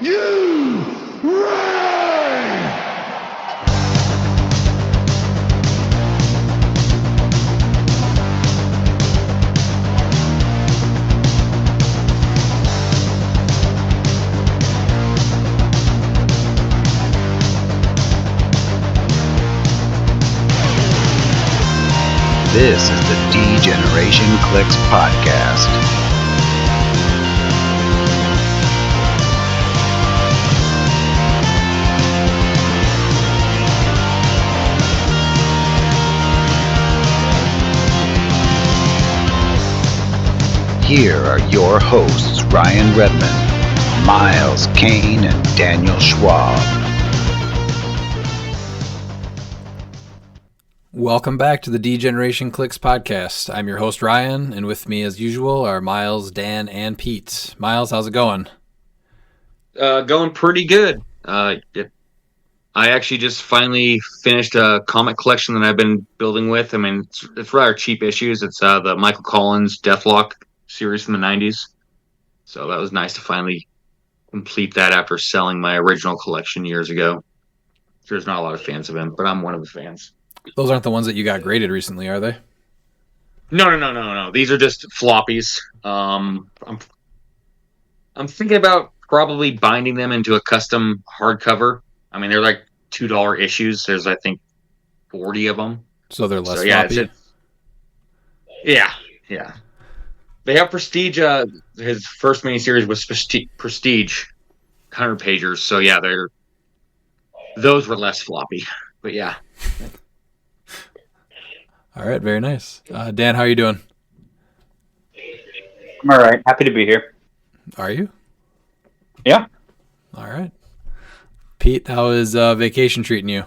You reign! This is the D-Generation cliX podcast. Here are your hosts, Ryan Redmond, Miles Kane, and Daniel Schwab. Welcome back to the D-Generation cliX podcast. I'm your host, Ryan, and with me, as usual, are Miles, Dan, and Pete. Miles, how's it going? Going pretty good. I actually just finally finished a comic collection that I've been building with. I mean, it's rather cheap issues. It's the Michael Collins Deathlock series from the 90s. So that was nice to finally complete that after selling my original collection years ago. There's not a lot of fans of him, but I'm one of the fans. Those aren't the ones that you got graded recently, are they? No. These are just floppies. I'm thinking about probably binding them into a custom hardcover. I mean, they're like $2 issues. There's, I think, 40 of them. So they're less floppy? Yeah. They have Prestige. His first miniseries was Prestige 100-pagers. So, yeah, those were less floppy. But, yeah. All right, very nice. Dan, how are you doing? I'm all right. Happy to be here. Are you? Yeah. All right. Pete, how is vacation treating you?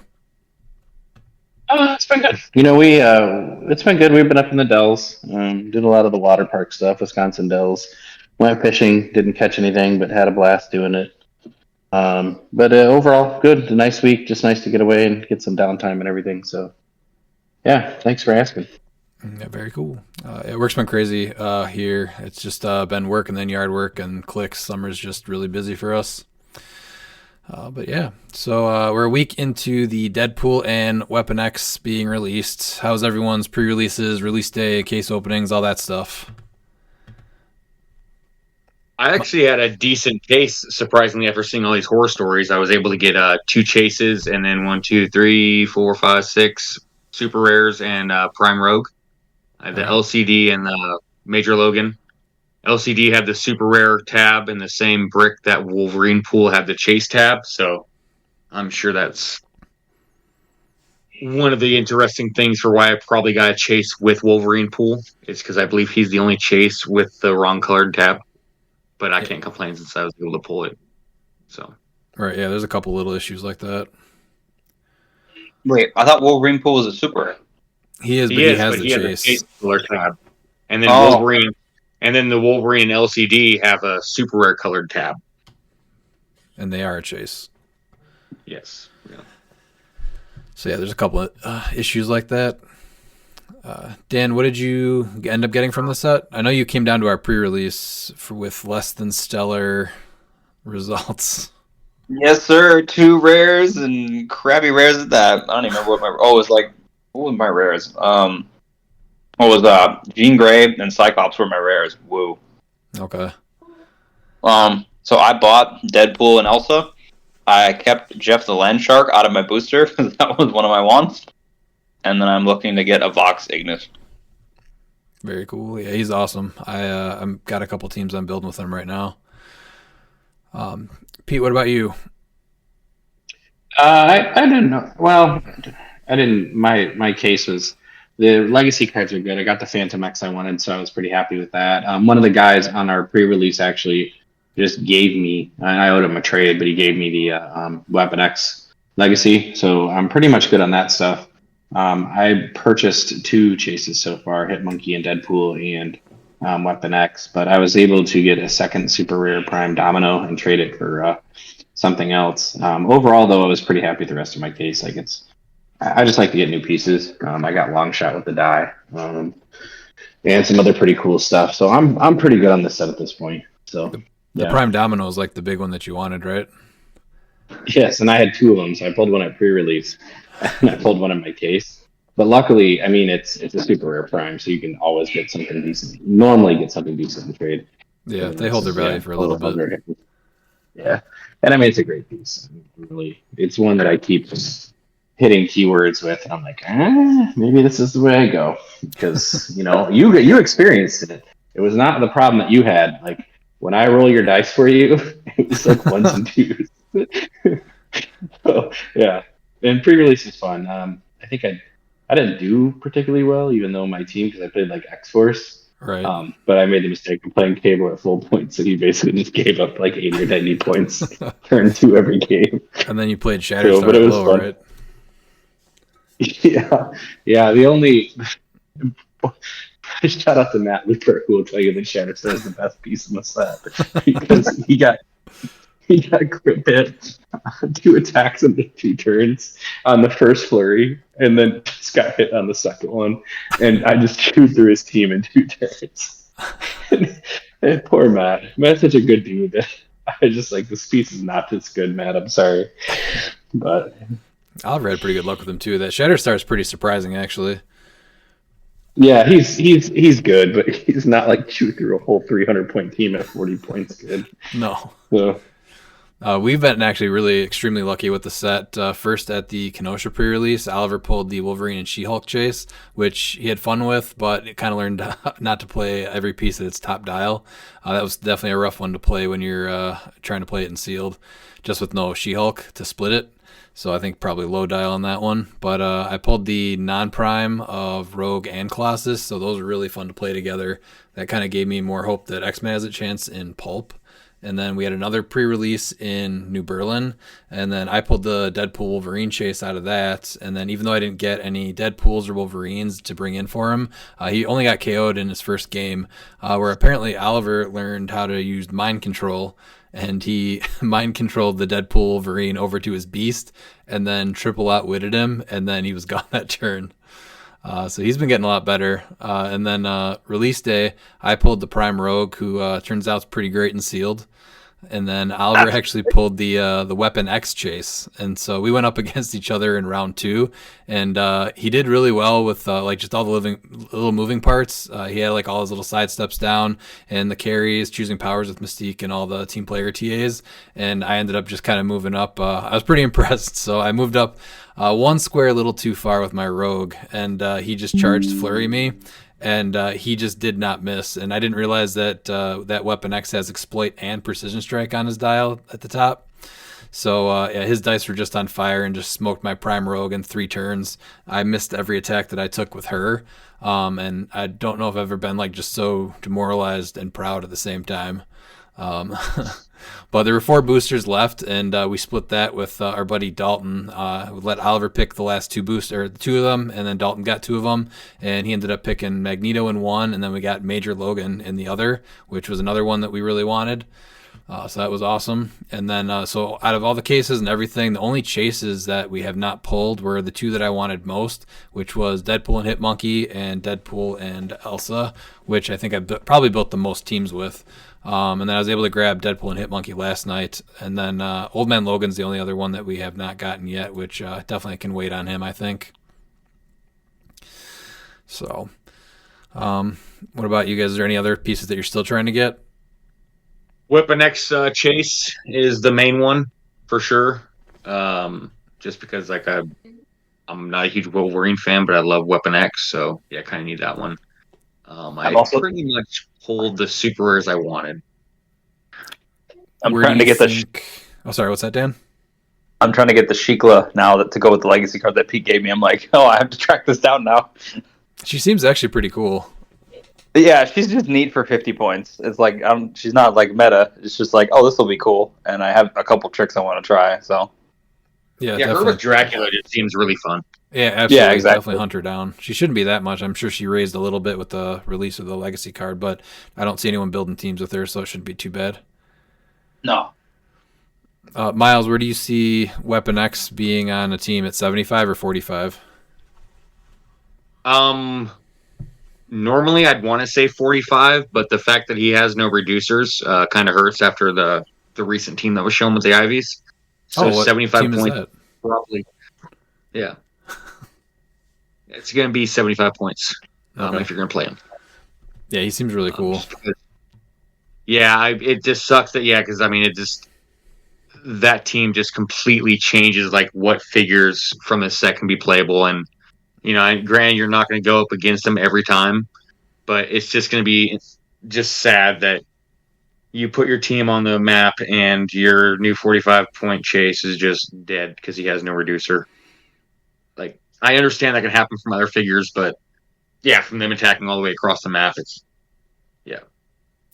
It's been good. It's been good. We've been up in the Dells. Did a lot of the water park stuff, Wisconsin Dells. Went fishing, didn't catch anything, but had a blast doing it. But overall, good. A nice week. Just nice to get away and get some downtime and everything. So, yeah, thanks for asking. Yeah, very cool. Work's been crazy here. It's just been work and then yard work and cliX. Summer's just really busy for us. But yeah, so we're a week into the Deadpool and Weapon X being released. How's everyone's pre-releases, release day, case openings, all that stuff? I actually had a decent case, surprisingly, after seeing all these horror stories. I was able to get 2 chases and then 1, 2, 3, 4, 5, 6 super rares and Prime Rogue. I had the LCD and the Major Logan. LCD had the super rare tab and the same brick that Wolverine Pool had the chase tab. So I'm sure that's one of the interesting things for why I probably got a chase with Wolverine Pool. Is because I believe he's the only chase with the wrong colored tab. But I can't complain since I was able to pull it. So Right, yeah, there's a couple little issues like that. Wait, I thought Wolverine Pool was a super. He is, but he has the chase. Has a chase color tab. And then Wolverine, and then the Wolverine and LCD have a super rare colored tab. And they are a chase. Yes. Yeah. So yeah, there's a couple of issues like that. Dan, what did you end up getting from the set? I know you came down to our pre-release with less than stellar results. Yes, sir. 2 rares and crappy rares at that. I don't even remember what was my rares? Jean Grey and Cyclops were my rares. Woo. Okay. So I bought Deadpool and Elsa. I kept Jeff the Land Shark out of my booster because that was one of my wants. And then I'm looking to get a Vox Ignis. Very cool. Yeah, he's awesome. I'm got a couple teams I'm building with him right now. Pete, what about you? I didn't know. Well, I didn't. My case was the legacy cards are good. I got the Phantom X I wanted, so I was pretty happy with that. One of the guys on our pre-release actually just gave me. I owed him a trade, but he gave me the Weapon X legacy, so I'm pretty much good on that stuff. I purchased 2 chases so far: Hitmonkey and Deadpool, and Weapon X. But I was able to get a second super rare Prime Domino and trade it for something else. Overall, though, I was pretty happy with the rest of my case. I just like to get new pieces. I got Long Shot with the die, and some other pretty cool stuff. So I'm pretty good on this set at this point. So The Yeah. Prime Domino is like the big one that you wanted, right? Yes, and I had two of them, so I pulled one at pre-release, and I pulled one in my case. But luckily, I mean, it's a super rare prime, so you can always get something decent. Normally, get something decent in trade. Yeah, And they hold their value for a little bit. Yeah, and I mean, it's a great piece. I mean, really, it's one that I keep hitting keywords with, and I'm like, maybe this is the way I go because you experienced it. It was not the problem that you had. Like when I roll your dice for you, it was like ones and twos. So, yeah, and pre-release is fun. I think I didn't do particularly well, even though my team because I played like X Force. Right. But I made the mistake of playing Cable at full points, so he basically just gave up like 80 or 90 points, turn two every game. And then you played Shatterstar But it was low, fun. right? Yeah. The only shout out to Matt Looper, who will tell you that Shatterstar is the best piece in the set because he got crit hit 2 attacks in the 2 turns on the first flurry, and then just got hit on the second one, and I just chewed through his team in 2 turns. and poor Matt. Matt's such a good dude. I just like this piece is not this good, Matt. I'm sorry, but Oliver had pretty good luck with him too. That Shatterstar is pretty surprising, actually. yeah, he's good, but he's not like chew through a whole 300-point team at 40 points good. No. So. We've been actually really extremely lucky with the set. First at the Kenosha pre-release, Oliver pulled the Wolverine and She-Hulk chase, which he had fun with, but it kind of learned not to play every piece at its top dial. That was definitely a rough one to play when you're trying to play it in sealed, just with no She-Hulk to split it. So I think probably low dial on that one. But I pulled the non-prime of Rogue and Colossus, so those were really fun to play together. That kind of gave me more hope that X-Men has a chance in Pulp. And then we had another pre-release in New Berlin. And then I pulled the Deadpool Wolverine chase out of that. And then even though I didn't get any Deadpools or Wolverines to bring in for him, he only got KO'd in his first game, where apparently Oliver learned how to use mind control. And he mind controlled the Deadpool Wolverine over to his beast and then triple outwitted him. And then he was gone that turn. So he's been getting a lot better. And then release day, I pulled the Prime Rogue, who turns out is pretty great and sealed. And then Oliver actually pulled the Weapon X chase, and so we went up against each other in round 2, and he did really well with like just all the little moving parts. He had like all his little side steps down, and the carries, choosing powers with Mystique, and all the team player TAs. And I ended up just kind of moving up. I was pretty impressed, so I moved up one square a little too far with my Rogue, and he just charged Flurry me. And he just did not miss. And I didn't realize that that Weapon X has Exploit and Precision Strike on his dial at the top. So yeah, his dice were just on fire and just smoked my Prime Rogue in 3 turns. I missed every attack that I took with her. And I don't know if I've ever been like just so demoralized and proud at the same time. But there were 4 boosters left, and we split that with our buddy Dalton. We let Oliver pick the last 2 boosters, 2 of them, and then Dalton got 2 of them, and he ended up picking Magneto in one, and then we got Major Logan in the other, which was another one that we really wanted. So that was awesome. And then, so out of all the cases and everything, the only chases that we have not pulled were the 2 that I wanted most, which was Deadpool and Hitmonkey and Deadpool and Elsa, which I think I probably built the most teams with. And then I was able to grab Deadpool and Hitmonkey last night. And then Old Man Logan's the only other one that we have not gotten yet, which definitely can wait on him, I think. So, what about you guys? Is there any other pieces that you're still trying to get? Weapon X chase is the main one for sure. Just because like I'm not a huge Wolverine fan, but I love Weapon X, so yeah, I kind of need that one. I also pretty much pulled the super rares I wanted. I'm trying to get Oh, sorry, what's that, Dan? I'm trying to get the Shikla now to go with the legacy card that Pete gave me. I'm like, oh, I have to track this down now. She seems actually pretty cool. Yeah, she's just neat for 50 points. It's like she's not like meta. It's just like, oh, this will be cool, and I have a couple tricks I want to try. So yeah, her with Dracula just seems really fun. Yeah, absolutely. Yeah, exactly. Definitely hunt her down. She shouldn't be that much. I'm sure she raised a little bit with the release of the legacy card, but I don't see anyone building teams with her, so it shouldn't be too bad. No. Miles, where do you see Weapon X being on a team at 75 or 45? Normally, I'd want to say 45, but the fact that he has no reducers kind of hurts after the recent team that was shown with the Ivies. So Oh, what 75 team is points, that? probably. Yeah, it's going to be 75 points Okay. if you're going to play him. Yeah, he seems really cool. It just sucks that because I mean that team just completely changes like what figures from the set can be playable, and granted you're not going to go up against them every time, but it's just going to be just sad that you put your team on the map and your new 45-point chase is just dead because he has no reducer. Like, I understand that can happen from other figures, but yeah, from them attacking all the way across the map, it's yeah.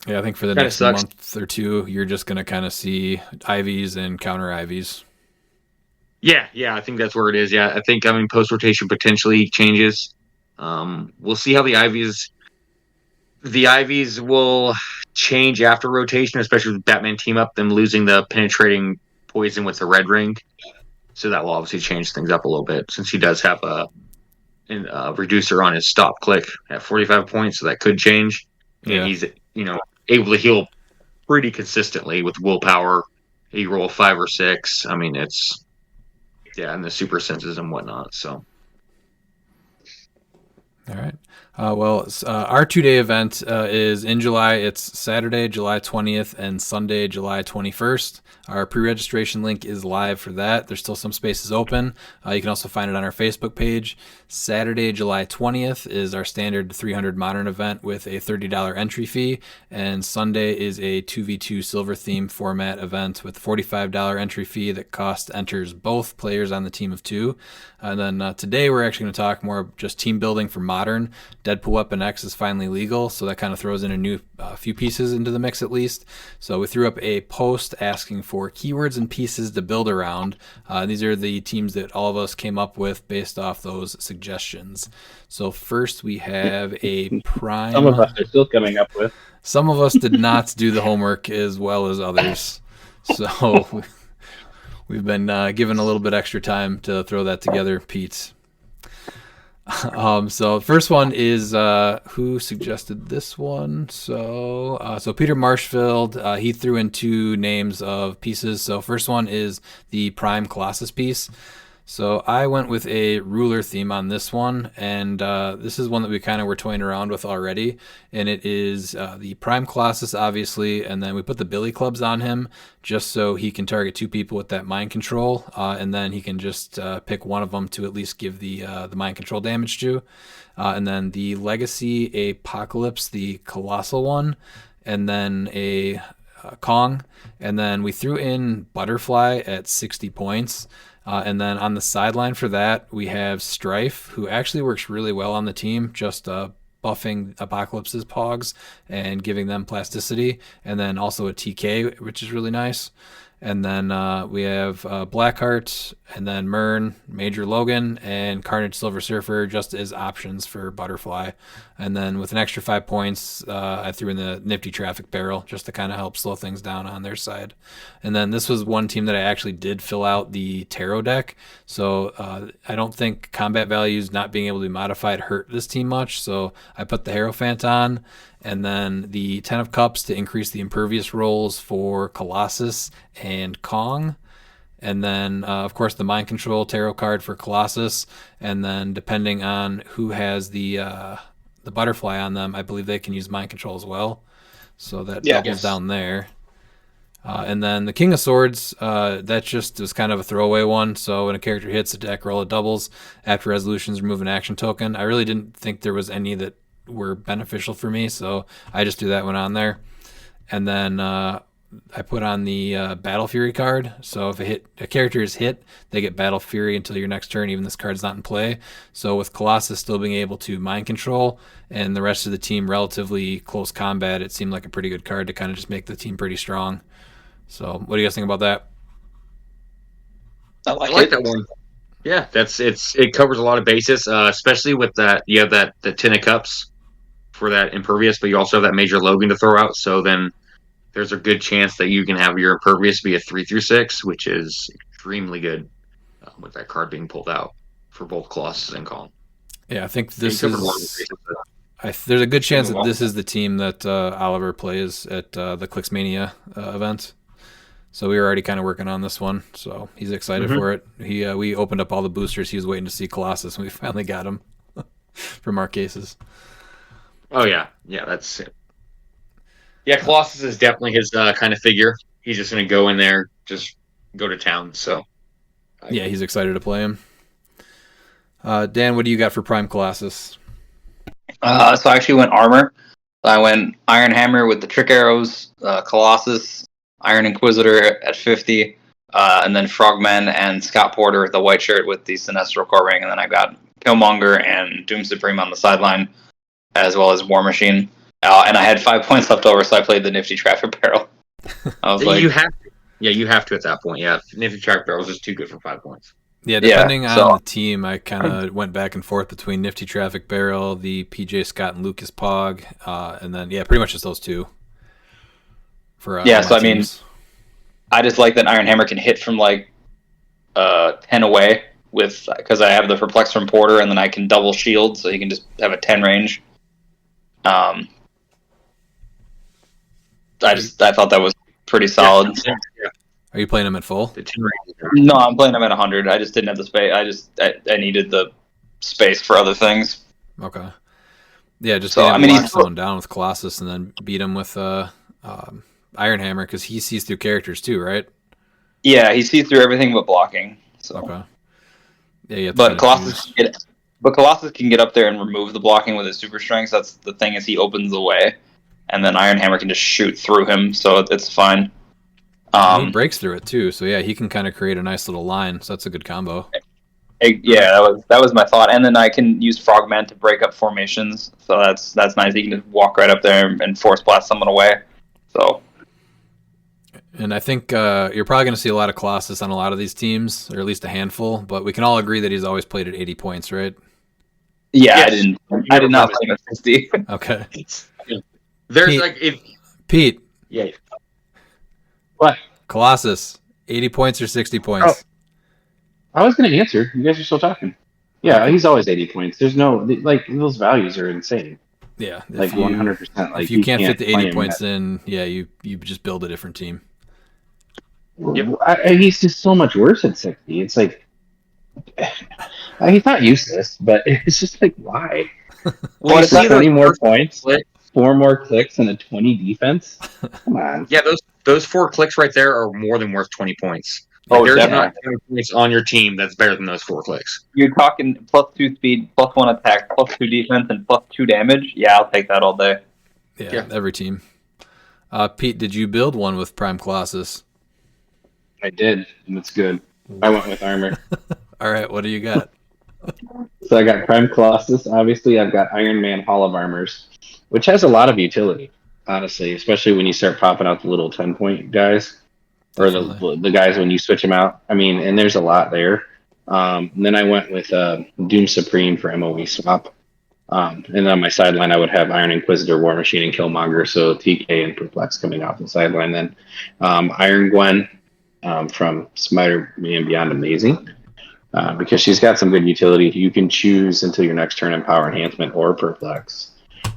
Yeah, I think for the Kind of next sucks. month or two, you're just going to kind of see Ivies and counter Ivies. Yeah, I think that's where it is. Yeah, I mean post rotation potentially changes. We'll see how the Ivies will change after rotation, especially with Batman team up, them losing the penetrating poison with the red ring. So that will obviously change things up a little bit since he does have a reducer on his stop click at 45 points, so that could change. And Yeah. he's able to heal pretty consistently with willpower. He roll 5 or 6. I mean, and the super senses and whatnot. So All right. Our 2-day event is in July. It's Saturday, July 20th, and Sunday, July 21st. Our pre-registration link is live for that. There's still some spaces open. You can also find it on our Facebook page. Saturday, July 20th is our standard 300 Modern event with a $30 entry fee, and Sunday is a 2v2 Silver theme format event with a $45 entry fee that enters both players on the team of 2. And then today we're actually going to talk more just team building for Modern. Deadpool Weapon X is finally legal, so that kind of throws in a new few pieces into the mix at least. So we threw up a post asking for keywords and pieces to build around. These are the teams that all of us came up with based off those suggestions. So first we have a prime. Some of us are still coming up with. Some of us did not do the homework as well as others. So we've been given a little bit extra time to throw that together, Pete. So first one is who suggested this one? So Peter Marshfield, he threw in 2 names of pieces. So first one is the Prime Colossus piece. So I went with a ruler theme on this one, and this is one that we kind of were toying around with already, and it is the Prime Colossus, obviously, and then we put the Billy Clubs on him just so he can target 2 people with that mind control, and then he can just pick one of them to at least give the mind control damage to. And then the Legacy Apocalypse, the Colossal one, and then a Kong, and then we threw in Butterfly at 60 points. And then on the sideline for that, we have Strife, who actually works really well on the team, just buffing Apocalypse's Pogs and giving them plasticity, and then also a TK, which is really nice. And then we have Blackheart, and then Mern, Major Logan, and Carnage Silver Surfer just as options for Butterfly. And then with an extra 5 points, I threw in the Nifty Traffic Barrel just to kind of help slow things down on their side. And then this was one team that I actually did fill out the Tarot deck. So I don't think combat values not being able to be modified hurt this team much. So I put the Hierophant on, and then the 10 of Cups to increase the impervious rolls for Colossus and Kong. And then, of course, the Mind Control Tarot card for Colossus. And then, depending on who has the Butterfly on them, I believe they can use Mind Control as well. So that doubles down there. And then the King of Swords, that just was kind of a throwaway one. So when a character hits a deck roll, it doubles. After resolutions, remove an action token. I really didn't think there was any that were beneficial for me, so I just do that one on there. And then I put on the Battle Fury card. So if a character is hit, they get Battle Fury until your next turn, even this card's not in play. So with Colossus still being able to mind control and the rest of the team relatively close combat, it seemed like a pretty good card to kind of just make the team pretty strong. So what do you guys think about that? I like that one. Yeah, it covers a lot of bases, especially with that. You have the 10 of Cups for that impervious, but you also have that Major Logan to throw out. So then there's a good chance that you can have your impervious be a 3/6, which is extremely good with that card being pulled out for both Colossus and Kong. Yeah, I think there's a good chance that this is the team that Oliver plays at the cliX Mania event. So we were already kind of working on this one. So he's excited for it. We opened up all the boosters. He was waiting to see Colossus, and we finally got him from our cases. Oh yeah, that's it. Yeah, Colossus is definitely his kind of figure. He's just going to go in there, just go to town. So yeah, he's excited to play him. Dan, what do you got for Prime Colossus? So I actually went armor. I went Iron Hammer with the trick arrows, Colossus, Iron Inquisitor at 50, and then Frogman and Scott Porter with the white shirt with the Sinestro core ring, and then I got Killmonger and Doom Supreme on the sideline, as well as War Machine. And I had 5 points left over, so I played the Nifty Traffic Barrel. I was like, you have to. Yeah, you have to at that point. Yeah, Nifty Traffic Barrel is just too good for 5 points. Yeah, depending on the team, I kind of went back and forth between Nifty Traffic Barrel, the PJ Scott and Lucas Pog, and then pretty much just those two. For so teams. I just like that Iron Hammer can hit from like 10 away because I have the Perplex from Porter, and then I can double shield, so he can just have a 10 range. I thought that was pretty solid. Yeah. Are you playing him at full? No, I'm playing him at 100. I just didn't have the space. I needed the space for other things. Okay. Yeah, just lock someone down with Colossus and then beat him with Iron Hammer because he sees through characters too, right? Yeah, he sees through everything but blocking. So. Okay. Yeah, but Colossus can get up there and remove the blocking with his super strength. That's the thing, is he opens the way, and then Iron Hammer can just shoot through him, so it's fine. He breaks through it too, so yeah, he can kind of create a nice little line. So that's a good combo. Yeah, that was my thought. And then I can use Frogman to break up formations, so that's nice. He can just walk right up there and force blast someone away. So. And I think you're probably going to see a lot of Colossus on a lot of these teams, or at least a handful. But we can all agree that he's always played at 80 points, right? Yeah, yes. I did not play him at 60. Okay. There's Pete. Yeah. What? Colossus, 80 points or 60 points? I was going to answer. You guys are still talking. Yeah, he's always 80 points. There's no those values are insane. Yeah, 100%. If you can't fit the 80 points in, you just build a different team. Yep. He's just so much worse at 60. It's like he's not useless, but it's just like, why? Well, it's 20 more points, 4 more clicks, and a 20 defense. Come on. Yeah, those 4 clicks right there are more than worth 20 points. There's not 20 points on your team that's better than those 4 clicks. You're talking +2 speed, +1 attack, +2 defense, and +2 damage. Yeah, I'll take that all day. Yeah. Every team. Pete, did you build one with Prime Colossus? I did, and it's good. I went with armor. All right, what do you got? So I got Prime Colossus. Obviously, I've got Iron Man Hall of Armors, which has a lot of utility, honestly, especially when you start popping out the little 10-point guys, or the guys when you switch them out. I mean, and there's a lot there. And then I went with Doom Supreme for MOE swap. And on my sideline, I would have Iron Inquisitor, War Machine, and Killmonger, so TK and Perplex coming off the sideline. Then Iron Gwen from Spider-Man Beyond Amazing, because she's got some good utility. You can choose until your next turn in Power Enhancement or Perplex.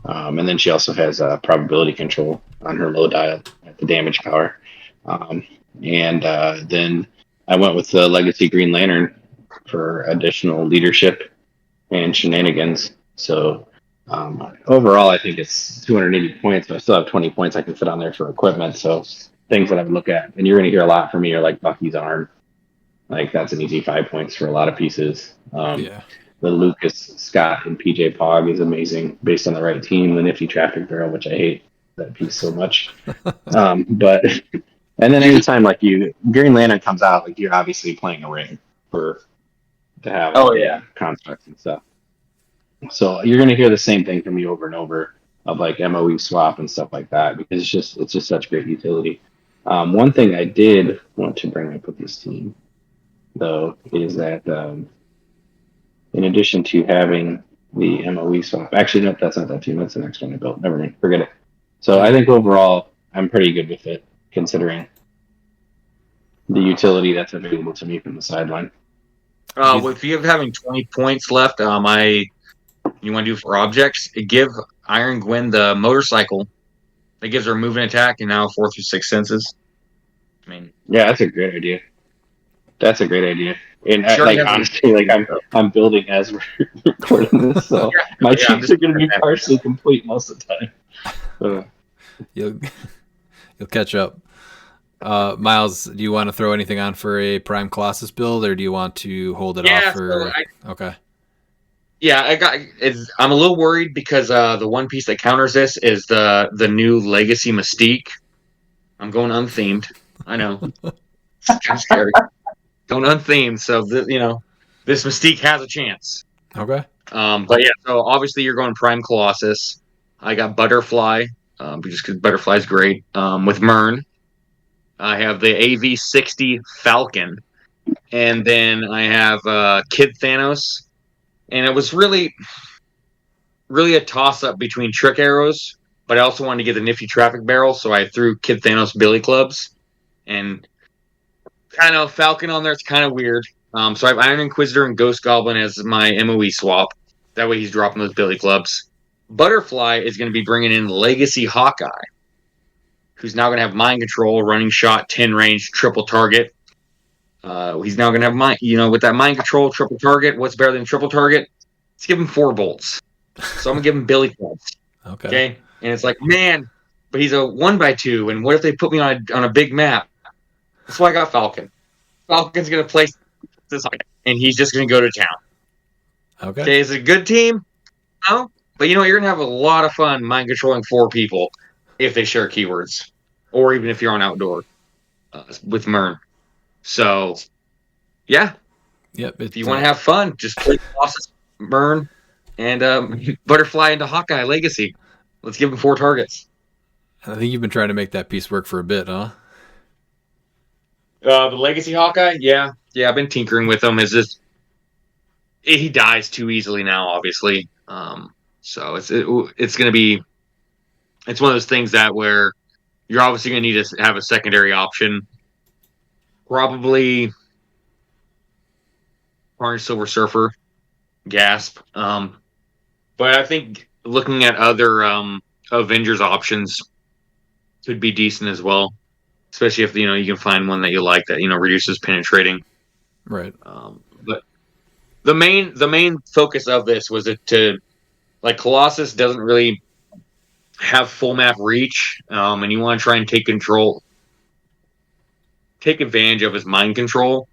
And then she also has probability control on her low dial at the damage power. And then I went with the Legacy Green Lantern for additional leadership and shenanigans. So overall, I think it's 280 points, but I still have 20 points I can fit on there for equipment. So things that I would look at, and you're going to hear a lot from me, are like Bucky's arm. Like that's an easy 5 points for a lot of pieces. The Lucas, Scott, and PJ Pog is amazing based on the right team. The Nifty Traffic Barrel, which I hate that piece so much. But and then anytime like Green Lantern comes out, like you're obviously playing a ring to have constructs and stuff. So you're going to hear the same thing from me over and over of like MOE swap and stuff like that, because it's just such great utility. One thing I did want to bring up with this team, though, is that in addition to having the MOE swap, actually, no, that's not that team. That's the next one I built. Never mind, forget it. So I think overall, I'm pretty good with it, considering the utility that's available to me from the sideline. If you're having 20 points left, you want to do for objects, give Iron Gwen the motorcycle. That gives her move and attack, and now 4 through 6 senses. I mean, Yeah, that's a great idea. That's a great idea. And she already has her. honestly, I'm building as we're recording this, so my Yeah, I'm cheeks just are going to be partially complete most of the time. You'll catch up. Miles, do you want to throw anything on for a Prime Colossus build, or do you want to hold it off for? Okay. Yeah, I'm a little worried because the one piece that counters this is the new Legacy Mystique. I'm going unthemed. I know. It's kind of scary. Going unthemed, so this Mystique has a chance. Okay. But yeah, so obviously you're going Prime Colossus. I got Butterfly, just because Butterfly's great. With Mern, I have the AV-60 Falcon, and then I have Kid Thanos, and it was really a toss-up between trick arrows, but I also wanted to get the nifty traffic barrel, so I threw Kid Thanos Billy Clubs, and kind of Falcon on there. It's kind of weird. So I have Iron Inquisitor and Ghost Goblin as my MOE swap. That way he's dropping those Billy Clubs. Butterfly is going to be bringing in Legacy Hawkeye, who's now going to have Mind Control, Running Shot, 10 range, triple target. He's now going to have with that Mind Control, triple target. What's better than triple target? Let's give him 4 bolts. So I'm going to give him Billy Clubs. Okay. And it's like, man, but he's a 1x2, and what if they put me on a big map? That's why I got Falcon. Falcon's going to play this, and he's just going to go to town. Okay, is it a good team? No, but you're going to have a lot of fun mind controlling 4 people if they share keywords, or even if you're on outdoor with Mern. So, yeah. Yep. If you want to have fun, just play Colossus, Mern, and Butterfly into Hawkeye Legacy. Let's give him 4 targets. I think you've been trying to make that piece work for a bit, huh? The Legacy Hawkeye, yeah, I've been tinkering with him. He dies too easily now, obviously. So it's going to be, it's one of those things that where you're obviously going to need to have a secondary option. Probably Orange Silver Surfer, Gasp. But I think looking at other Avengers options could be decent as well. Especially if you can find one that you like that reduces penetrating. Right. But the main focus of this was to Colossus doesn't really have full map reach, and you want to try and take advantage of his mind control.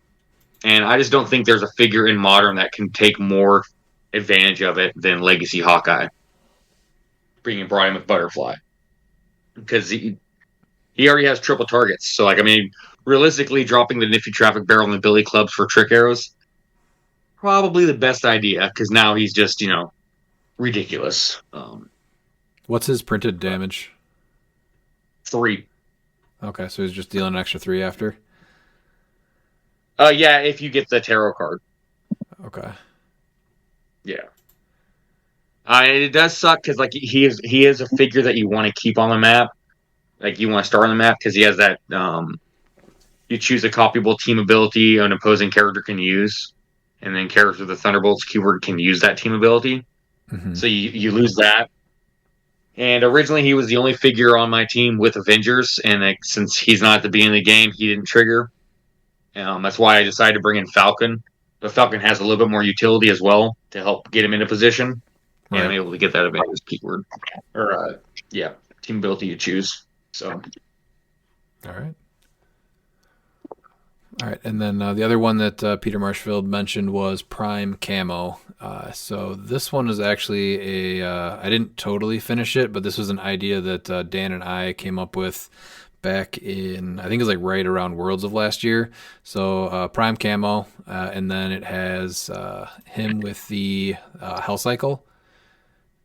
And I just don't think there's a figure in Modern that can take more advantage of it than Legacy Hawkeye. Being brought in with Butterfly, because he already has triple targets. So realistically, dropping the nifty traffic barrel and the Billy Clubs for trick arrows, probably the best idea, because now he's just ridiculous. What's his printed damage? 3. Okay, so he's just dealing an extra 3 after. Yeah, if you get the tarot card. Okay. Yeah. It does suck because he is a figure that you want to keep on the map. You want to start on the map because he has that. You choose a copyable team ability an opposing character can use, and then characters with the Thunderbolts keyword can use that team ability. Mm-hmm. So you lose that. And originally he was the only figure on my team with Avengers, and since he's not at the beginning of the game, he didn't trigger. That's why I decided to bring in Falcon. But Falcon has a little bit more utility as well to help get him into position. Right. And I'm able to get that Avengers keyword. Or, team ability you choose. So. All right. And then the other one that Peter Marshfield mentioned was Prime Camo. So this one is actually I didn't totally finish it, but this was an idea that Dan and I came up with back in, I think it was right around Worlds of last year. So Prime Camo, and then it has him with the Hell Cycle,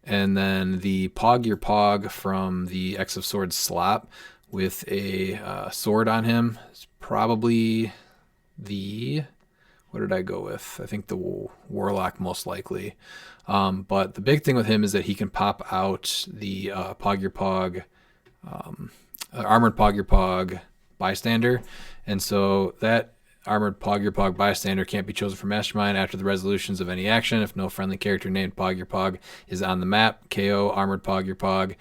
and then the Pog Your Pog from the X of Swords slop with a sword on him. It's probably what did I go with? I think the Warlock most likely. But the big thing with him is that he can pop out the Pog Your Pog, Armored Pog Your Pog bystander. And so that armored Pog your Pog bystander can't be chosen for Mastermind after the resolutions of any action. If no friendly character named Pog your Pog is on the map, KO armored Pog your Pog.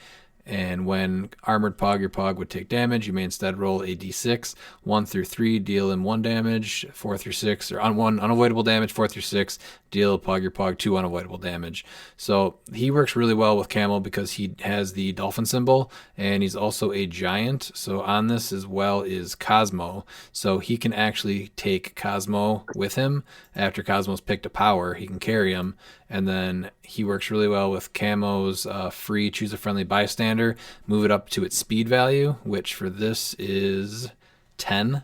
And when armored Pog your Pog would take damage, you may instead roll a d6. 1 through 3, deal him 1 damage. 4 through 6, or on 1 unavoidable damage. 4 through 6, deal Pog your Pog 2 unavoidable damage. So he works really well with Camel because he has the dolphin symbol, and he's also a giant. So on this as well is Cosmo. So he can actually take Cosmo with him. After Cosmo's picked a power, he can carry him. And then he works really well with Camo's free choose a friendly bystander, move it up to its speed value, which for this is 10.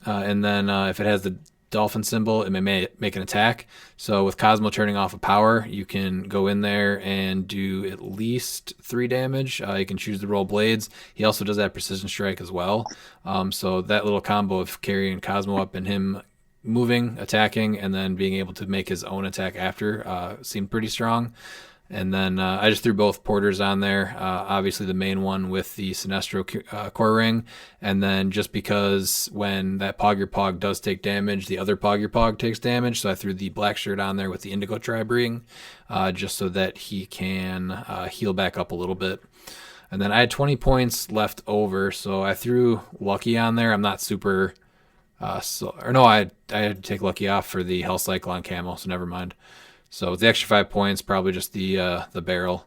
And then if it has the dolphin symbol, it may make an attack. So with Cosmo turning off a power, you can go in there and do at least 3 damage. You can choose to roll blades. He also does that precision strike as well. So that little combo of carrying Cosmo up and him moving, attacking, and then being able to make his own attack after seemed pretty strong. And then I just threw both porters on there. Obviously, the main one with the Sinestro core ring. And then just because when that Pog your Pog does take damage, the other Pog your Pog takes damage. So I threw the black shirt on there with the Indigo Tribe ring just so that he can heal back up a little bit. And then I had 20 points left over. So I threw Lucky on there. I'm not super... I had to take Lucky off for the health cycle on Camel, so never mind. So the extra 5 points, probably just the barrel.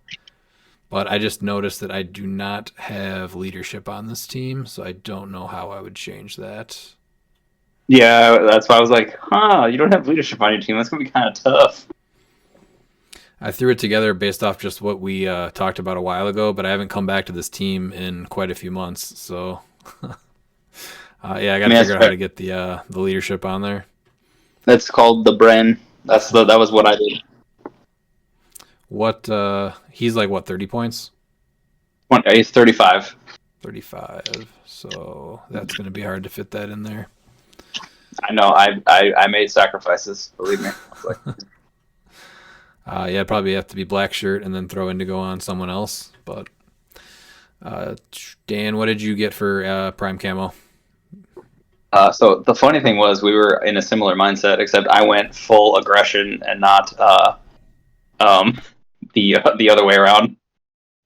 But I just noticed that I do not have leadership on this team, so I don't know how I would change that. Yeah, that's why I was like, you don't have leadership on your team. That's going to be kind of tough. I threw it together based off just what we talked about a while ago, but I haven't come back to this team in quite a few months, so... I got to figure out how to get the leadership on there. That's called the brain. That was what I did. What he's like 30 points? He's 35. 35. So that's going to be hard to fit that in there. I know. I made sacrifices. Believe me. It'd probably have to be black shirt and then throw Indigo on someone else. But Dan, what did you get for Prime Camo? So the funny thing was we were in a similar mindset, except I went full aggression and not the other way around.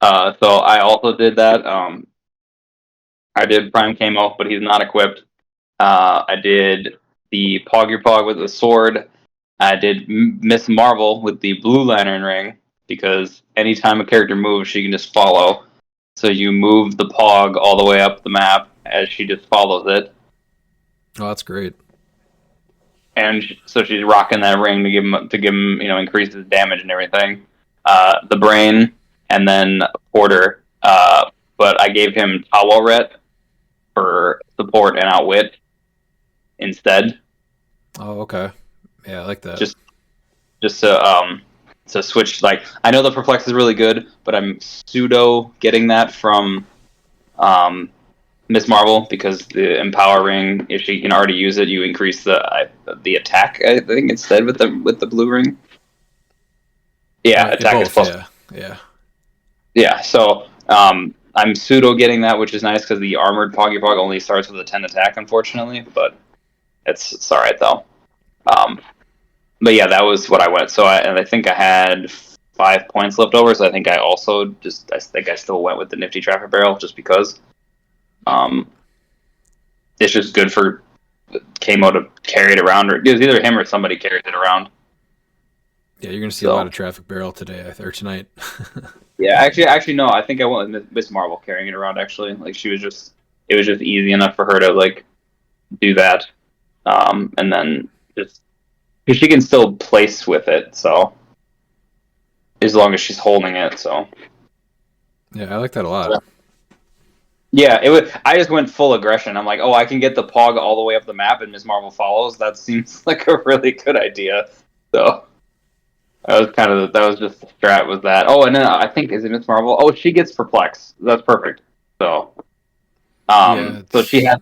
So I also did that. I did Prime Camo, but he's not equipped. I did the Pog your Pog with the sword. I did Miss Marvel with the Blue Lantern ring, because anytime a character moves, she can just follow. So you move the Pog all the way up the map as she just follows it. Oh, that's great. And so she's rocking that ring to give him, increase his damage and everything. The brain, and then Porter. But I gave him Tawalret for support and outwit instead. Oh, okay. Yeah, I like that. Just to switch. Like, I know the perplex is really good, but I'm pseudo getting that from Miss Marvel, because the Empower ring, if she can already use it, you increase the attack. I think instead with the blue ring. Yeah, attack is plus. Yeah. So I'm pseudo getting that, which is nice because the armored Poggy Pog only starts with a 10 attack, unfortunately. But it's all right though. But yeah, that was what I went. So I think I had 5 points left over. So I think I still went with the nifty traffic barrel just because. It's just good for Kamo to carry it around, or it was either him or somebody carries it around. Yeah, you're gonna see a lot of traffic barrel today or tonight. Yeah, actually, no. I think I went with Miss Marvel carrying it around. Actually, like it was just easy enough for her to like do that, and then just because she can still place with it, so as long as she's holding it, so. Yeah, I like that a lot. Yeah, I just went full aggression. I'm like, I can get the Pog all the way up the map, and Miss Marvel follows. That seems like a really good idea. So that was just the strat was that. Oh, and then I think is it Miss Marvel? Oh, she gets perplex. That's perfect. So, so she has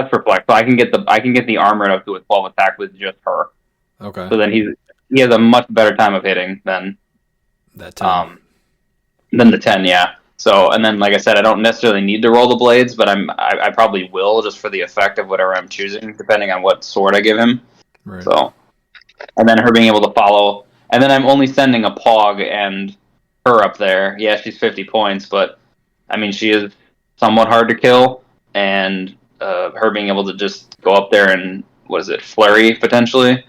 perplex. So I can get the armor up to a 12 attack with just her. Okay. So then he has a much better time of hitting than that 10. Than the 10. Yeah. So, and then like I said, I don't necessarily need to roll the blades, but I probably will just for the effect of whatever I'm choosing, depending on what sword I give him. Right. So, and then her being able to follow, and then I'm only sending a Pog and her up there. Yeah, she's 50 points, but I mean she is somewhat hard to kill, and her being able to just go up there and what is it, flurry potentially,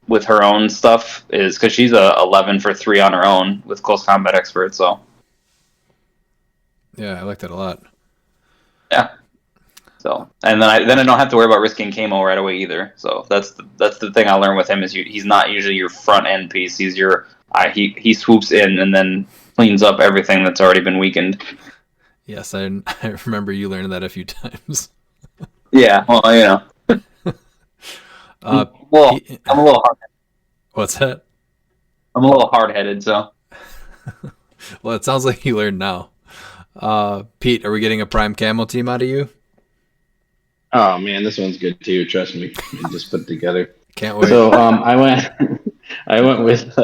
with her own stuff is because she's a 11 for 3 on her own with close combat expert. So Yeah, I like that a lot. yeah. So and then I don't have to worry about risking camo right away either. So that's the thing I learned with him is he's not usually your front end piece. He's your he swoops in and then cleans up everything that's already been weakened. Yes, I remember you learning that a few times. Yeah, well, you know. Well, Pete, I'm a little hard. what's that? I'm a little hard headed, so. Well, it sounds like you learned now. Pete, are we getting a prime camo team out of you? Oh man, this one's good too. Trust me, I just put it together. Can't wait. So I went with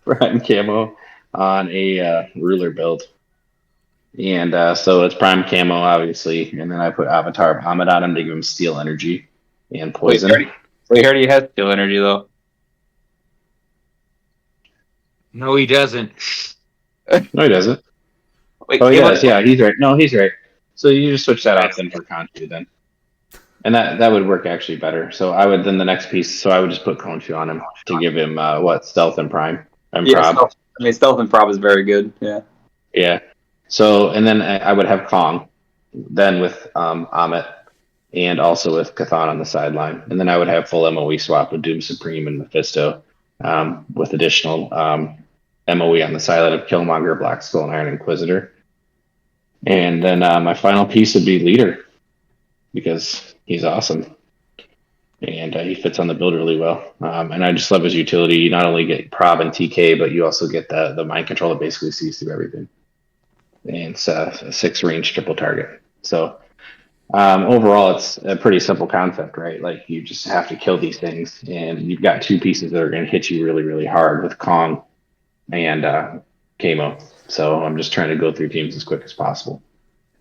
prime camo on a ruler build, and so it's prime camo obviously, and then I put Avatar Vomit on him to give him steel energy and poison. Wait, he already has steel energy though. No, he doesn't. No, he doesn't. Wait, Oh, he does. Yeah, he's right. No, he's right. So you just switch that out then for Khonshu then. And that would work actually better. So I would then the next piece. So I would just put Khonshu on him to give him stealth and prime and Yeah, prob. stealth and prob is very good. Yeah. Yeah. So and then I would have Kong, then with Amit, and also with Kathan on the sideline, and then I would have full MOE swap with Doom Supreme and Mephisto, with additional MOE on the sideline of Killmonger, Black Skull, and Iron Inquisitor. And then my final piece would be Leader, because he's awesome. And he fits on the build really well. And I just love his utility. You not only get prob and TK, but you also get the mind control that basically sees through everything. And it's a 6 range triple target. So overall, it's a pretty simple concept, right? Like you just have to kill these things. And you've got 2 pieces that are going to hit you really, really hard with Kong and Kamo. So I'm just trying to go through teams as quick as possible.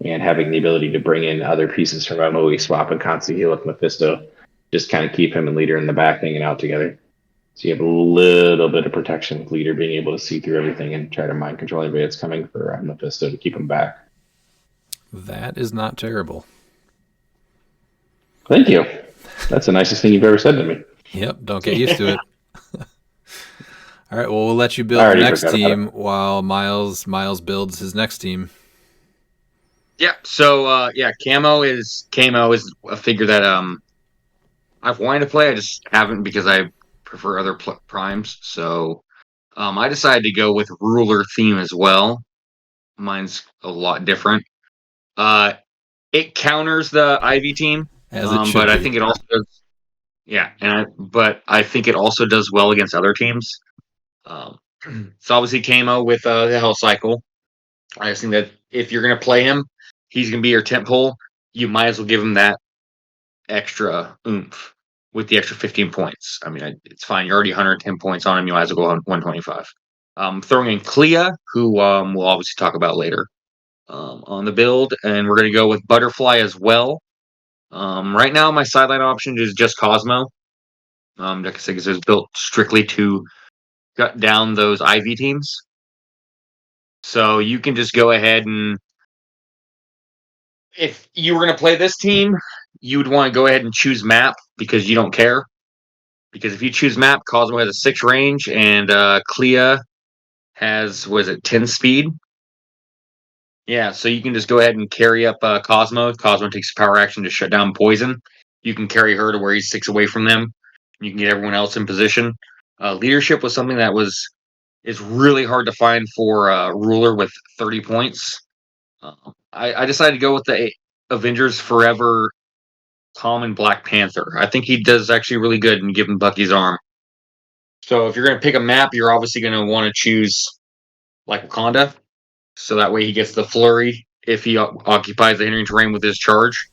And having the ability to bring in other pieces from MOE swap and constant heal with Mephisto, just kind of keep him and Leader in the back hanging out together. So you have a little bit of protection with Leader being able to see through everything and try to mind control anybody that's coming for Mephisto to keep him back. That is not terrible. Thank you. That's the nicest thing you've ever said to me. Yep, don't get used to it. All right, well, we'll let you build the next team while Miles builds his next team. Yeah. So camo is a figure that I've wanted to play. I just haven't because I prefer other primes. So I decided to go with ruler theme as well. Mine's a lot different. It counters the Ivy team, As it should but be. I think it also does. Yeah, but I think it also does well against other teams. So obviously camo with the Hell Cycle. I just think that if you're going to play him, he's going to be your tent pole. You might as well give him that extra oomph with the extra 15 points. I mean, it's fine. You're already 110 points on him. You might as well go on 125. Throwing in Clea, who we'll obviously talk about later on the build, and we're going to go with Butterfly as well. Right now, my sideline option is just Cosmo. Like I said, because it's built strictly to cut down those IV teams. So you can just go ahead and if you were going to play this team, you would want to go ahead and choose map because you don't care. Because if you choose map, Cosmo has a 6 range and Clea has, 10 speed? Yeah, so you can just go ahead and carry up Cosmo. Cosmo takes a power action to shut down poison. You can carry her to where he's 6 away from them. You can get everyone else in position. Leadership was something that is really hard to find for ruler with 30 points. I decided to go with the Avengers Forever Common Black Panther. I think he does actually really good in giving Bucky's arm. So if you're going to pick a map, you're obviously going to want to choose like Wakanda. So that way he gets the flurry if he occupies the hindering terrain with his charge.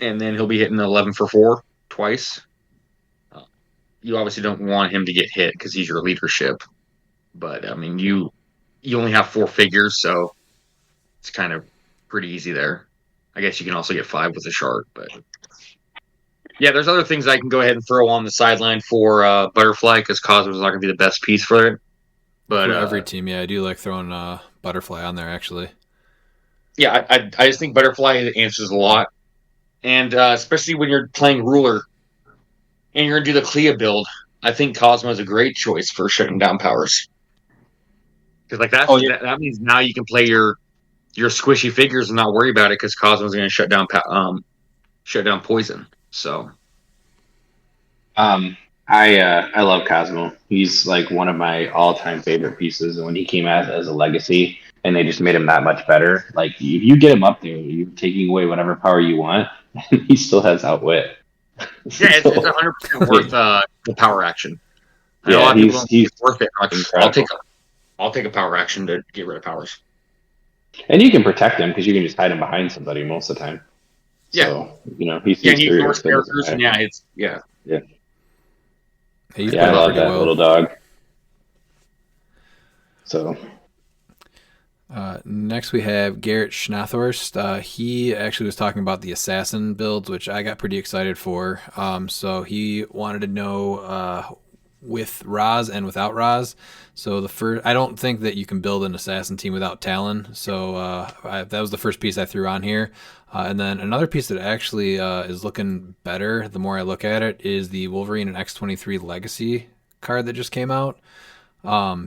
And then he'll be hitting 11 for 4 twice. You obviously don't want him to get hit because he's your leadership. But I mean, you you only have 4 figures, so it's kind of pretty easy there. I guess you can also get 5 with a shark, but yeah, there's other things I can go ahead and throw on the sideline for Butterfly because Cosmo's not going to be the best piece for it. But For every team, yeah, I do like throwing Butterfly on there, actually. yeah, I just think Butterfly answers a lot, and especially when you're playing Ruler and you're going to do the Clea build, I think Cosmo is a great choice for shutting down powers. Because like Oh yeah. that means now you can play your squishy figures and not worry about it because Cosmo's going to shut down poison. So I love Cosmo. He's like one of my all-time favorite pieces. And when he came out as a legacy, and they just made him that much better. Like if you get him up there, you're taking away whatever power you want, and he still has outwit. yeah, it's 100% worth the power action. And a Yeah, lot of people don't think he's it's worth it. Like, incredible. I'll take a power action to get rid of powers. And you can protect him because you can just hide him behind somebody most of the time. Yeah. So he sees Yeah, he through ignores it. So it doesn't characters, and matter. yeah. He's Yeah, I playing love pretty that well. little dog. So Next, we have Garrett Schnathorst. He actually was talking about the assassin builds, which I got pretty excited for. So he wanted to know with Raz and without Raz. So the first, I don't think that you can build an assassin team without Talon. So that was the first piece I threw on here. And then another piece that actually is looking better the more I look at it is the Wolverine and X-23 Legacy card that just came out.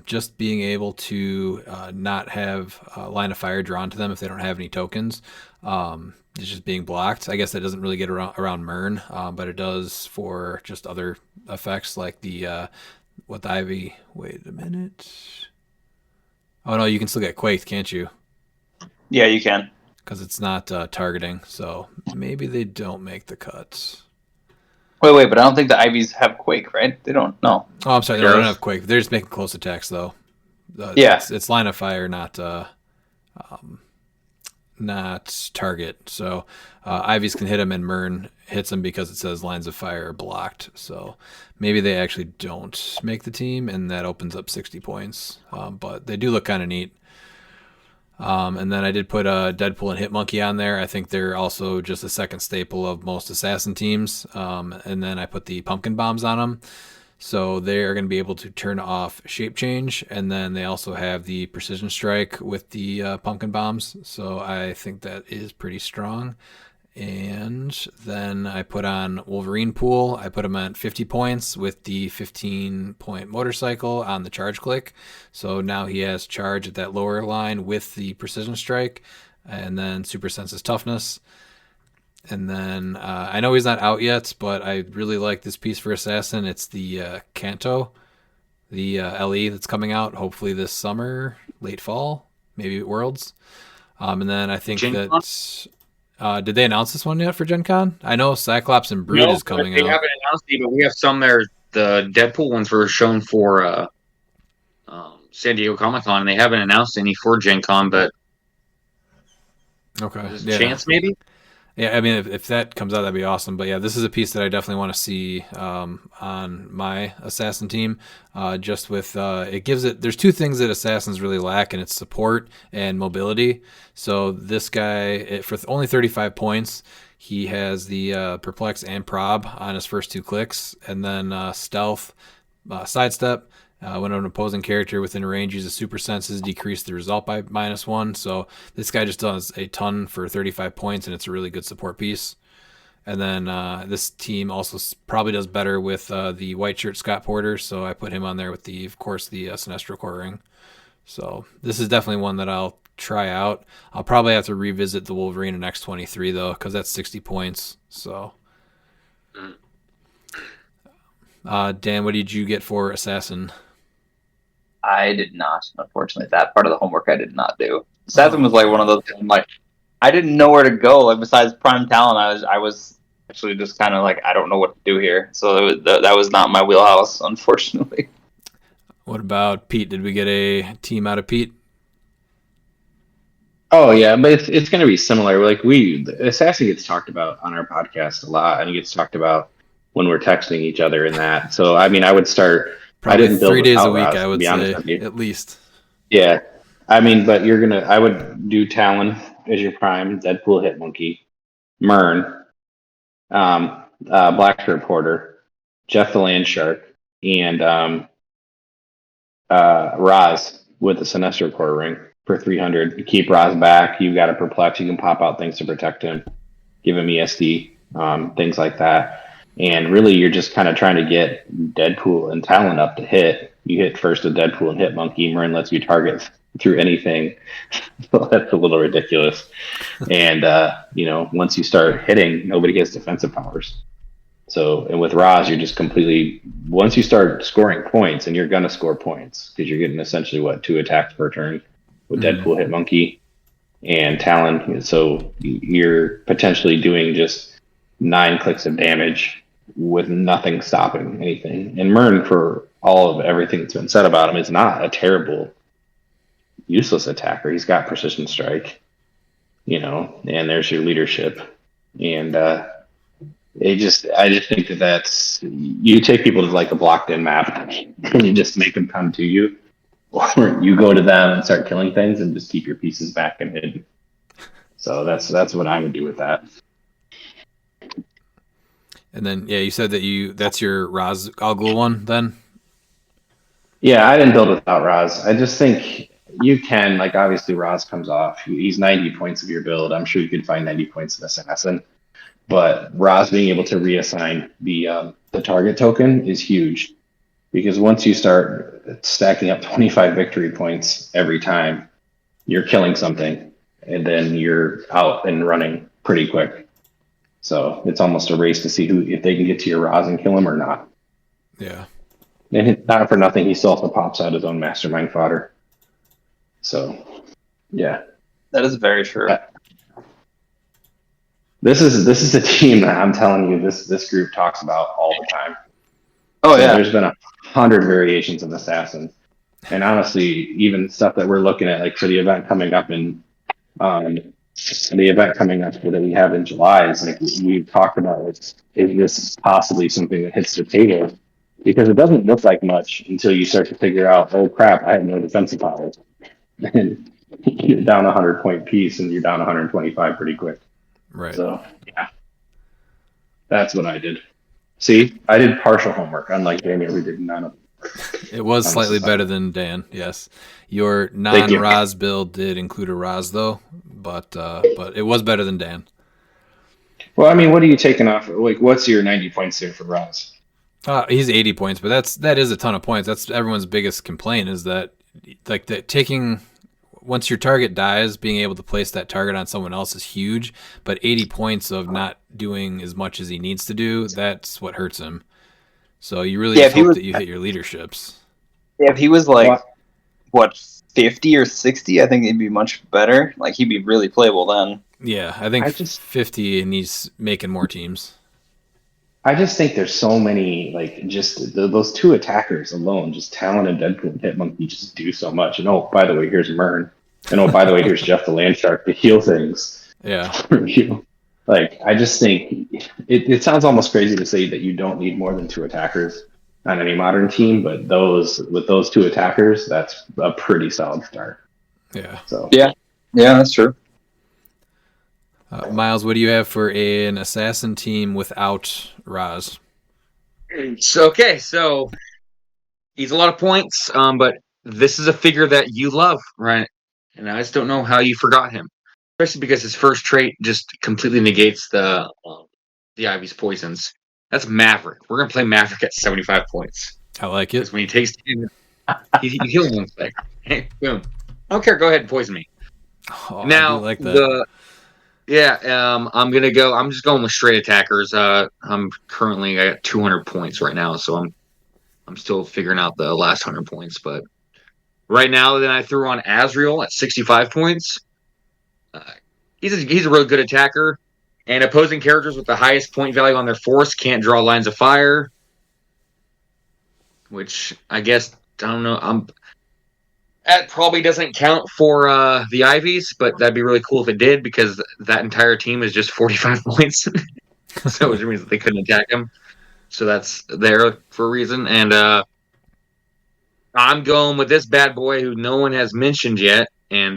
Just being able to not have line of fire drawn to them if they don't have any tokens. It's just being blocked. I guess that doesn't really get around Mern, but it does for just other effects like the what the Ivy. Wait a minute. Oh no, you can still get quaked, can't you? Yeah, you can. Because it's not targeting. So maybe they don't make the cuts. Wait, but I don't think the Ivies have Quake, right? They don't. No. Oh, I'm sorry. No, they don't have quake. They're just making close attacks though. Yeah. It's line of fire, not target. So Ivies can hit him, and Mern hits him because it says lines of fire are blocked. So maybe they actually don't make the team, and that opens up 60 points. But they do look kind of neat. And then I did put Deadpool and Hitmonkey on there. I think they're also just a second staple of most assassin teams. And then I put the pumpkin bombs on them. So they are going to be able to turn off shape change, and then they also have the precision strike with the pumpkin bombs. So I think that is pretty strong. And then I put on Wolverine Pool. I put him at 50 points with the 15-point motorcycle on the charge click. So now he has charge at that lower line with the precision strike, and then super senses toughness. And then I know he's not out yet, but I really like this piece for Assassin. It's the Kanto, the LE that's coming out hopefully this summer, late fall, maybe at Worlds. And then I think Gen that did they announce this one yet for Gen Con? I know Cyclops and Brood is coming they out. haven't announced it, but we have some there. The Deadpool ones were shown for San Diego Comic Con, and they haven't announced any for Gen Con, but Okay, there's a chance maybe. Yeah, I mean, if that comes out, that'd be awesome. But yeah, this is a piece that I definitely want to see on my Assassin team. Just with it gives it. There's two things that Assassins really lack, and it's support and mobility. So this guy, for only 35 points, he has the Perplex and Prob on his first 2 clicks, and then Stealth, Sidestep. When an opposing character within range uses super senses, decrease the result by -1. So this guy just does a ton for 35 points, and it's a really good support piece. And then this team also probably does better with the white shirt Scott Porter, so I put him on there with of course, the Sinestro Core Ring. So this is definitely one that I'll try out. I'll probably have to revisit the Wolverine and X-23 though, because that's 60 points. So, Dan, what did you get for Assassin? I did not, unfortunately. That part of the homework I did not do. Assassin was like one of those things, like I didn't know where to go. Like besides Prime Talent, I was actually just kind of like I don't know what to do here. So that was not my wheelhouse, unfortunately. What about Pete? Did we get a team out of Pete? Oh yeah, but it's going to be similar. Like Assassin gets talked about on our podcast a lot, and it gets talked about when we're texting each other in that. So I mean, I would start. Probably I didn't build 3 days a without week, Ross, I to would be honest say, with you. at least. Yeah, I mean, but I would do Talon as your prime, Deadpool, Hitmonkey, Mern, Blackshirt Porter, Jeff the Land Shark, and Raz with the Sinestro Quarter Ring for 300. You keep Raz back. You've got a Perplex. You can pop out things to protect him, give him ESD, things like that. And really, you're just kind of trying to get Deadpool and Talon up to hit. You hit first with Deadpool and Hitmonkey. Mern lets you target through anything. So that's a little ridiculous. And, once you start hitting, nobody has defensive powers. So, and with Raz, you're just completely, once you start scoring points, and you're going to score points because you're getting essentially 2 attacks per turn with Deadpool, Hitmonkey, and Talon. So you're potentially doing just 9 clicks of damage with nothing stopping anything. And Mern, for all of everything that's been said about him, is not a terrible, useless attacker. He's got precision strike, and there's your leadership. And, I just think that's, you take people to like a blocked in map and you just make them come to you, or you go to them and start killing things and just keep your pieces back and hidden. So that's what I would do with that. And then you said that's your Raz Al Ghul one then? Yeah, I didn't build without Raz. I just think you can, like, obviously Raz comes off. He's 90 points of your build. I'm sure you could find 90 points in Assassin. But Raz being able to reassign the target token is huge, because once you start stacking up 25 victory points every time, you're killing something, and then you're out and running pretty quick. So it's almost a race to see if they can get to your Raz and kill him or not. Yeah. And not for nothing, he still also pops out his own mastermind fodder. So, yeah. That is very true. This is a team that I'm telling you, this group talks about all the time. Oh, so yeah. There's been 100 variations of Assassin, and honestly, even stuff that we're looking at, like for the event coming up that we have in July, is like we've talked about. Is this possibly something that hits the table? Because it doesn't look like much until you start to figure out, oh crap, I have no defensive powers, and you're down 100-point piece, and you're down 125 pretty quick. Right. So, yeah, that's what I did. See, I did partial homework, unlike Daniel, who did none of it. It was slightly better than Dan, yes. Your non-Raz build did include a Raz, though, but it was better than Dan. Well, I mean, what are you taking off? Like, what's your 90 points there for Raz? He's 80 points, but that is a ton of points. That's everyone's biggest complaint, is that, like, that taking... Once your target dies, being able to place that target on someone else is huge, but 80 points of not doing as much as he needs to do, that's what hurts him. So you really hope that you hit your leaderships. Yeah, if he was like, 50 or 60, I think he'd be much better. Like, he'd be really playable then. Yeah, I think 50 and he's making more teams. I just think there's so many, like, just those 2 attackers alone, just Talon and Deadpool and Hitmonkey, just do so much. And oh, by the way, here's Mern. And oh, by the way, here's Jeff the Land Shark to heal things. Yeah. For you. Like, I just think it sounds almost crazy to say that you don't need more than 2 attackers on any modern team, but with those 2 attackers, that's a pretty solid start. Yeah. So yeah, that's true. Miles, what do you have for an assassin team without Raz? So he's a lot of points, but this is a figure that you love, right? And I just don't know how you forgot him, especially because his first trait just completely negates the Ivy's poisons. That's Maverick. We're gonna play Maverick at 75 points. I like it. Because when he takes 10, he heals one thing. Hey, boom. I don't care. Go ahead and poison me. Oh, Now, I do like that. I'm just going with straight attackers. I'm currently at 200 points right now, so I'm still figuring out the last 100 points. But right now, then I threw on Azrael at 65 points. He's a really good attacker, and opposing characters with the highest point value on their force can't draw lines of fire, which I guess I don't know. That probably doesn't count for the Ivies, but that'd be really cool if it did, because that entire team is just 45 points. So it means that they couldn't attack him. So that's there for a reason. And I'm going with this bad boy who no one has mentioned yet, And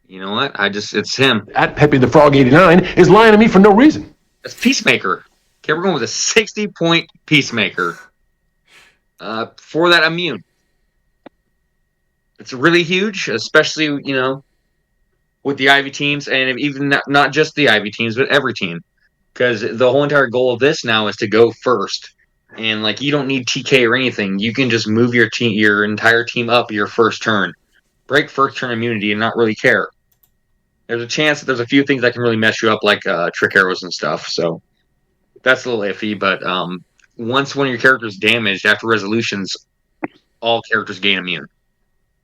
you know what? It's him. At Pepe the Frog 89 is lying to me for no reason. It's Peacemaker. Okay, we're going with a 60-point Peacemaker. For that immune. It's really huge, especially, with the Ivy teams, and even not just the Ivy teams, but every team. Because the whole entire goal of this now is to go first. And like you don't need TK or anything. You can just move your entire team up your first turn. Break first turn immunity and not really care. There's a chance that there's a few things that can really mess you up, like trick arrows and stuff. So that's a little iffy. But once one of your characters damaged after resolutions, all characters gain immune.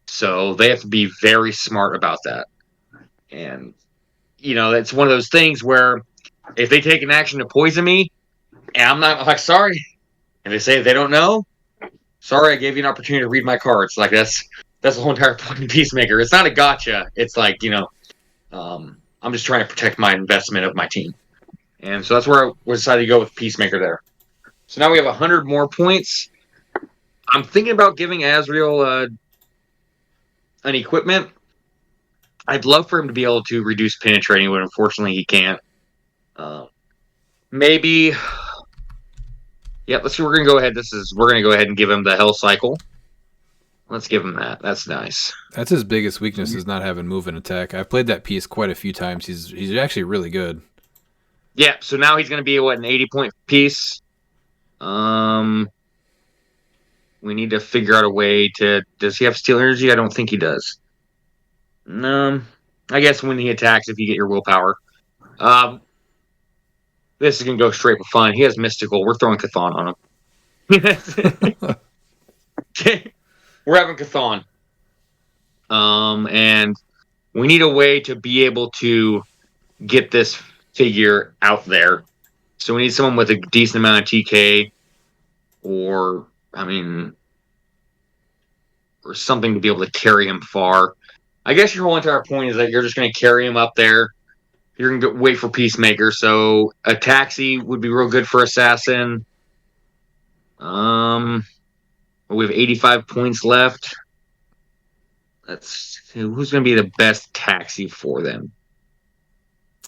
So they have to be very smart about that. And it's one of those things where if they take an action to poison me, and I'm not like sorry, and they say they don't know, sorry, I gave you an opportunity to read my cards. Like that's the whole entire point of Peacemaker. It's not a gotcha. It's like I'm just trying to protect my investment of my team, and so that's where we decided to go with Peacemaker there. So now we have 100 more points. I'm thinking about giving Azrael an equipment. I'd love for him to be able to reduce penetrating, but unfortunately he can't. Maybe. Yeah, we're gonna go ahead. We're gonna go ahead and give him the Hell Cycle. Let's give him that. That's nice. That's his biggest weakness is not having move and attack. I've played that piece quite a few times. He's actually really good. Yeah, so now he's gonna be an 80-point piece. We need to figure out a way to. Does he have Steel Energy? I don't think he does. I guess when he attacks, if you get your willpower. This is gonna go straight for fun. He has Mystical. We're throwing Chthon on him. Okay, we're having Chthon. And we need a way to be able to get this figure out there. So we need someone with a decent amount of TK, or something to be able to carry him far. I guess your whole entire point is that you're just going to carry him up there. You're going to wait for Peacemaker. So a taxi would be real good for Assassin. We have 85 points left. Who's going to be the best taxi for them?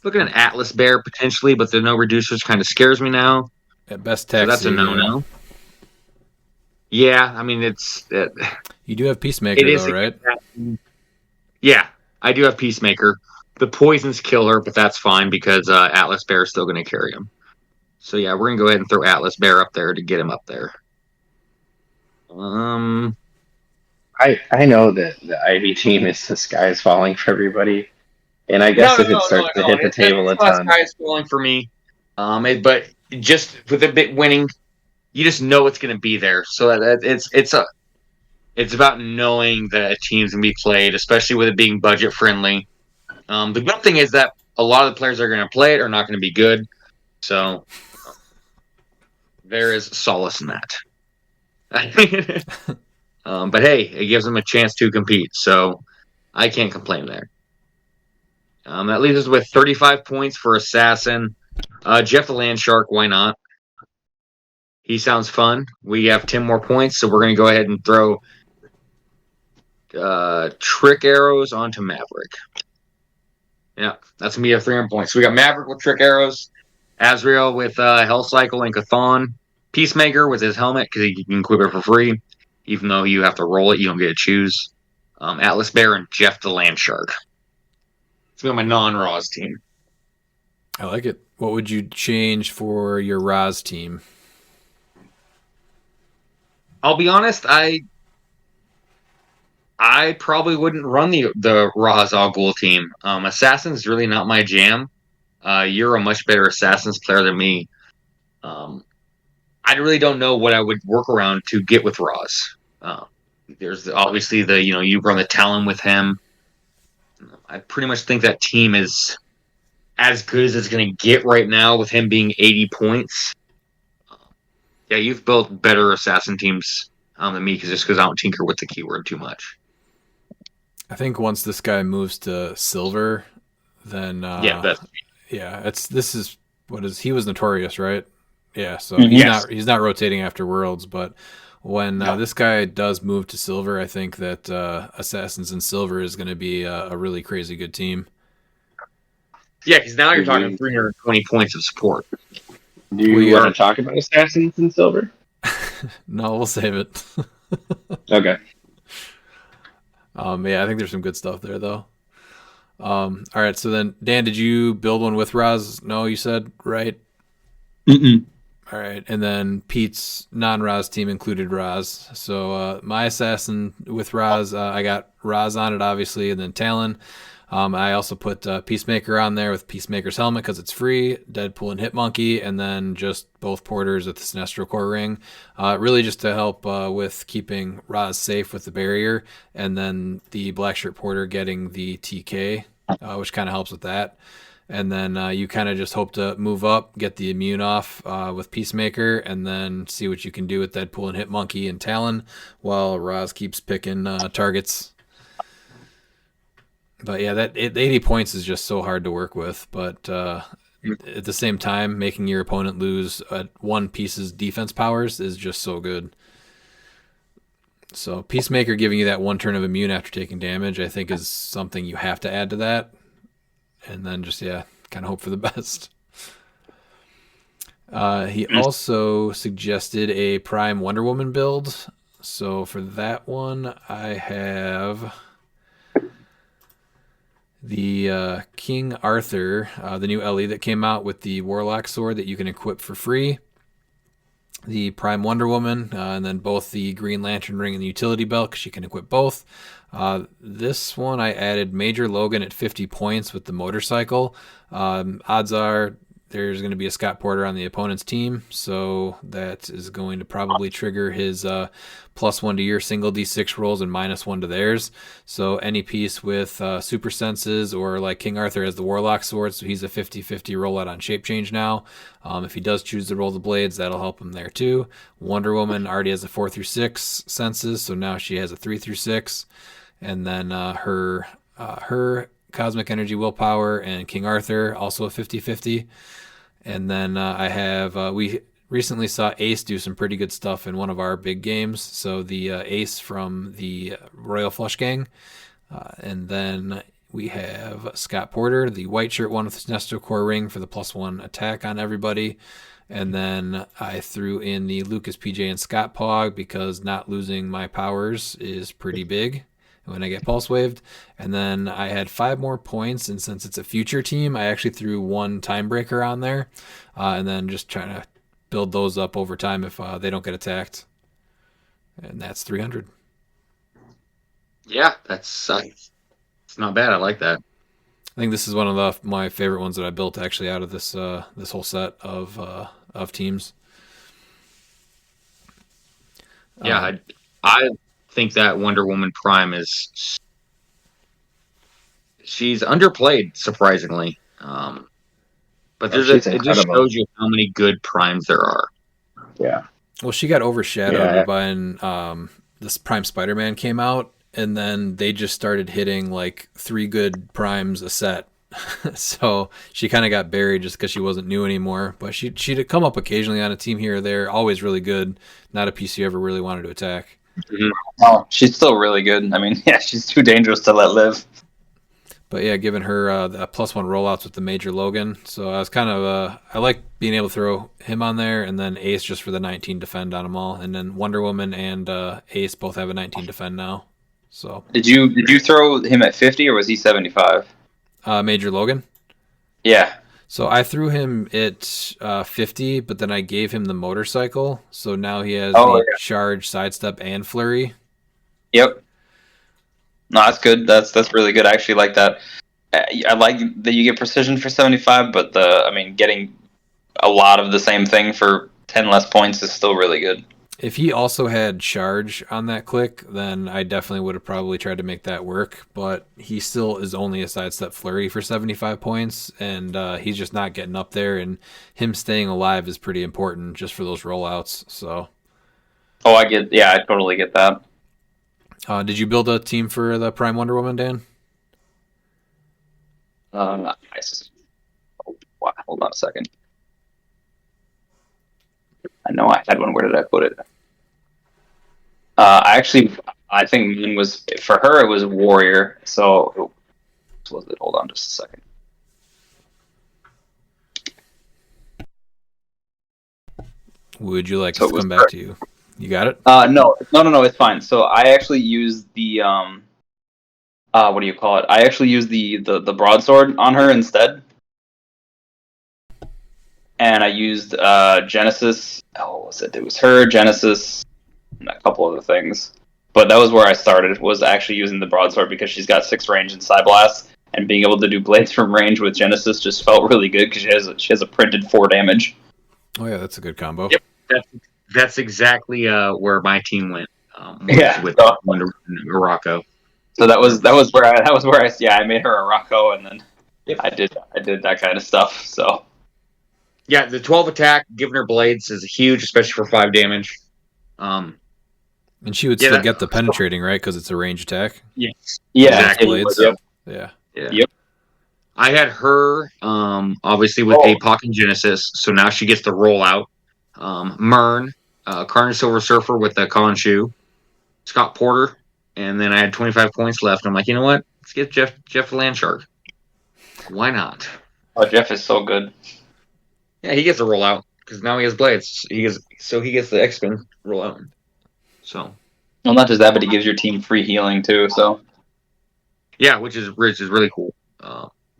Looking at Atlas Bear potentially, but the no reducers kind of scares me now. At best taxi. So that's a no-no. Yeah, it's. You do have Peacemaker, though, right? Yeah, I do have Peacemaker. The poisons kill her, but that's fine because Atlas Bear is still going to carry him. So yeah, we're going to go ahead and throw Atlas Bear up there to get him up there. I know that the Ivy team is the sky is falling for everybody, and I guess if it starts to hit the table a ton, the sky is falling for me. But just with a bit winning, you just know it's going to be there. So it's about knowing that a team's going to be played, especially with it being budget friendly. The good thing is that a lot of the players that are going to play it are not going to be good. So there is solace in that. But hey, it gives them a chance to compete. So I can't complain there. That leaves us with 35 points for Assassin. Jeff the Land Shark, why not? He sounds fun. We have 10 more points, so we're going to go ahead and throw Trick Arrows onto Maverick. Yeah, that's going to be a 300 points. So we got Maverick with Trick Arrows, Azrael with Hell Cycle and Chthon, Peacemaker with his helmet because he can equip it for free. Even though you have to roll it, you don't get to choose. Atlas Bear and Jeff the Land Shark. It's going to be my non-Raws team. I like it. What would you change for your Raz team? I'll be honest, I probably wouldn't run the Raz Al Ghul team. Assassin's really not my jam. You're a much better Assassins player than me. I really don't know what I would work around to get with Raz. There's obviously you run the Talon with him. I pretty much think that team is as good as it's going to get right now with him being 80 points. Yeah, you've built better assassin teams than me because I don't tinker with the keyword too much. I think once this guy moves to silver, then he was notorious, right? Yeah, so he's not rotating after Worlds, but when this guy does move to silver, I think that Assassins in Silver is going to be a really crazy good team. Yeah, because now you're talking 320 points of support. Do you We want are- to talk about Assassins in Silver? No, we'll save it. Okay. Yeah, I think there's some good stuff there, though. All right, so then, Dan, did you build one with Raz? No, you said, right? Mm-mm. All right, and then Pete's non-Raz team included Raz. So my assassin with Raz, I got Raz on it, obviously, and then Talon. I also put Peacemaker on there with Peacemaker's helmet because it's free, Deadpool and Hitmonkey, and then just both porters with the Sinestro Core Ring. Really just to help with keeping Raz safe with the barrier, and then the Black Shirt Porter getting the TK, which kind of helps with that. And then you kind of just hope to move up, get the immune off with Peacemaker, and then see what you can do with Deadpool and Hitmonkey and Talon while Raz keeps picking targets. But yeah, the 80 points is just so hard to work with. But at the same time, making your opponent lose at one piece's defense powers is just so good. So Peacemaker giving you that one turn of immune after taking damage, I think, is something you have to add to that. And then just, kind of hope for the best. He also suggested a Prime Wonder Woman build. So for that one, I have the King Arthur, the new LE that came out with the Warlock sword that you can equip for free. The Prime Wonder Woman, and then both the Green Lantern ring and the utility belt, because you can equip both. This one I added Major Logan at 50 points with the motorcycle. Odds are there's going to be a Scott Porter on the opponent's team, so that is going to probably trigger his +1 to your single D6 rolls and -1 to theirs. So any piece with super senses, or like King Arthur has the Warlock sword, so he's a 50-50 rollout on shape change now. If he does choose to roll the blades, that'll help him there too. Wonder Woman already has a 4 through 6 senses, so now she has a 3 through 6. And then her Cosmic Energy Willpower and King Arthur also a 50-50. And then I have we recently saw Ace do some pretty good stuff in one of our big games. So the Ace from the Royal Flush Gang. And then we have Scott Porter, the white shirt one with the Sinestro Core Ring for the +1 attack on everybody. And then I threw in the Lucas, PJ, and Scott Pog because not losing my powers is pretty big when I get pulse waved. And then I had 5 more points, and since it's a future team, I actually threw 1 time breaker on there, and then just trying to build those up over time if they don't get attacked. And that's 300. Yeah, that's it's not bad. I like that. I think this is one of my favorite ones that I built actually out of this this whole set of teams. Yeah, I think that Wonder Woman Prime she's underplayed surprisingly. But she's it just incredible. shows you how many good primes there are. Yeah. Well, she got overshadowed when this Prime Spider-Man came out, and then they just started hitting like 3 good primes a set. So she kind of got buried just because she wasn't new anymore. But she'd come up occasionally on a team here or there, always really good. Not a piece you ever really wanted to attack. Mm-hmm. Oh, she's still really good. I mean, yeah, she's too dangerous to let live. But yeah, giving her the +1 rollouts with the Major Logan. So I was kind of I like being able to throw him on there, and then Ace just for the 19 defend on them all, and then Wonder Woman and Ace both have a 19 defend now. So Did you throw him at 50 or was he 75? Major Logan. Yeah. So I threw him at 50, but then I gave him the motorcycle. So now he has charge, sidestep, and flurry. Yep. No, that's good. That's really good. I actually like that. I like that you get precision for 75, but getting a lot of the same thing for 10 less points is still really good. If he also had charge on that click, then I definitely would have probably tried to make that work. But he still is only a sidestep flurry for 75 points, and he's just not getting up there. And him staying alive is pretty important just for those rollouts. So. Oh, I totally get that. Did you build a team for the Prime Wonder Woman, Dan? Nice. Oh, wow. Hold on a second. I know I had one. Where did I put it? I think mine was for her. It was warrior. So what was it? Hold on, just a second. Would you like So us it to was come back to you? You got it? no, it's fine. So I actually used the what do you call it? I actually used the broadsword on her instead, and I used Genesis. Oh, what was it? It was her Genesis and a couple other things. But that was where I started. Was actually using the broadsword because she's got 6 range and side blast, and being able to do blades from range with Genesis just felt really good because she has a printed 4 damage. Oh yeah, that's a good combo. Yep. That's exactly where my team went. Yeah, With so- Morocco. So that was where I made her a Rocco, and then Yep. I did that kind of stuff. So Yeah, the 12 attack, giving her blades is huge, especially for 5 damage. And she would Yeah, still that- get the penetrating, right? Because it's a range attack. Yes, yeah, exactly. Blades. Yep. Yeah. Yeah. Yep. I had her obviously with APOC and Genesis, so now she gets the rollout. Mern, Carnage Silver Surfer with the Khonshu, Scott Porter, and then I had 25 points left. I'm like, you know what? Let's get Jeff Landshark. Why not? Oh, Jeff is so good. Yeah, he gets a rollout because now he has blades. He gets the X-Men rollout. So Well, not just that, but he gives your team free healing too. So yeah, which is really cool.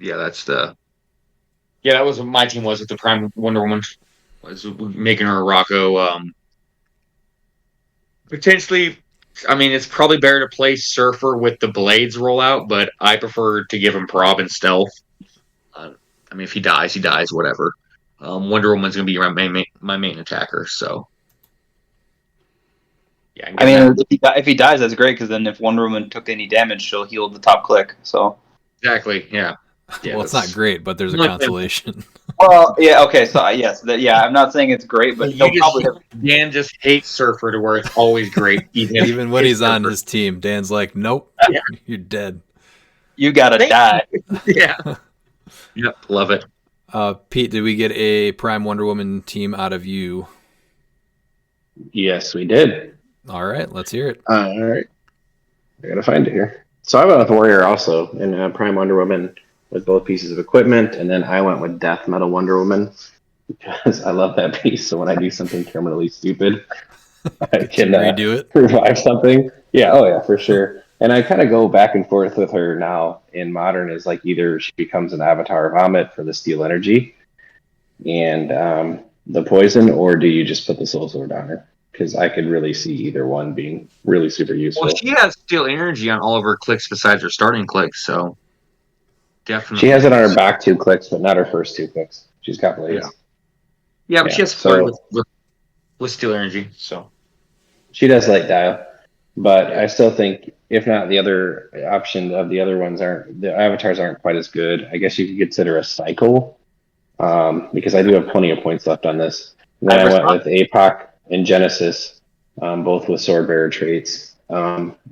Yeah, that was what my team was with the Prime Wonder Woman. Was making her a Rocco. Potentially, I mean, it's probably better to play Surfer with the blades rollout, but I prefer to give him prob and stealth. I mean, if he dies, he dies. Whatever. Wonder Woman's gonna be my main attacker. So yeah, I mean, if he dies, that's great because then if Wonder Woman took any damage, she'll heal the top click. So exactly. Yeah. Well, it's not great, but there's a consolation. well, yeah, okay, so yes, I'm not saying it's great, but Dan just hates Surfer to where it's always great. Even when he's on his team, Dan's like, "Nope, you're dead. You gotta die." Yeah. Yep, love it. Pete, did we get a Prime Wonder Woman team out of you? Yes, we did. All right, let's hear it. All right. I gotta find it here. So I went with Warrior also in Prime Wonder Woman with both pieces of equipment, and then I went with Death Metal Wonder Woman because I love that piece. So when I do something terminally stupid, I can redo it, revive something. Yeah, oh yeah, for sure. And I kind of go back and forth with her now in Modern is like either she becomes an Avatar Vomit for the Steel Energy and the poison, or do you just put the Soul Sword on her? Because I could really see either one being really super useful. Well, she has Steel Energy on all of her clicks besides her starting clicks, so definitely. She has it on her back 2 clicks, but not her first 2 clicks. She's got blades. Yeah, but she has support with Steel Energy, so she does light dial. But I still think, if not, the other option of the other ones the avatars aren't quite as good. I guess you could consider a cycle, because I do have plenty of points left on this. And then I went with APOC and Genesis, both with sword bearer traits,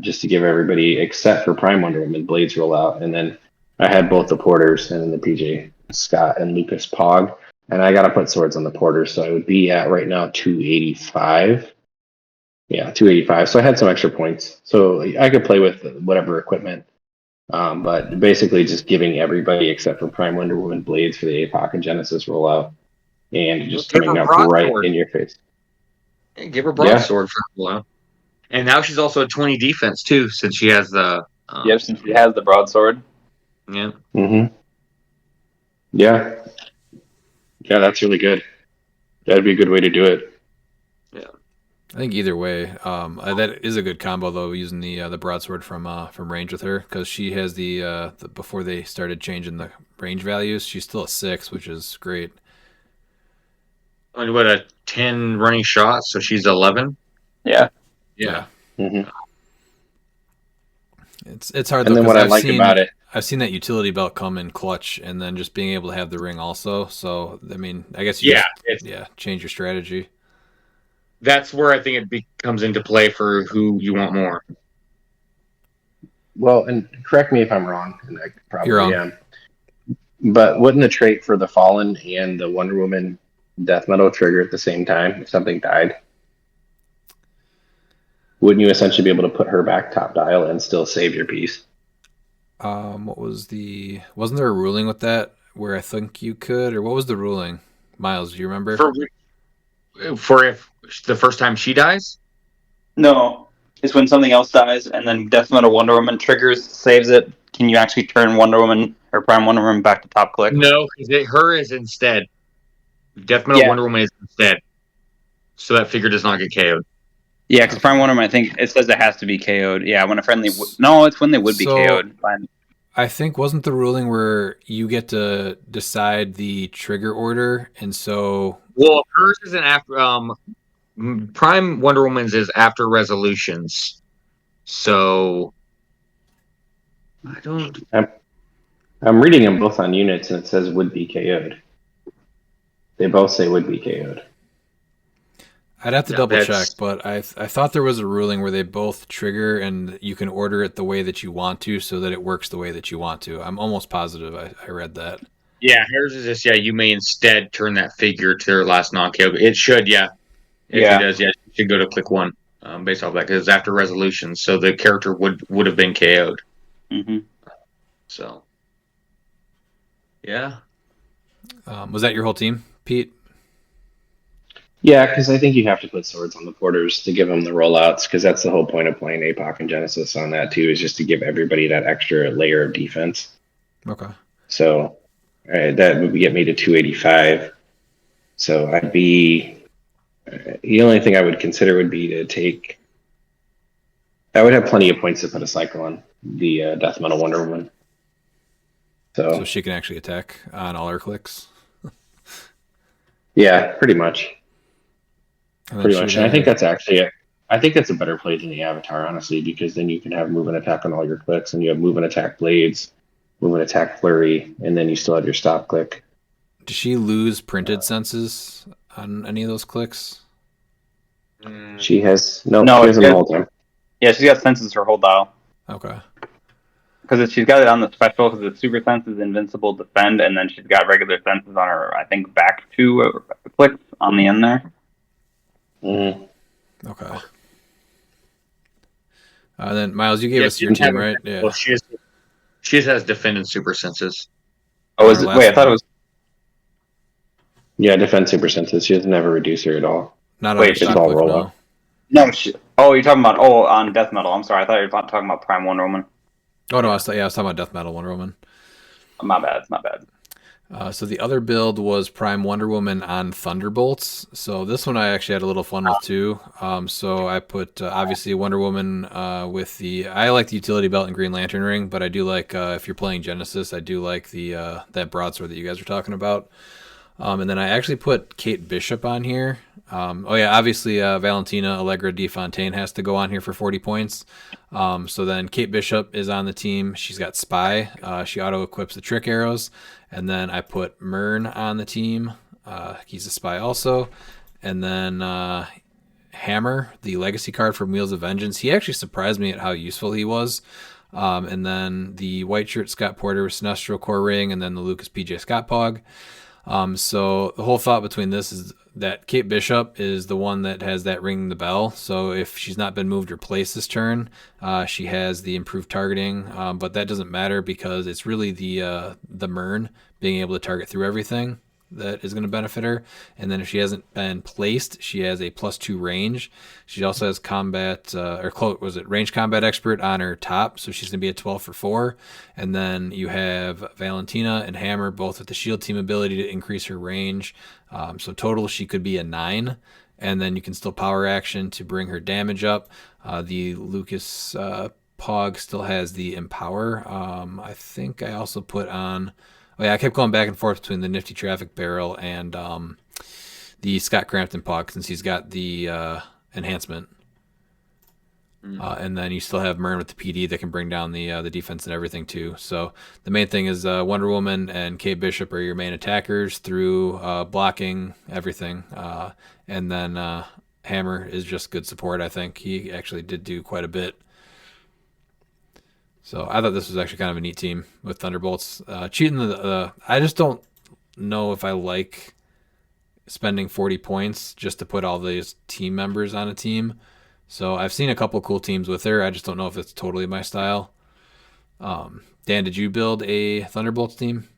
just to give everybody, except for Prime Wonder Woman, blades roll out. And then I had both the Porters and then the PJ Scott and Lucas Pog. And I got to put swords on the Porters, so I would be at right now 285. Yeah, 285. So I had some extra points. So I could play with whatever equipment. But basically just giving everybody except for Prime Wonder Woman blades for the APOC and Genesis rollout. And just coming up right in your face. Yeah, give her broadsword for a while. And now she's also a 20 defense too, since she has the since she has the broadsword. Yeah. Mm-hmm. Yeah. Yeah, that's really good. That'd be a good way to do it. I think either way, that is a good combo though. Using the broadsword from range with her, because she has the before they started changing the range values, she's still a 6, which is great. And what, a 10 running shot, so she's 11. Yeah. Mm-hmm. It's hard. And though, then what I like about it, I've seen that utility belt come in clutch, and then just being able to have the ring also. So I mean, I guess change your strategy. That's where I think it comes into play for who you want more. Well, and correct me if I'm wrong, and I probably am. But wouldn't the trait for the Fallen and the Wonder Woman Death Metal trigger at the same time if something died? wouldn't you essentially be able to put her back top dial and still save your piece? Wasn't there a ruling with that where I think you could, or what was the ruling? Miles, do you remember? For if the first time she dies. No, it's when something else dies, and then Death Metal Wonder Woman triggers, saves it. Can you actually turn Wonder Woman or Prime Wonder Woman back to top click? No, because her is instead. Death Metal Yeah. Wonder Woman is instead, so that figure does not get KO'd. Yeah, because Prime Wonder Woman, I think it says it has to be KO'd. Yeah, when a friendly. No, it's when they would be So- KO'd. I think wasn't the ruling where you get to decide the trigger order, and so Well, hers isn't after. Prime Wonder Woman's is after resolutions, so I don't. I'm reading them both on units, and it says would be KO'd. They both say would be KO'd. I'd have to No, double that's- check, but I thought there was a ruling where they both trigger and you can order it the way that you want to so that it works the way that you want to. I'm almost positive I read that. Yeah, hers is just you may instead turn that figure to their last non-KO. It should, yeah. If Yeah. it does, yeah, you should go to click 1 based off that because it's after resolutions, so the character would have been KO'd. Mm-hmm. So, yeah. Was that your whole team, Pete? Yeah, because I think you have to put swords on the porters to give them the rollouts, because that's the whole point of playing APOC and Genesis on that too, is just to give everybody that extra layer of defense. Okay. So that would get me to 285. So I'd be the only thing I would consider would be to take. I would have plenty of points to put a cycle on the Death Metal Wonder Woman. So she can actually attack on all her clicks. Yeah, pretty much. And Pretty much. And I think that's actually it. I think that's a better play than the Avatar, honestly, because then you can have move and attack on all your clicks, and you have move and attack blades, move and attack flurry, and then you still have your stop click. Does she lose printed senses on any of those clicks? She has No, she has them it's all the time. Yeah, she's got senses her whole dial. Okay. Because she's got it on the special, because the super sense is invincible defend, and then she's got regular senses on her, I think, back two clicks on the end there. Mm-hmm. Okay. Then Miles, you gave us your team, right? Yeah. Well, she just has defend and super senses. Oh, is Our it? last Wait, I thought one. it was. Yeah, defense super senses. She doesn't have a reducer at all. Not Wait, on her it's stock all click, roll no. up. No, you're talking about on Death Metal. I'm sorry, I thought you were talking about Prime Wonder Woman. Oh no, I was talking about Death Metal Wonder Woman. My bad. So the other build was Prime Wonder Woman on Thunderbolts. So this one I actually had a little fun with too. So I put obviously Wonder Woman with I like the utility belt and Green Lantern ring, but I do like if you're playing Genesis, I do like the that broadsword that you guys were talking about. And then I actually put Kate Bishop on here. Obviously Valentina Allegra Di Fontaine has to go on here for 40 points. So then Kate Bishop is on the team. She's got Spy. She auto-equips the trick arrows. And then I put Myrn on the team. He's a Spy also. And then Hammer, the legacy card from Wheels of Vengeance. He actually surprised me at how useful he was. And then the white shirt Scott Porter with Sinestro Core Ring, and then the Lucas PJ Scott Pog. So the whole thought between this is that Kate Bishop is the one that has that ring the bell. So if she's not been moved or placed this turn, she has the improved targeting. But that doesn't matter because it's really the Myrn being able to target through everything that is going to benefit her. And then if she hasn't been placed, she has a +2 range. She also has range combat expert on her top, so she's going to be a 12 for 4. And then you have Valentina and Hammer both with the shield team ability to increase her range. So total she could be a 9. And then you can still power action to bring her damage up. The Lucas Pog still has the Empower. I think I also put on... Oh yeah, I kept going back and forth between the Nifty Traffic Barrel and the Scott Crampton Pog since he's got the enhancement. And then you still have Myrn with the PD that can bring down the defense and everything too. So the main thing is Wonder Woman and Kate Bishop are your main attackers through blocking everything. And then Hammer is just good support, I think. He actually did do quite a bit. So I thought this was actually kind of a neat team with Thunderbolts. Cheating I just don't know if I like spending 40 points just to put all these team members on a team So I've seen a couple cool teams with her. I just don't know if it's totally my style. Dan, did you build a Thunderbolts team?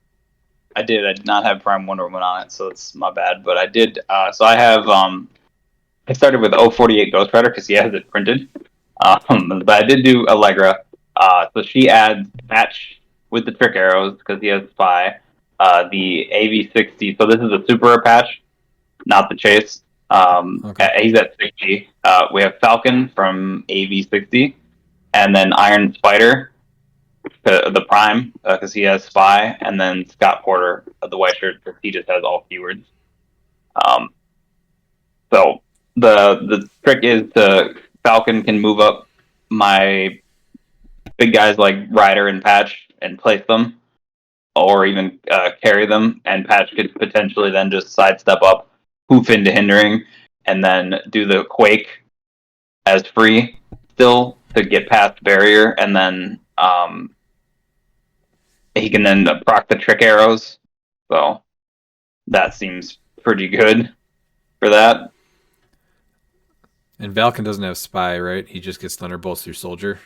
I did. I did not have Prime Wonder Woman on it, so it's my bad. But I did. So I have. I started with 048 Ghost Rider because he has it printed. But I did do Allegra. So she adds Patch with the trick arrows because he has Spy. The AV60. So this is a super rare patch, not the chase. Okay. He's at 60. We have Falcon from AV60, and then Iron Spider, the Prime, because he has Spy, and then Scott Porter, the white shirt, because he just has all keywords. Um, so the trick is Falcon can move up my big guys like Ryder and Patch and place them, or even carry them, and Patch could potentially then just sidestep up, hoof into hindering, and then do the Quake as free still to get past barrier, and then he can then proc the trick arrows. So that seems pretty good for that. And Valken doesn't have Spy, right? He just gets Thunderbolts through Soldier.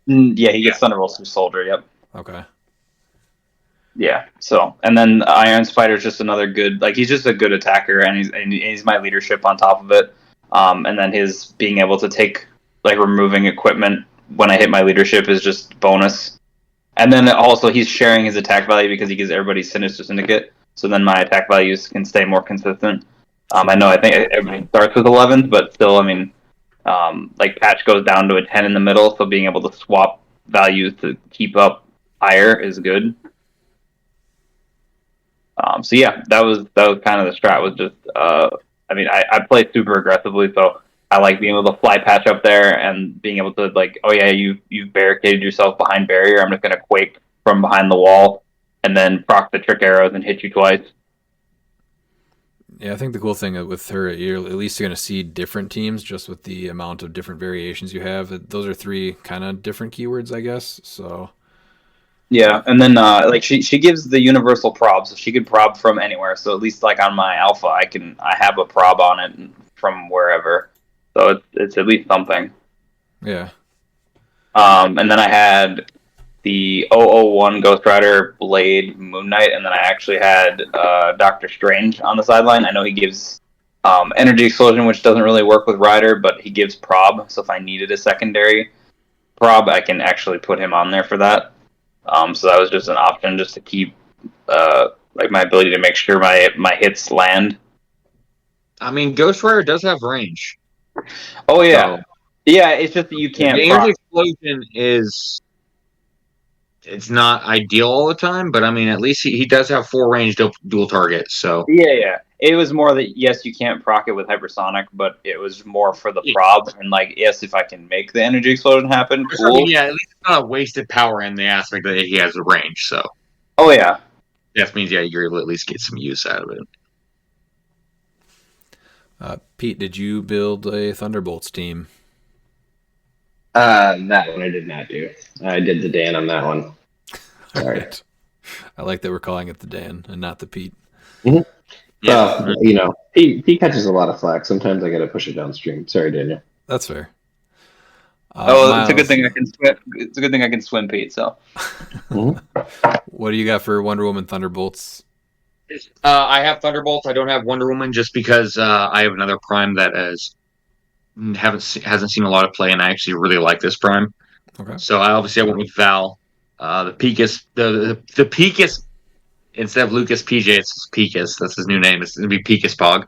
Yeah, he gets Thunderbolts through Soldier. Yep. Okay. Yeah. So, and then Iron Spider is just another good, like he's just a good attacker, and he's my leadership on top of it. And then his being able to take like removing equipment when I hit my leadership is just bonus. And then also he's sharing his attack value because he gives everybody Sinister Syndicate. So then my attack values can stay more consistent. I know I think everybody starts with 11, but still, I mean, like Patch goes down to a 10 in the middle, so being able to swap values to keep up higher is good. So yeah, that was kind of the strat. Was just I mean, I play super aggressively, so I like being able to fly Patch up there and being able to like, oh yeah, you've barricaded yourself behind barrier. I'm just gonna Quake from behind the wall and then proc the trick arrows and hit you twice. Yeah, I think the cool thing with her, you're at least going to see different teams just with the amount of different variations you have. Those are three kind of different keywords, I guess. So Yeah, and then like she gives the universal prob, so she could prob from anywhere. So at least like on my alpha, I have a prob on it from wherever. So it's at least something. yeah, And then I had the 001 Ghost Rider, Blade, Moon Knight, and then I actually had Doctor Strange on the sideline. I know he gives Energy Explosion, which doesn't really work with Rider, but he gives prob. So if I needed a secondary prob, I can actually put him on there for that. So that was just an option just to keep like my ability to make sure my hits land. I mean, Ghost Rider does have range. Oh yeah, so, yeah. It's just that you can't. The energy explosion it's not ideal all the time, but I mean, at least he does have 4 range dual targets. So yeah. It was more that yes, you can't proc it with hypersonic, but it was more for the prob and like yes, if I can make the energy explosion happen, cool. I mean, yeah, at least it's not a wasted power in the aspect that he has a range. So oh yeah, that means yeah, you're at least get some use out of it. Pete, did you build a Thunderbolts team? That one I did not do. I did the Dan on that one. Sorry. Right. I like that we're calling it the Dan and not the Pete. Mm-hmm. Yeah. Well, you know, he catches a lot of flack. Sometimes I got to push it downstream. Sorry, Daniel. That's fair. It's a good thing I can swim. It's a good thing I can swim, Pete. So, what do you got for Wonder Woman Thunderbolts? I have Thunderbolts. I don't have Wonder Woman just because I have another Prime that hasn't seen a lot of play, and I actually really like this Prime. Okay. So I went with Val. The Picus, the Picus, instead of Lucas PJ, it's Picus. That's his new name. It's gonna be Picus Pog.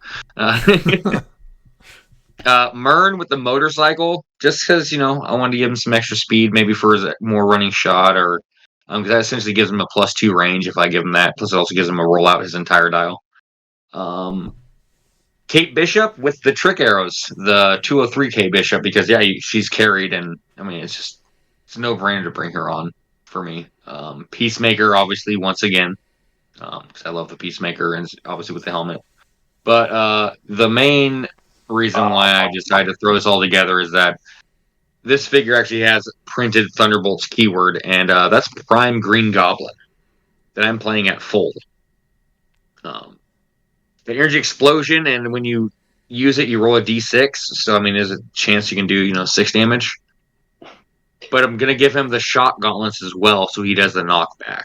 Mern with the motorcycle, just because I wanted to give him some extra speed, maybe for his more running shot, or because that essentially gives him a +2 range if I give him that. Plus, it also gives him a rollout his entire dial. Kate Bishop with the trick arrows, the 203 Kate Bishop, because she's carried, and I mean it's a no-brainer to bring her on for me. Peacemaker, obviously, once again, because I love the Peacemaker, and obviously with the helmet. But the main reason why I decided to throw this all together is that this figure actually has printed Thunderbolts keyword, and that's Prime Green Goblin that I'm playing at full. The energy explosion, and when you use it, you roll a d6. So I mean, there's a chance you can do 6 damage. But I'm gonna give him the shock gauntlets as well, so he does the knockback.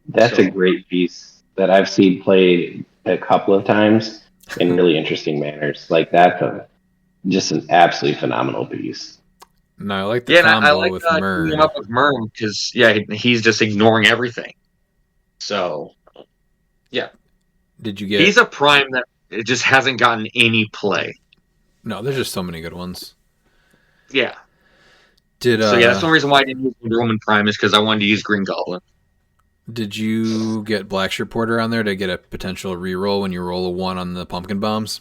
That's So- a great piece that I've seen played a couple of times in really interesting manners. Like just an absolutely phenomenal piece. No, I like the Yeah, and I combo like with teaming him Mern. up with Mern because he's just ignoring everything. So yeah, Did you he's get? a prime that it just hasn't gotten any play. No, there's just so many good ones. Yeah. Did So yeah, that's the only reason why I didn't use Wonder Woman Prime is because I wanted to use Green Goblin. Did you get Blackshirt Porter on there to get a potential reroll when you roll a 1 on the pumpkin bombs?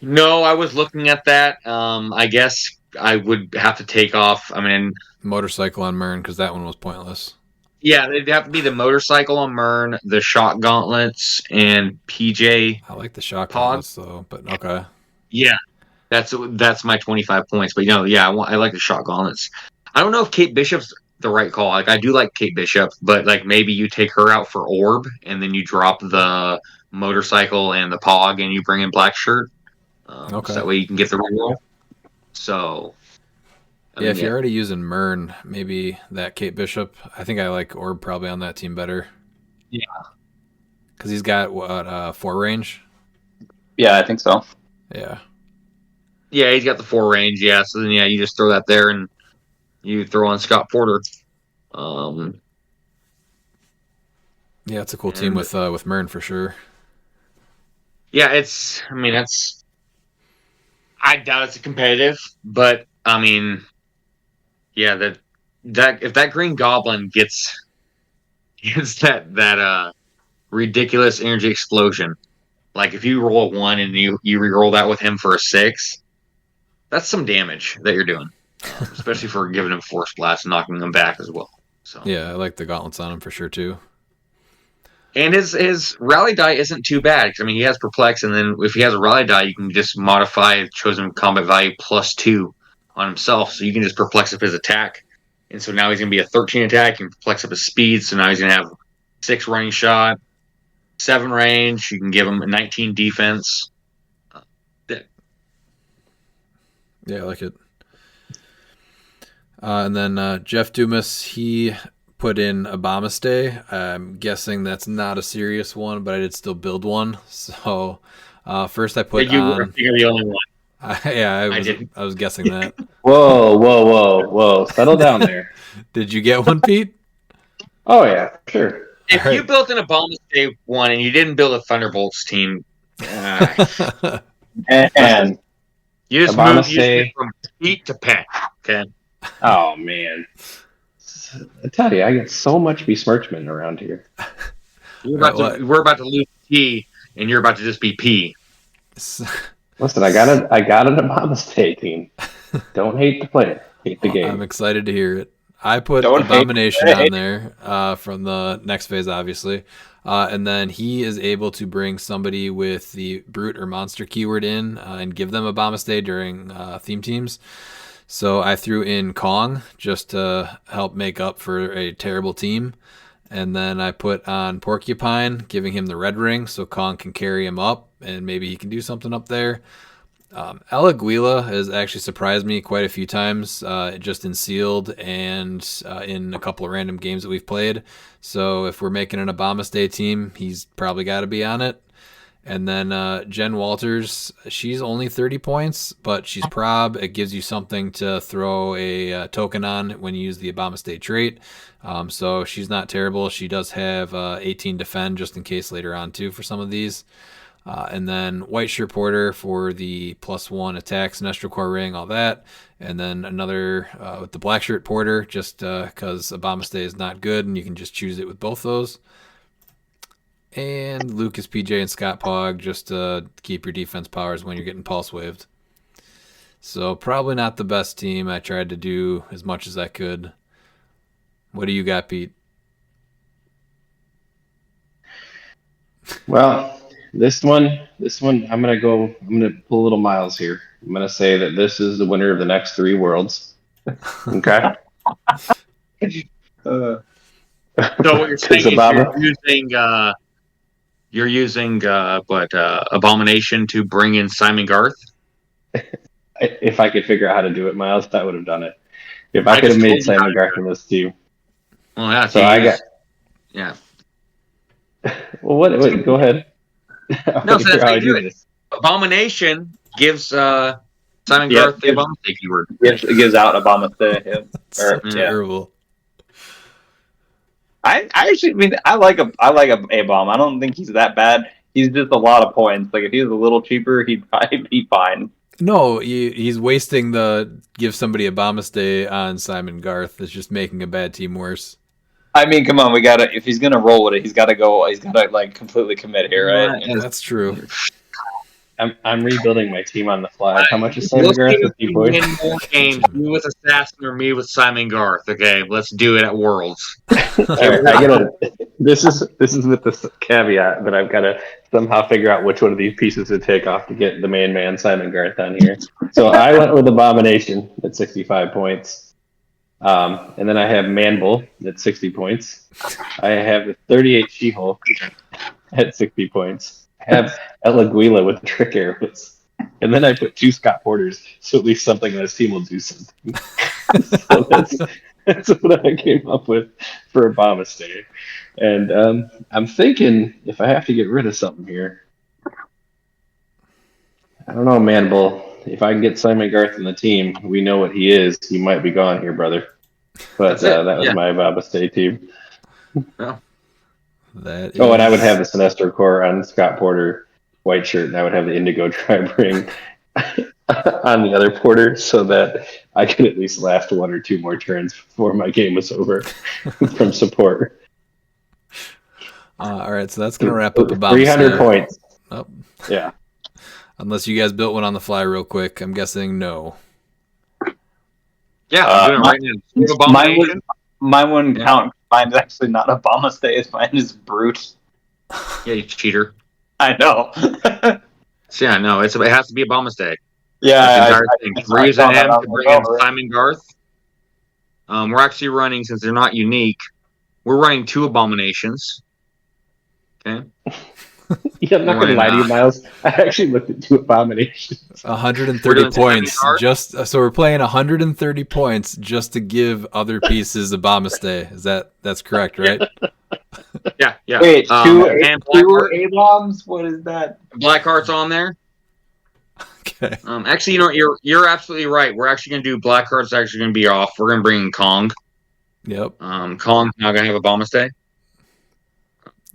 No, I was looking at that. I guess I would have to take off. I mean, Motorcycle on Mern because that one was pointless. yeah, it'd have to be the motorcycle on Mern, the shock gauntlets, and PJ I like the shock Pog. gauntlets though, but okay. Yeah, that's my 25 points. But yeah, I like the shock gauntlets. I don't know if Kate Bishop's the right call. Like, I do like Kate Bishop, but like maybe you take her out for Orb, and then you drop the motorcycle and the Pog, and you bring in Black Shirt. Okay. So that way you can get the reroll. So, Yeah, if you're already using Mern, maybe that Kate Bishop. I think I like Orb probably on that team better. Yeah. Because he's got what 4 range. Yeah, I think so. Yeah. Yeah, he's got the 4 range. Yeah, so then you just throw that there and you throw on Scott Porter. Yeah, it's a cool team with Mern for sure. Yeah, I doubt it's competitive, but I mean, yeah, that if that Green Goblin gets that ridiculous energy explosion, like if you roll a 1 and you re-roll that with him for a 6, that's some damage that you're doing, especially for giving him Force Blast and knocking him back as well. So yeah, I like the gauntlets on him for sure too. And his rally die isn't too bad because I mean he has perplex, and then if he has a rally die, you can just modify chosen combat value +2 on himself, so you can just perplex up his attack, and so now he's gonna be a 13 attack. You can perplex up his speed, so now he's gonna have 6 running shot, 7 range. You can give him a 19 defense. Yeah, I like it. And then Jeff Dumas, he put in Obama I'm guessing that's not a serious one, but I did still build one. So first I put on. You're the only one. I was guessing that. Whoa. Settle down there. Did you get one, Pete? Oh, yeah, sure. If you built an Obama Day one and you didn't build a Thunderbolts team, And you just Obama moved Day from Pete to Pat. Okay. oh, man. I tell you, I get so much besmirchment around here. We're about to lose P, and you're about to just be P. Listen, I got an Obama State team. Don't hate the player, hate the game. I'm excited to hear it. I put Don't hate- Abomination on there from the next phase, obviously. And then he is able to bring somebody with the brute or monster keyword in and give them Obama Stay during theme teams. So I threw in Kong just to help make up for a terrible team. And then I put on Porcupine, giving him the red ring so Kong can carry him up and maybe he can do something up there. Alaguila has actually surprised me quite a few times, just in sealed and in a couple of random games that we've played. So if we're making an Obama Stay team, he's probably got to be on it. And then Jen Walters, she's only 30 points, but she's prob. It gives you something to throw a token on when you use the Obama State trait. So she's not terrible. She does have 18 defend just in case later on too for some of these. And then White Shirt Porter for the +1 attack, Sinestro Core Ring, all that. And then another with the Black Shirt Porter, just because Obama Stay is not good and you can just choose it with both those. And Lucas, PJ, and Scott Pog just to keep your defense powers when you're getting pulse waved. So probably not the best team. I tried to do as much as I could. What do you got, Pete? Well, this one, I'm gonna pull a little Miles here. I'm gonna say that this is the winner of the next 3 worlds. Okay. So what you're saying is you're using You're using Abomination to bring in Simon Garth. If I could figure out how to do it, Miles, I would have done it. If I I could have just made told you how Simon to Garth do in this team. Well, yeah. So I got. Yeah. Well, what? Go ahead. I No, want to so hear that's how how I you do do it. this. Abomination gives Simon Yep, Garth the gives- Abomination keyword. It gives out Obama Stay. Yeah. So Or, yeah. terrible. I actually mean I like a bomb. I don't think he's that bad. He's just a lot of points. Like if he was a little cheaper, he'd probably be fine. No, he's wasting the give somebody a bomb stay on Simon Garth. It's just making a bad team worse. I mean, come on, we gotta. If he's gonna roll with it, he's gotta go. He's gotta like completely commit here, right? Yeah. That's true. I'm rebuilding my team on the fly. How much is We'll Simon Garth see with if you, we boys? win more games. You with Assassin or me with Simon Garth. Okay, let's do it at Worlds. All right, I gotta. This is with this caveat that I've got to somehow figure out which one of these pieces to take off to get the main man Simon Garth on here. So I went with Abomination at 65 points, and then I have Manbull at 60 points. I have the 38 She-Hulk at 60 points. I have Elaguila with trick arrows, and then I put 2 Scott Porters, so at least something on his team will do something. So that's what I came up with for Obama Stay. And I'm thinking if I have to get rid of something here, I don't know, man, Bull. If I can get Simon Garth in the team, we know what he is. He might be gone here, brother. But That's it. that was Yeah. my Obama Stay team. That Oh, and I would is- have the Sinestro Core on Scott Porter white shirt, and I would have the Indigo Tribe ring on the other Porter, so that I could at least last 1 or 2 more turns before my game was over from support. all right, so that's gonna wrap up Obama 300 Stay. points. Oh, Yeah. unless you guys built one on the fly real quick. I'm guessing no. Yeah, I'm doing it right now. Abomination. Mine wouldn't Yeah. count. Mine's actually not Obama Stay. Mine is Brute. Yeah, you cheater. I know. So yeah, no, it has to be Obama Stay. Yeah, That's the I- entire I- thing. I We're using saw that him on to the bring in cover. Simon Garth. We're actually running, since they're not unique, we're running 2 Abominations. Okay. Yeah, I'm not Why going to lie to you, not? Miles. I actually looked at 2 Abominations. 130 We're doing points. Simon Garth? Just so we're playing 130 points just to give other pieces Obama Stay. Is that's correct, right? Yeah, yeah. Wait, two and Blackheart. A-bombs? What is that? Blackheart's on there. Okay. Actually, you know, you're absolutely right. We're actually going to do Blackheart's actually going to be off. We're going to bring in Kong. Yep. Kong's now going to have Obama Stay.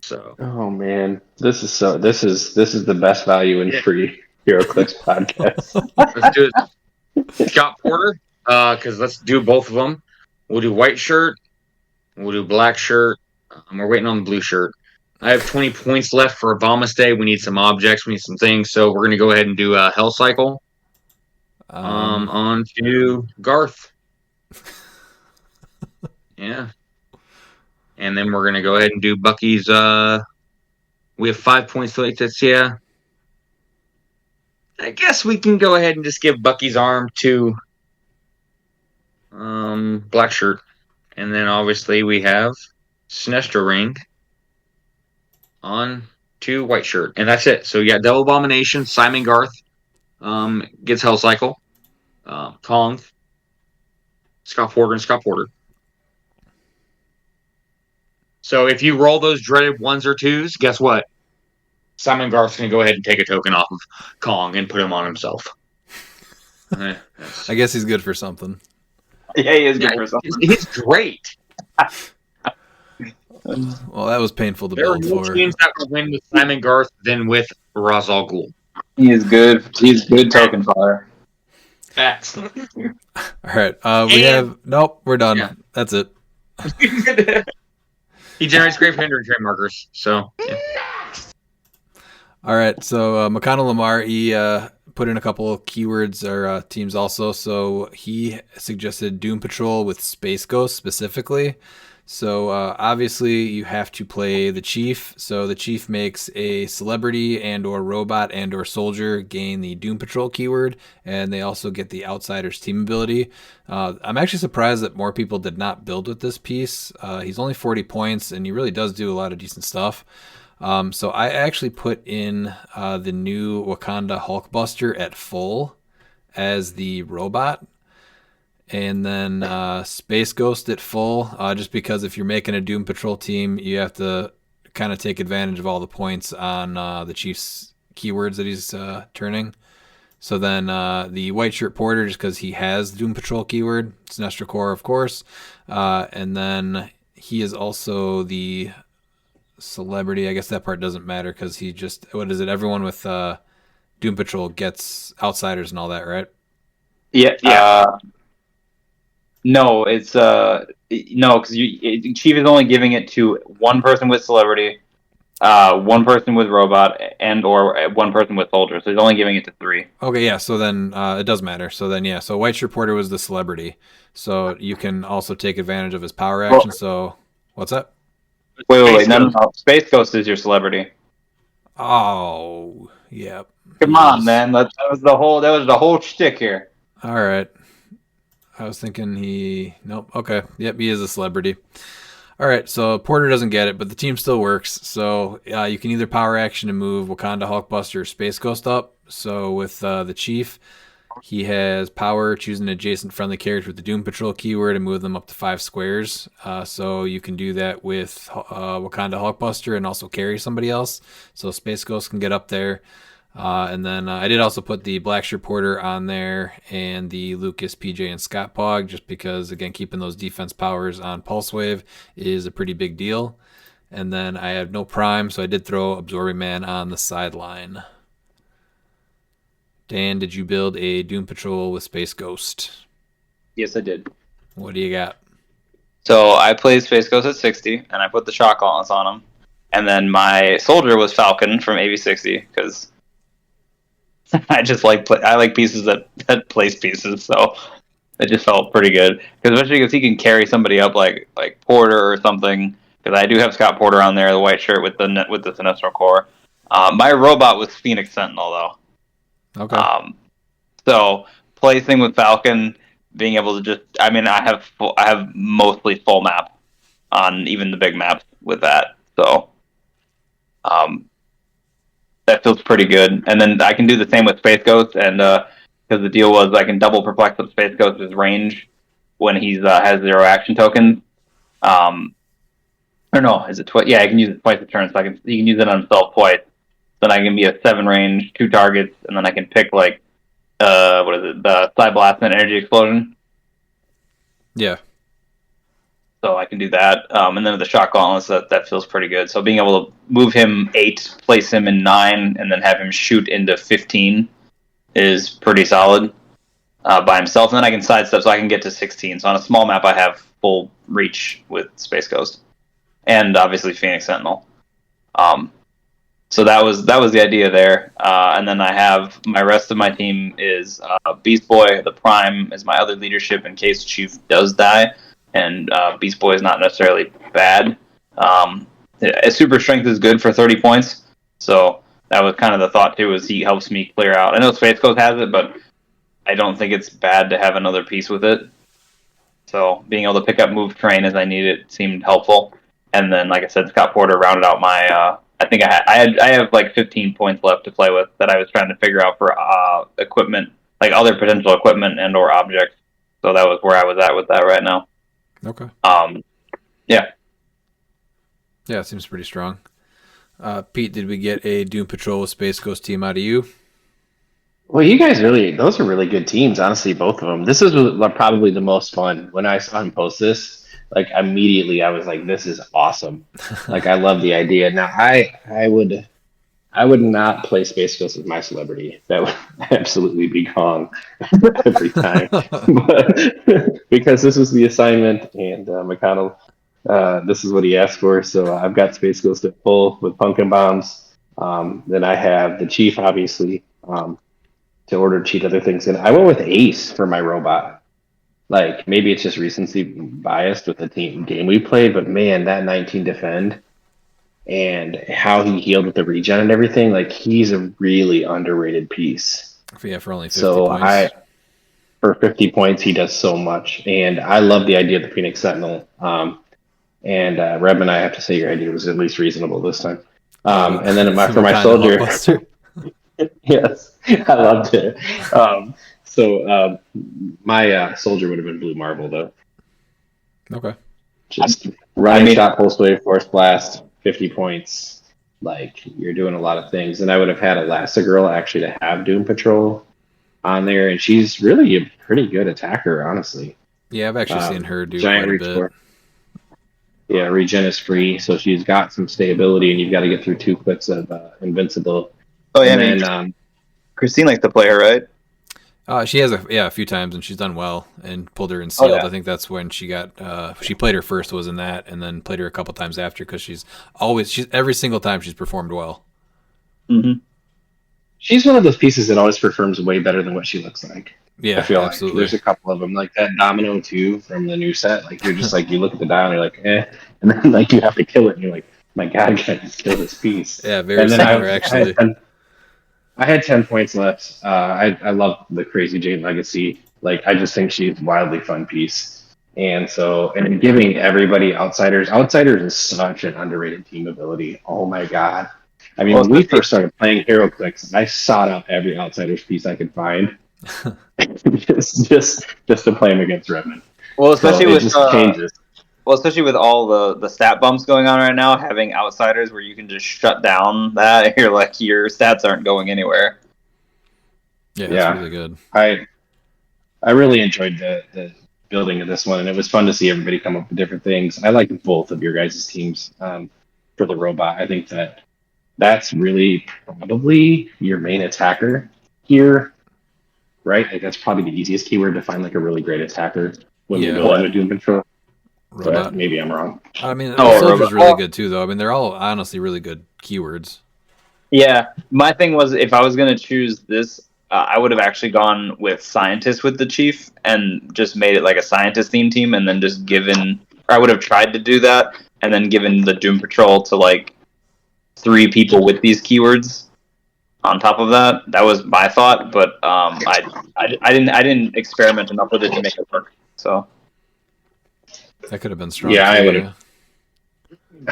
So Oh man, this is the best value in free HeroClix podcast. let's do it. Scott Porter, because let's do both of them. We'll do white shirt. We'll do black shirt. We're waiting on the blue shirt. I have 20 points left for Obama Stay. We need some objects. We need some things. So we're going to go ahead and do Hell Cycle. On to Garth. Yeah. And then we're going to go ahead and do Bucky's. We have 5 points left. That's, yeah. I guess we can go ahead and just give Bucky's arm to black shirt. And then obviously we have Sinestro ring on to white shirt. And that's it. So yeah, Devil Abomination, Simon Garth gets Hell Cycle. Kong, Scott Porter, and Scott Porter. So if you roll those dreaded 1s or 2s, guess what? Simon Garth's going to go ahead and take a token off of Kong and put him on himself. I guess he's good for something. Yeah, he is good Yeah, for something. he's great. Well, that was painful to There are build more for. teams that will win with Simon Garth than with Ra's al Ghul. He is good. He's good token fire. Facts. All right. Nope, we're done. Yeah. That's it. He generates great hindering trade markers. So, yeah. All right. So McConnell Lamar, he put in a couple of keywords or teams also. So he suggested Doom Patrol with Space Ghost specifically So obviously you have to play the chief. So the chief makes a celebrity and or robot and or soldier gain the Doom Patrol keyword, and they also get the Outsiders team ability. I'm actually surprised that more people did not build with this piece. He's only 40 points, and he really does do a lot of decent stuff. So I actually put in the new Wakanda Hulkbuster at full as the robot. And then Space Ghost at full, just because if you're making a Doom Patrol team, you have to kind of take advantage of all the points on the Chief's keywords that he's turning. So then the White Shirt Porter, just because he has Doom Patrol keyword, Sinestro Corps, of course. And then he is also the celebrity. I guess that part doesn't matter because he just, what is it? Everyone with Doom Patrol gets Outsiders and all that, right? Yeah. No, it's no, because Chief is only giving it to one person with celebrity, one person with robot, and or one person with soldier. So he's only giving it to 3. Okay, yeah. So then it does matter. So then, yeah. So White Shirt Porter was the celebrity. So you can also take advantage of his power action. So what's that? Wait. No. Space Ghost is your celebrity. Oh, yeah. Come on, man. That was the whole shtick here. All right. I was thinking nope. Okay. Yep, he is a celebrity. All right, so Porter doesn't get it, but the team still works. So you can either power action and move Wakanda Hulkbuster or Space Ghost up. So with the Chief, he has power, choose an adjacent friendly character with the Doom Patrol keyword and move them up to 5 squares. So you can do that with Wakanda Hulkbuster and also carry somebody else. So Space Ghost can get up there. And then I did also put the Black Shirt Porter on there and the Lucas, PJ, and Scott Pog, just because, again, keeping those defense powers on Pulse Wave is a pretty big deal. And then I have no Prime, so I did throw Absorbing Man on the sideline. Dan, did you build a Doom Patrol with Space Ghost? Yes, I did. What do you got? So I played Space Ghost at 60, and I put the Shock Gauntlets on him. And then my soldier was Falcon from AB60, because I just like pieces that place pieces, so it just felt pretty good. Especially because he can carry somebody up like Porter or something. Because I do have Scott Porter on there, the white shirt with the Sinestro Corps. My robot was Phoenix Sentinel though. Okay. So placing with Falcon, being able to I have mostly full map on even the big maps with that. So that feels pretty good. And then I can do the same with Space Ghost, and because the deal was I can double perplex up Space Ghost's range when he's has 0 action tokens. Or no, is it twice? Yeah, I can use it twice a turn, so he can use it on himself twice. Then I can be a 7 range, 2 targets, and then I can pick what is it, the Psy Blast and Energy Explosion. Yeah. So I can do that. And then the Shock Gauntlets, that feels pretty good. So being able to move him 8, place him in 9, and then have him shoot into 15 is pretty solid by himself. And then I can sidestep so I can get to 16. So on a small map, I have full reach with Space Ghost. And obviously Phoenix Sentinel. So that was the idea there. And then I have my rest of my team is Beast Boy. The Prime is my other leadership in case Chief does die. And Beast Boy is not necessarily bad. Super Strength is good for 30 points. So that was kind of the thought too, is he helps me clear out. I know Space Ghost has it, but I don't think it's bad to have another piece with it. So being able to pick up move train as I need it seemed helpful. And then, like I said, Scott Porter rounded out my. I think I have like 15 points left to play with that I was trying to figure out for equipment, like other potential equipment and or objects. So that was where I was at with that right now. Okay. Yeah. Yeah, it seems pretty strong. Pete, did we get a Doom Patrol with Space Ghost team out of you? Well, you guys those are really good teams, honestly, both of them. This is probably the most fun. When I saw him post this, like immediately I was like, this is awesome. Like I love the idea. Now I would not play Space Ghost as my celebrity. That would absolutely be Kong every time. But because this was the assignment and McConnell, this is what he asked for. So I've got Space Ghost at full with pumpkin bombs. Then I have the Chief, obviously, to order cheat other things. And I went with Ace for my robot. Like maybe it's just recency biased with the game we played, but man, that 19 defend and how he healed with the regen and everything, like he's a really underrated piece. Yeah, for only 50 So points. for 50 points, he does so much, and I love the idea of the Phoenix Sentinel. And Redman, I have to say your idea was at least reasonable this time. And then for Single my kind of soldier, Hulkbuster. yes, I loved it. My soldier would have been Blue Marble though. Okay. Just running shot, pulse wave, force blast, 50 points. Like you're doing a lot of things, and I would have had Elastigirl actually to have Doom Patrol on there, and she's really a pretty good attacker, honestly. Yeah, I've actually seen her do Giant quite a reach bit. for. Yeah, regen is free, so she's got some stability, and you've got to get through 2 clicks of invincible. Oh yeah, And I mean, then, Christine likes to play her, right? She has a few times, and she's done well and pulled her in Oh, sealed. yeah. I think that's when she got she played her first was in that, and then played her a couple times after because she's every single time she's performed well. Mm-hmm. she's one of those pieces that always performs way better than what she looks like. Yeah, I feel absolutely. like there's a couple of them, like that Domino 2 from the new set. Like you're just like you look at the dial and you're like, eh, and then like you have to kill it, and you're like, my God, can I just kill this piece? Yeah, very And then similar actually. I had 10 points left. I love the Crazy Jane Legacy. Like I just think she's a wildly fun piece. And giving everybody outsiders is such an underrated team ability. Oh my God. I mean, Well, when we first started playing HeroClix, I sought out every outsiders piece I could find, just to play them against Redmond. Well, especially So it with just changes. well, especially with all the stat bumps going on right now, having outsiders where you can just shut down that, you're like your stats aren't going anywhere. Yeah, Yeah. it's really good. I really enjoyed the building of this one, and it was fun to see everybody come up with different things. I like both of your guys' teams for the robot. I think that's really probably your main attacker here, right? Like that's probably the easiest keyword to find like a really great attacker when we go into Doom Control. Robot. But maybe I'm wrong. I mean, Oh, Soldier's robot. really good too, though. I mean, they're all honestly really good keywords. Yeah, my thing was if I was gonna choose this, I would have actually gone with scientist with the chief and just made it like a scientist theme team, and then just given. Or I would have tried to do that, and then given the Doom Patrol to like 3 people with these keywords on top of that. That was my thought, but I didn't experiment enough with it to make it work. So That could have been strong. Yeah, too,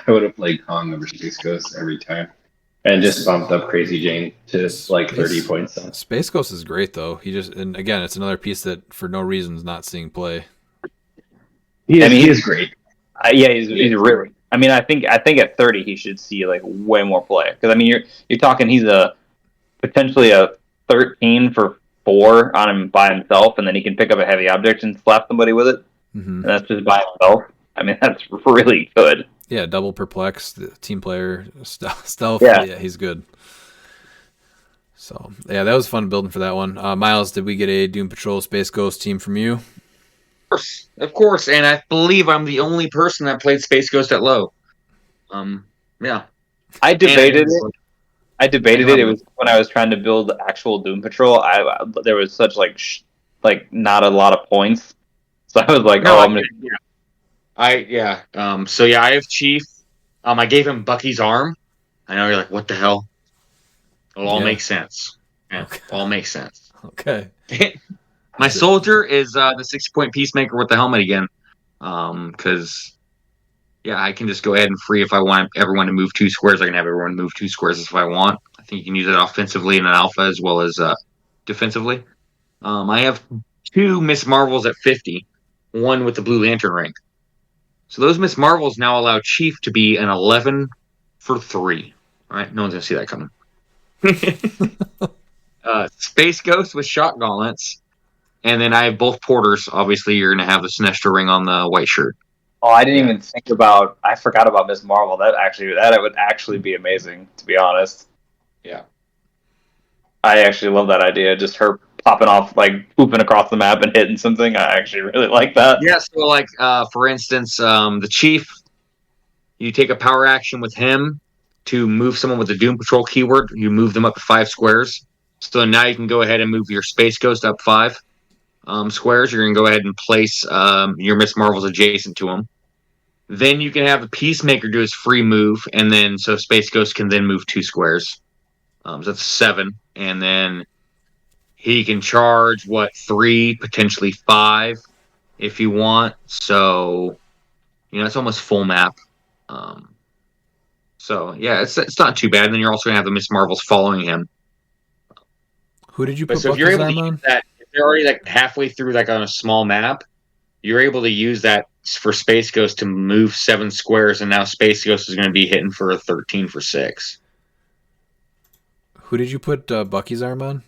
I would have played Kong over Space Ghost every time, and just bumped up Crazy Jane to like 30 points. Space Ghost is great though. And again, it's another piece that for no reason is not seeing play. He is great. He's really. I mean, I think at 30 he should see like way more play because I mean you're talking he's a potentially a 13 for 4 on him by himself, and then he can pick up a heavy object and slap somebody with it, and that's just by himself. I mean, that's really good. Yeah, double perplex, team player, stealth. Yeah. He's good. So yeah, that was fun building for that one. Miles, did we get a Doom Patrol Space Ghost team from you? Of course, and I believe I'm the only person that played Space Ghost at low. Yeah. I debated it. It was when I was trying to build the actual Doom Patrol. There was such like not a lot of points, so I was like, I'm gonna. So yeah, I have Chief. I gave him Bucky's arm. I know you're like, what the hell? It'll all make sense. Yeah, Okay. all makes sense. Okay. My soldier is the 60-point peacemaker with the helmet again. Because I can just go ahead and free if I want everyone to move 2 squares. I can have everyone move 2 squares if I want. I think you can use it offensively in an alpha as well as defensively. I have 2 Miss Marvels at 50, one with the Blue Lantern ring. So those Miss Marvels now allow Chief to be an 11 for 3. All right, no one's gonna see that coming. Space Ghost with Shock Gauntlets, and then I have both Porters. Obviously, you're gonna have the Sinestro ring on the white shirt. Oh, I didn't even think about. I forgot about Miss Marvel. That would actually be amazing. To be honest. Yeah. I actually love that idea. Just her popping off, like pooping across the map and hitting something. I actually really like that. Yeah. So, like, for instance, the Chief, you take a power action with him to move someone with the Doom Patrol keyword. You move them up to 5 squares. So now you can go ahead and move your Space Ghost up 5. squares. You're going to go ahead and place your Miss Marvels adjacent to them. Then you can have the Peacemaker do his free move, and then so Space Ghost can then move 2 squares. So that's 7, and then he can charge 3, potentially 5, if you want. So it's almost full map. So yeah, it's not too bad. And then you're also gonna have the Miss Marvels following him. Who did you But put so if you're Bucky's able to arm use on? that, if they're already like halfway through like on a small map, you're able to use that for Space Ghost to move 7 squares, and now Space Ghost is going to be hitting for a 13 for 6. Who did you put Bucky's arm on?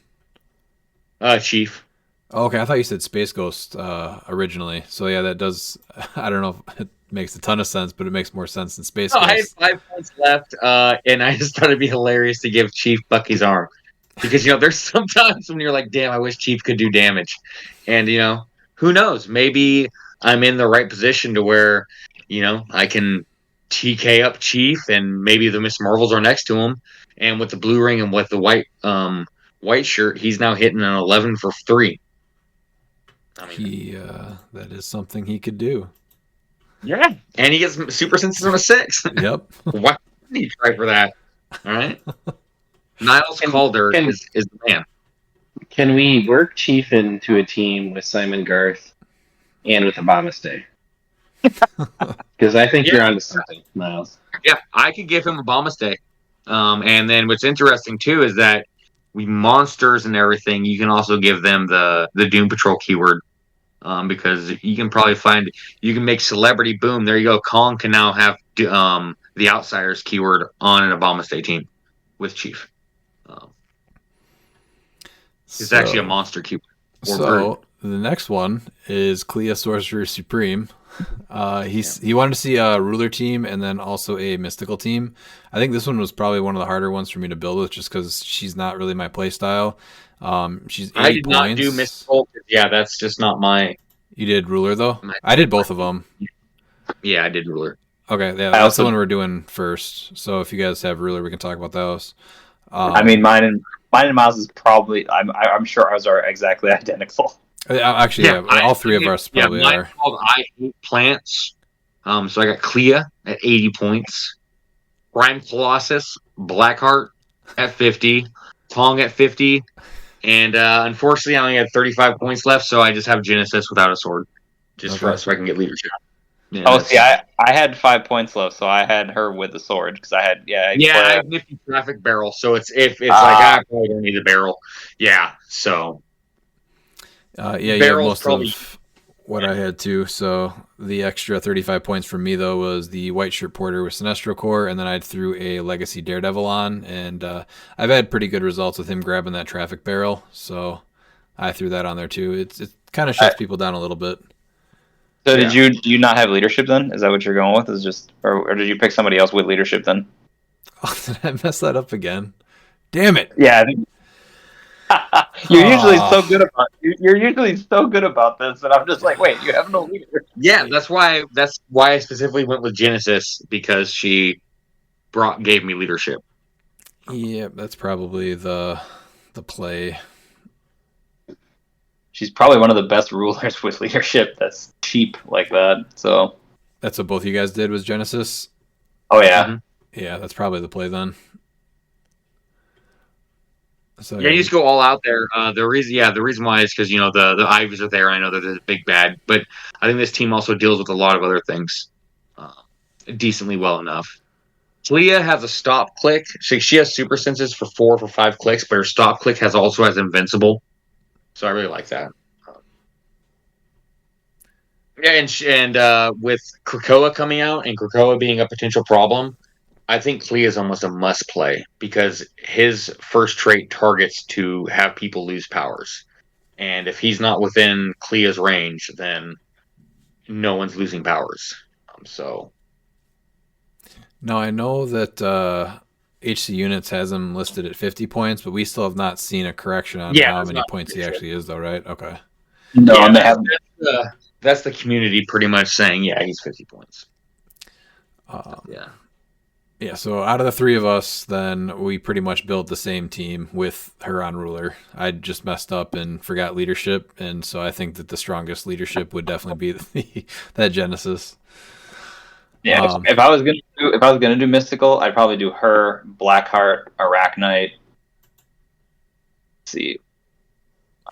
Chief. Oh, okay, I thought you said Space Ghost originally. So yeah, that does. I don't know if it makes a ton of sense, but it makes more sense than Space No, I had Ghost. 5 points left, and I just thought it'd be hilarious to give Chief Bucky's arm. Because, there's sometimes when you're like, damn, I wish Chief could do damage. And, who knows? Maybe I'm in the right position to where, I can TK up Chief, and maybe the Miss Marvels are next to him. And with the blue ring and with the white shirt, he's now hitting an 11 for 3. I mean, That is something he could do. yeah. And he gets super senses on a 6. Yep. Why didn't he try for that? All right. Niles Calder is the man. Can we work Chief into a team with Simon Garth and with Obama Stay? Because I think you're onto something, Miles. Yeah, I could give him Obama's Day. And then what's interesting too is that we monsters and everything, you can also give them the Doom Patrol keyword. Because you can probably you can make Celebrity Boom. There you go. Kong can now have the Outsiders keyword on an Obama Day team with Chief. It's actually a monster keyword. So the next one is Clea Sorcerer Supreme. He wanted to see a ruler team and then also a mystical team. I think this one was probably one of the harder ones for me to build with, just because she's not really my play style. She's 80 I did points. not do mystical. Yeah, that's just not my. You did ruler though. I did both of them. Yeah, I did ruler. Okay, yeah, that's the one we're doing first. So if you guys have ruler, we can talk about those. I mean, mine and Miles is probably. I'm sure ours are exactly identical. Actually, yeah, all 3 of us probably are. Called I Hate Plants. So I got Clea at 80 points, Prime Colossus, Blackheart at 50, Tong at 50, and unfortunately I only had 35 points left, so I just have Genesis without a sword, so I can get leadership. Yeah, see, I had 5 points left, so I had her with the sword because I had I have Nifty Traffic Barrel, so it's I probably don't need a barrel. Yeah, so. You have most of what I had too. So the extra 35 points for me though was the White Shirt Porter with Sinestro Core, and then I threw a Legacy Daredevil on, and I've had pretty good results with him grabbing that traffic barrel. So I threw that on there too. It kind of shuts people down a little bit. So do you not have leadership then? Is that what you're going with? Is just or did you pick somebody else with leadership then? Oh, did I mess that up again? Damn it! Yeah, I think. You're usually so good about this, and I'm just like, wait, you have no leader. Yeah, that's why I specifically went with Genesis, because she gave me leadership. Yeah, that's probably the play. She's probably one of the best rulers with leadership that's cheap like that. So that's what both of you guys did, was Genesis. Oh yeah, yeah, that's probably the play then. So, you just go all out there. The reason why is because the Ivies are there. I know they're the big bad, but I think this team also deals with a lot of other things decently well enough. Clea has a stop click. She has super senses for 4 for 5 clicks, but her stop click also has invincible. So I really like that. And with Krakoa coming out and Krakoa being a potential problem, I think Clea is almost a must play, because his first trait targets to have people lose powers. And if he's not within Clea's range, then no one's losing powers. Now, I know that HC Units has him listed at 50 points, but we still have not seen a correction on how many points he actually is, though, right? Okay. No, that's the community pretty much saying, yeah, he's 50 points. Yeah, so out of the three of us, then we pretty much built the same team with her on ruler. I just messed up and forgot leadership, and so I think that the strongest leadership would definitely be that Genesis. Yeah, if I was gonna do mystical, I'd probably do her, Blackheart, Arachnite. Let's see,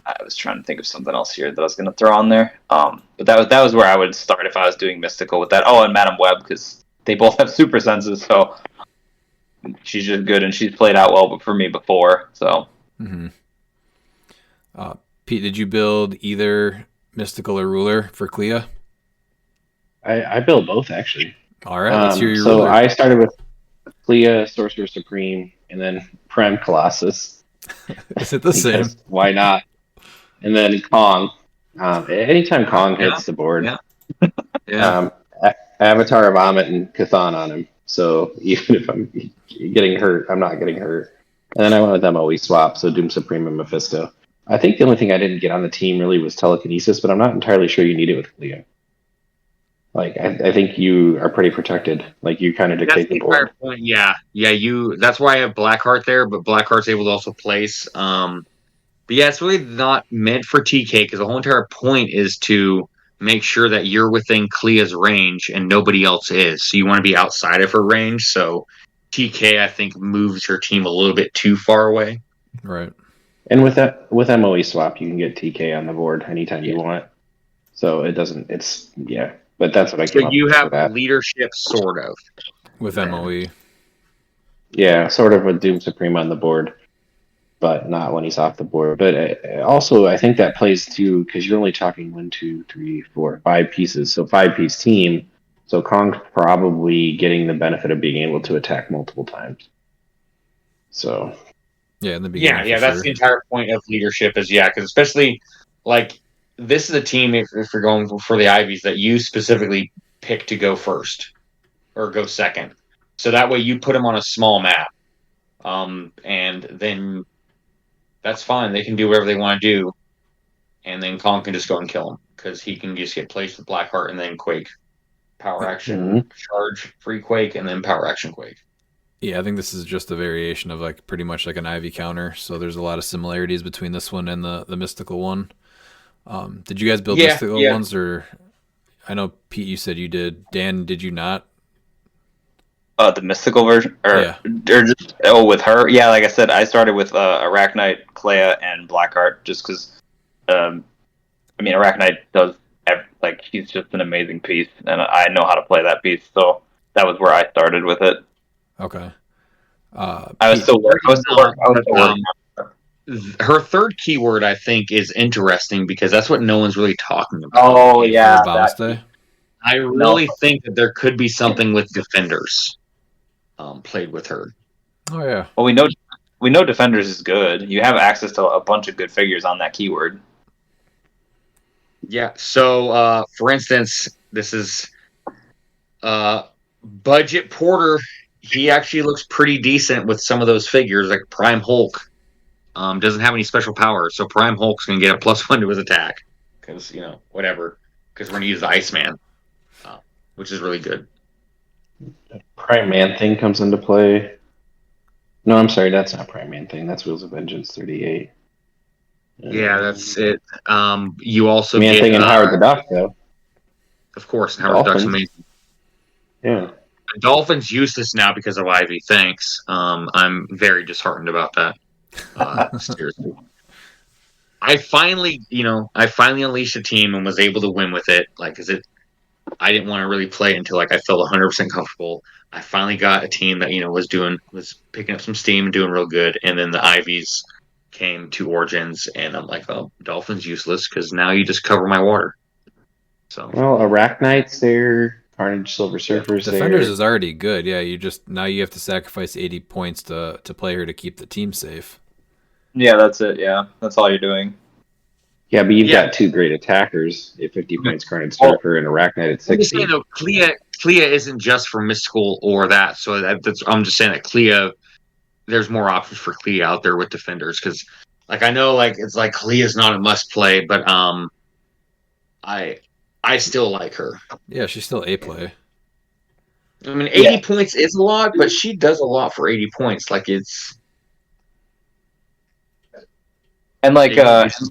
I was trying to think of something else here that I was gonna throw on there. But that was where I would start if I was doing mystical with that. Oh, and Madam Web, because they both have super senses, so she's just good and she's played out well for me before. So. Mm-hmm. Pete, did you build either mystical or ruler for Clea? I built both actually. All right, let's hear your so ruler. I started with Clea, Sorcerer Supreme, and then Prime Colossus. Is it the same? Why not? And then Kong. Anytime Kong hits the board, Avatar, Vomit, and Cathan on him. So even if I'm getting hurt, I'm not getting hurt. And then I went with MOE swap, so Doom Supreme and Mephisto. I think the only thing I didn't get on the team really was telekinesis, but I'm not entirely sure you need it with Clea. Like I think you are pretty protected. Like you kind of dictate the board. Point. Yeah. You. That's why I have Blackheart there, but Blackheart's able to also place. But yeah, it's really not meant for TK because the whole entire point is to make sure that you're within Clea's range and nobody else is. So you want to be outside of her range. So TK, I think, moves her team a little bit too far away. Right. And with MOE swap, you can get TK on the board anytime you want. So it doesn't. It's yeah. But that's what I came up with. So you have leadership, sort of. With MOE. Yeah, sort of with Doom Supreme on the board, but not when he's off the board. But also, I think that plays too, because you're only talking 1, 2, 3, 4, 5 pieces. So 5-piece team. So Kong's probably getting the benefit of being able to attack multiple times. So. Yeah, in the beginning. Yeah, that's the entire point of leadership is, because especially, like, this is a team, if you're going for the Ivies, that you specifically pick to go first or go second. So that way you put them on a small map. And then that's fine. They can do whatever they want to do. And then Kong can just go and kill them because he can just get placed with Blackheart and then Quake. Power action, charge, free Quake, and then power action Quake. Yeah, I think this is just a variation of like pretty much like an Ivy counter. So there's a lot of similarities between this one and the mystical one. Did you guys build mystical ones, or I know Pete, you said you did. Dan, did you not? The mystical version, or just with her. Yeah, like I said, I started with Arachnite, Clea, and Blackheart, just because. Arachnite does she's just an amazing piece, and I know how to play that piece, so that was where I started with it. Okay. I was still working. Her third keyword, I think, is interesting because that's what no one's really talking about. Oh yeah, I really think that there could be something with Defenders played with her. Oh yeah. Well, we know Defenders is good. You have access to a bunch of good figures on that keyword. Yeah. So, for instance, this is Budget Porter. He actually looks pretty decent with some of those figures, like Prime Hulk. Doesn't have any special powers, so Prime Hulk's gonna get a +1 to his attack because whatever. Because we're gonna use the Iceman, which is really good. Prime Man Thing comes into play. No, I'm sorry, that's not Prime Man Thing. That's Wheels of Vengeance 38. Yeah, that's it. You also Man get Thing and Howard the Duck, though. Of course, Howard the Duck's amazing. Yeah. Dolphin's useless now because of Ivy. Thanks. I'm very disheartened about that. Seriously. I finally unleashed a team and was able to win with it. I didn't want to really play until I felt 100% comfortable. I finally got a team that was picking up some steam and doing real good. And then the Ivies came to Origins, and I'm like, oh, Dolphin's useless because now you just cover my water. So Arachnite's there. Carnage Silver Surfer's there. Defenders is already good. Yeah, you have to sacrifice 80 points to play her to keep the team safe. Yeah, that's it. Yeah, that's all you're doing. Yeah, but you've got 2 great attackers at 50 points, Carnage Surfer and Arachnite at 60. I'm just saying, though, Clea isn't just for mystical or that. So I'm just saying that Clea, there's more options for Clea out there with Defenders because, I know, it's like Clea's not a must play, but I still like her. Yeah, she's still a play. I mean, 80 points is a lot, but she does a lot for 80 points. Like it's And like, it's-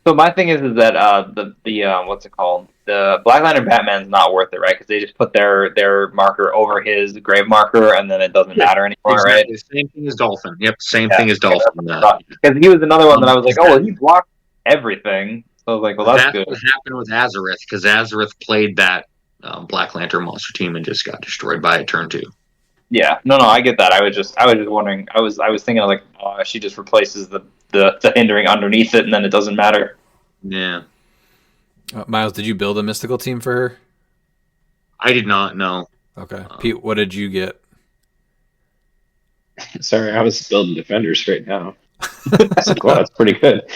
so my thing is that the what's it called? The Black Lantern Batman's not worth it, right? Because they just put their marker over his grave marker, and then it doesn't matter anymore, right? exactly the same thing as Dolphin. Yep, same Yeah. thing as Dolphin. Because he was another one that I was like, oh, well, That, he blocked everything. So I was like, well, that's that's good. what happened with Azareth because Azareth played that Black Lantern monster team and just got destroyed by it turn 2. Yeah, no, I get that. I was just wondering. I was thinking like, oh, she just replaces the hindering underneath it, and then it doesn't matter. Yeah, Miles, did you build a mystical team for her? I did not know. Okay. Pete, what did you get? Sorry, I was building defenders right now. It's like, wow, that's pretty good.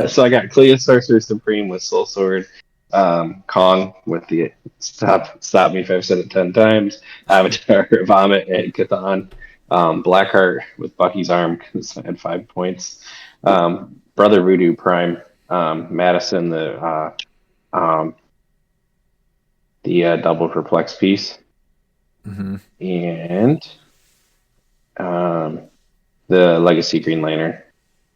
So I got Clea Sorcerer Supreme with Soul Sword, Kong with the stop me if I've said it 10 times, Avatar, Vomit, and Cthon, Blackheart with Bucky's arm because I had 5 points, Brother Voodoo Prime, Madison the double perplex piece, Mm-hmm. and the Legacy Green Lantern.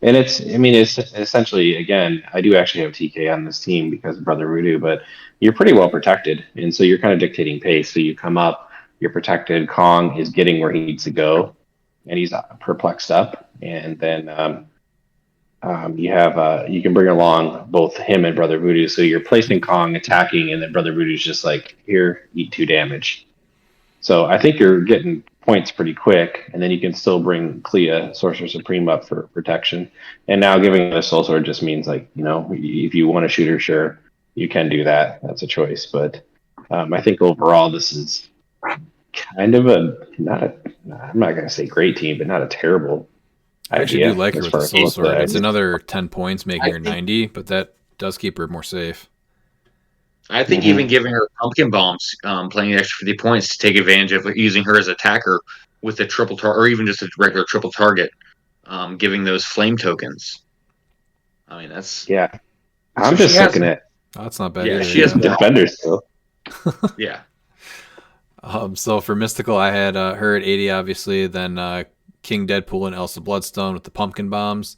And it's essentially, again, I do actually have TK on this team because of Brother Voodoo, but you're pretty well protected. And so you're kind of dictating pace. So you come up, you're protected. Kong is getting where he needs to go, and he's perplexed up. And then you can bring along both him and Brother Voodoo. So you're placing Kong, attacking, and then Brother Voodoo's just like, here, eat 2 damage. So I think you're getting points pretty quick, and then you can still bring Clea, Sorcerer Supreme, up for protection. And now giving it a Soul Sword just means, like, if you want to shoot her, sure, you can do that. That's a choice. But I think overall, this is kind of I'm not going to say great team, but not a terrible I actually idea do like her as with far the as Soul Sword. the It's another 10 points, making I her think- 90, but that does keep her more safe. I think Mhm. even giving her pumpkin bombs, playing the extra 50 points to take advantage of using her as attacker with a triple target, or even just a regular triple target, giving those flame tokens. I mean, that's Yeah. So I'm she just has- looking at Oh, that's not bad Yeah, either. she has- defenders still. yeah. So for Mystical, I had her at 80, obviously. Then King Deadpool and Elsa Bloodstone with the pumpkin bombs.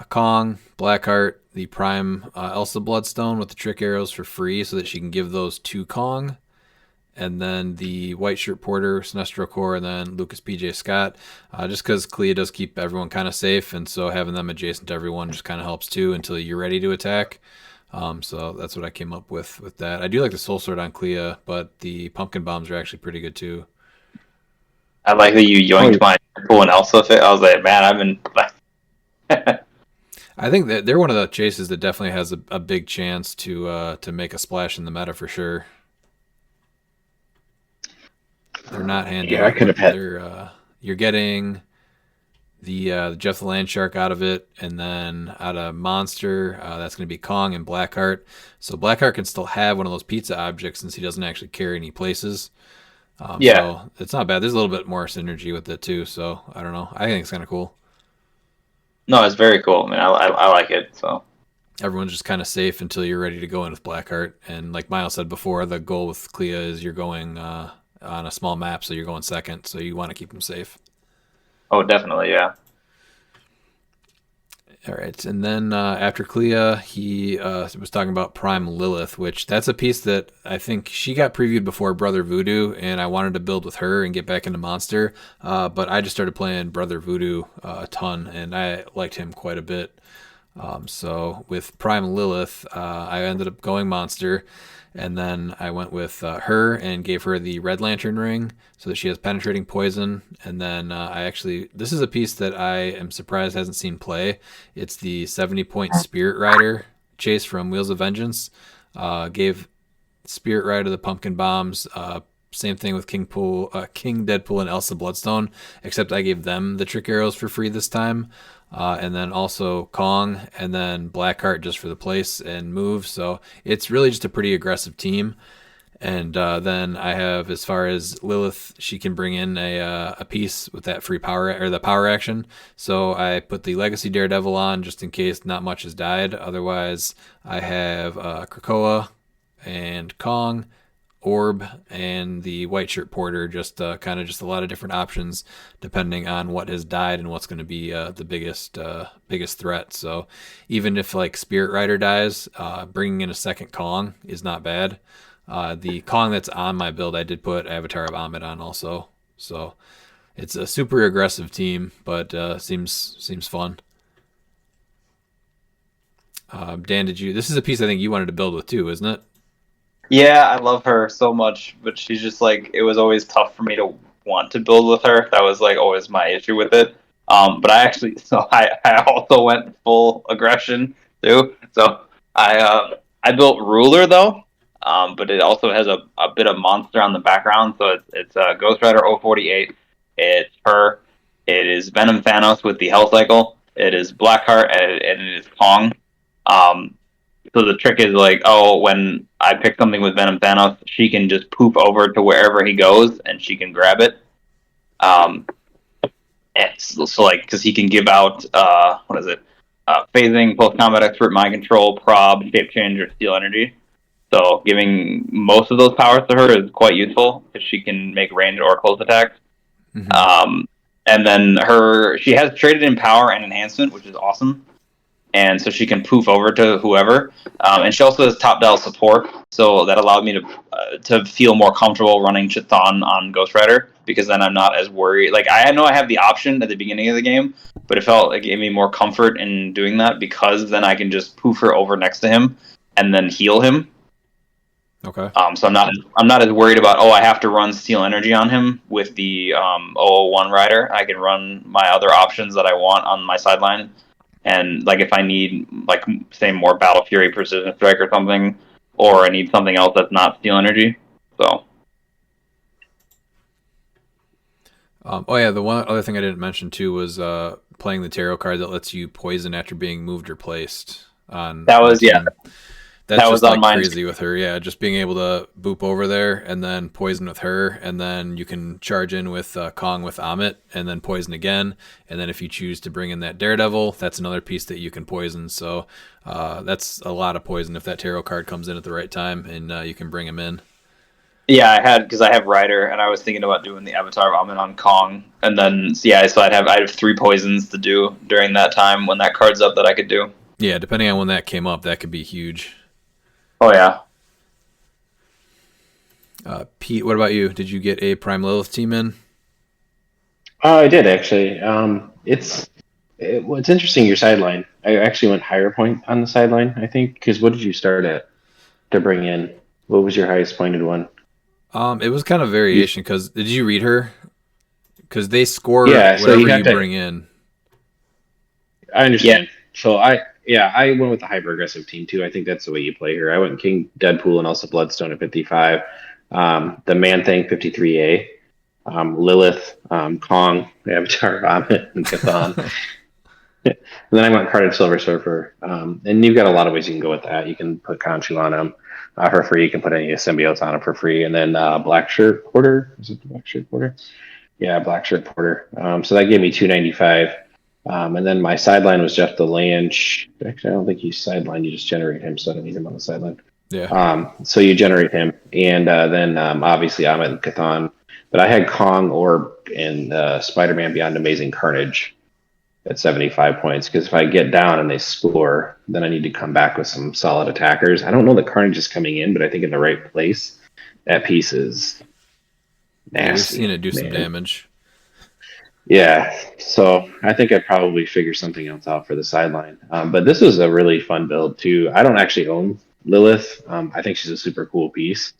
Kong, Blackheart, the Prime Elsa Bloodstone with the trick arrows for free so that she can give those to Kong. And then the White Shirt Porter, Sinestro Corps, and then Lucas PJ Scott. Just because Clea does keep everyone kind of safe, and so having them adjacent to everyone just kind of helps too until you're ready to attack. So that's what I came up with that. I do like the Soul Sword on Clea, but the pumpkin bombs are actually pretty good too. I like that you yoinked my Deadpool and Elsa fit. I was like, man, I've been. I think that they're one of the chases that definitely has a big chance to make a splash in the meta for sure. They're not handy. Yeah, I could have had. They're you're getting the Jeff the Land Shark out of it, and then out of Monster, that's going to be Kong and Blackheart. So Blackheart can still have one of those pizza objects since he doesn't actually carry any places. Yeah. So it's not bad. There's a little bit more synergy with it too. So I don't know. I think it's kind of cool. No, it's very cool. I mean, I like it. So Everyone's just kind of safe until you're ready to go in with Blackheart. And like Miles said before, the goal with Clea is you're going on a small map, so you're going second. So you want to keep them safe. oh, definitely, yeah. All right, and then after Clea, he was talking about Prime Lilith, which that's a piece that I think she got previewed before Brother Voodoo, and I wanted to build with her and get back into Monster, but I just started playing Brother Voodoo a ton, and I liked him quite a bit. So with Prime Lilith, I ended up going Monster, and then I went with her and gave her the Red Lantern ring so that she has penetrating poison. And then this is a piece that I am surprised hasn't seen play. It's the 70-point Spirit Rider chase from Wheels of Vengeance. Gave Spirit Rider the pumpkin bombs. Same thing with King Deadpool and Elsa Bloodstone, except I gave them the trick arrows for free this time. And then also Kong, and then Blackheart just for the place and move. So it's really just a pretty aggressive team. And then I have, as far as Lilith, she can bring in a piece with that free power or the power action. So I put the Legacy Daredevil on just in case not much has died. Otherwise, I have Krakoa and Kong, Orb and the White Shirt Porter. Just kind of just a lot of different options depending on what has died and what's going to be the biggest threat. So even if like Spirit Rider dies, bringing in a second Kong is not bad. The Kong that's on my build, I did put Avatar of Amit on also. So it's a super aggressive team, but seems fun. Dan, this is a piece I think you wanted to build with too, isn't it? Yeah, I love her so much, but she's just like, it was always tough for me to want to build with her. That was like always my issue with it. But I actually, so I also went full aggression too. So I built Ruler though, but it also has a bit of monster on the background. So it's Ghost Rider 048. It's her. It is Venom Thanos with the Hell Cycle. It is Blackheart and it is Kong. Um, so the trick is like, oh, when I pick something with Venom Thanos, she can just poof over to wherever he goes, and she can grab it. And so like, because he can give out what is it? Phasing, post combat expert, mind control, prob, shape change, or steal energy. So giving most of those powers to her is quite useful because she can make ranged or close attacks. Mm-hmm. And then she has traded in power and enhancement, which is awesome. And so she can poof over to whoever. And she also has top dial support, so that allowed me to feel more comfortable running Chthon on Ghost Rider because then I'm not as worried. Like I know I have the option at the beginning of the game, but it felt like it gave me more comfort in doing that because then I can just poof her over next to him and then heal him. Okay. So I'm not as worried about I have to run Steel Energy on him with the 001 rider. I can run my other options that I want on my sideline. And like if I need like say more Battle Fury Precision Strike or something, or I need something else that's not Steel Energy. So oh yeah, the one other thing I didn't mention too was playing the tarot card that lets you poison after being moved or placed on that was team. yeah. That's that just was on like mine. crazy with her. Yeah, just being able to boop over there and then poison with her, and then you can charge in with Kong with Amit, and then poison again. And then if you choose to bring in that Daredevil, that's another piece that you can poison. So that's a lot of poison if that tarot card comes in at the right time, and you can bring him in. Yeah, because I have Rider, and I was thinking about doing the Avatar of Amit on Kong, and then so I'd have 3 poisons to do during that time when that card's up that I could do. Yeah, depending on when that came up, that could be huge. Oh yeah. Pete, what about you? Did you get a Prime Lilith team in? Oh, I did actually. It's interesting your sideline. I actually went higher point on the sideline. I think because what did you start at to bring in? What was your highest pointed one? It was kind of variation because did you read her? Because they score Yeah, so whatever you you have to. bring in. I understand. So I went with the hyper aggressive team too. I think that's the way you play her. I went King Deadpool and also Bloodstone at 55. The Man Thing 53A. Lilith, Kong, Avatar, Amit, and Chthon. And then I went Carded Silver Surfer. And you've got a lot of ways you can go with that. You can put Khonshu on him for free. You can put any symbiotes on him for free. And then Black Shirt Porter. Is it the Black Shirt Porter? Yeah, Black Shirt Porter. So that gave me 295. And then my sideline was Jeff Delange. Actually, I don't think he's sideline. You just generate him, so I don't need him on the sideline. Yeah. So you generate him. And then obviously Amit and Chthon. But I had Kong, Orb, and Spider-Man Beyond Amazing Carnage at 75 points. Because if I get down and they score, then I need to come back with some solid attackers. I don't know that Carnage is coming in, but I think in the right place. That piece is nasty. Yeah, we've seen it do some damage. Yeah, so I think I'd probably figure something else out for the sideline. But this was a really fun build, too. I don't actually own Lilith. I think she's a super cool piece.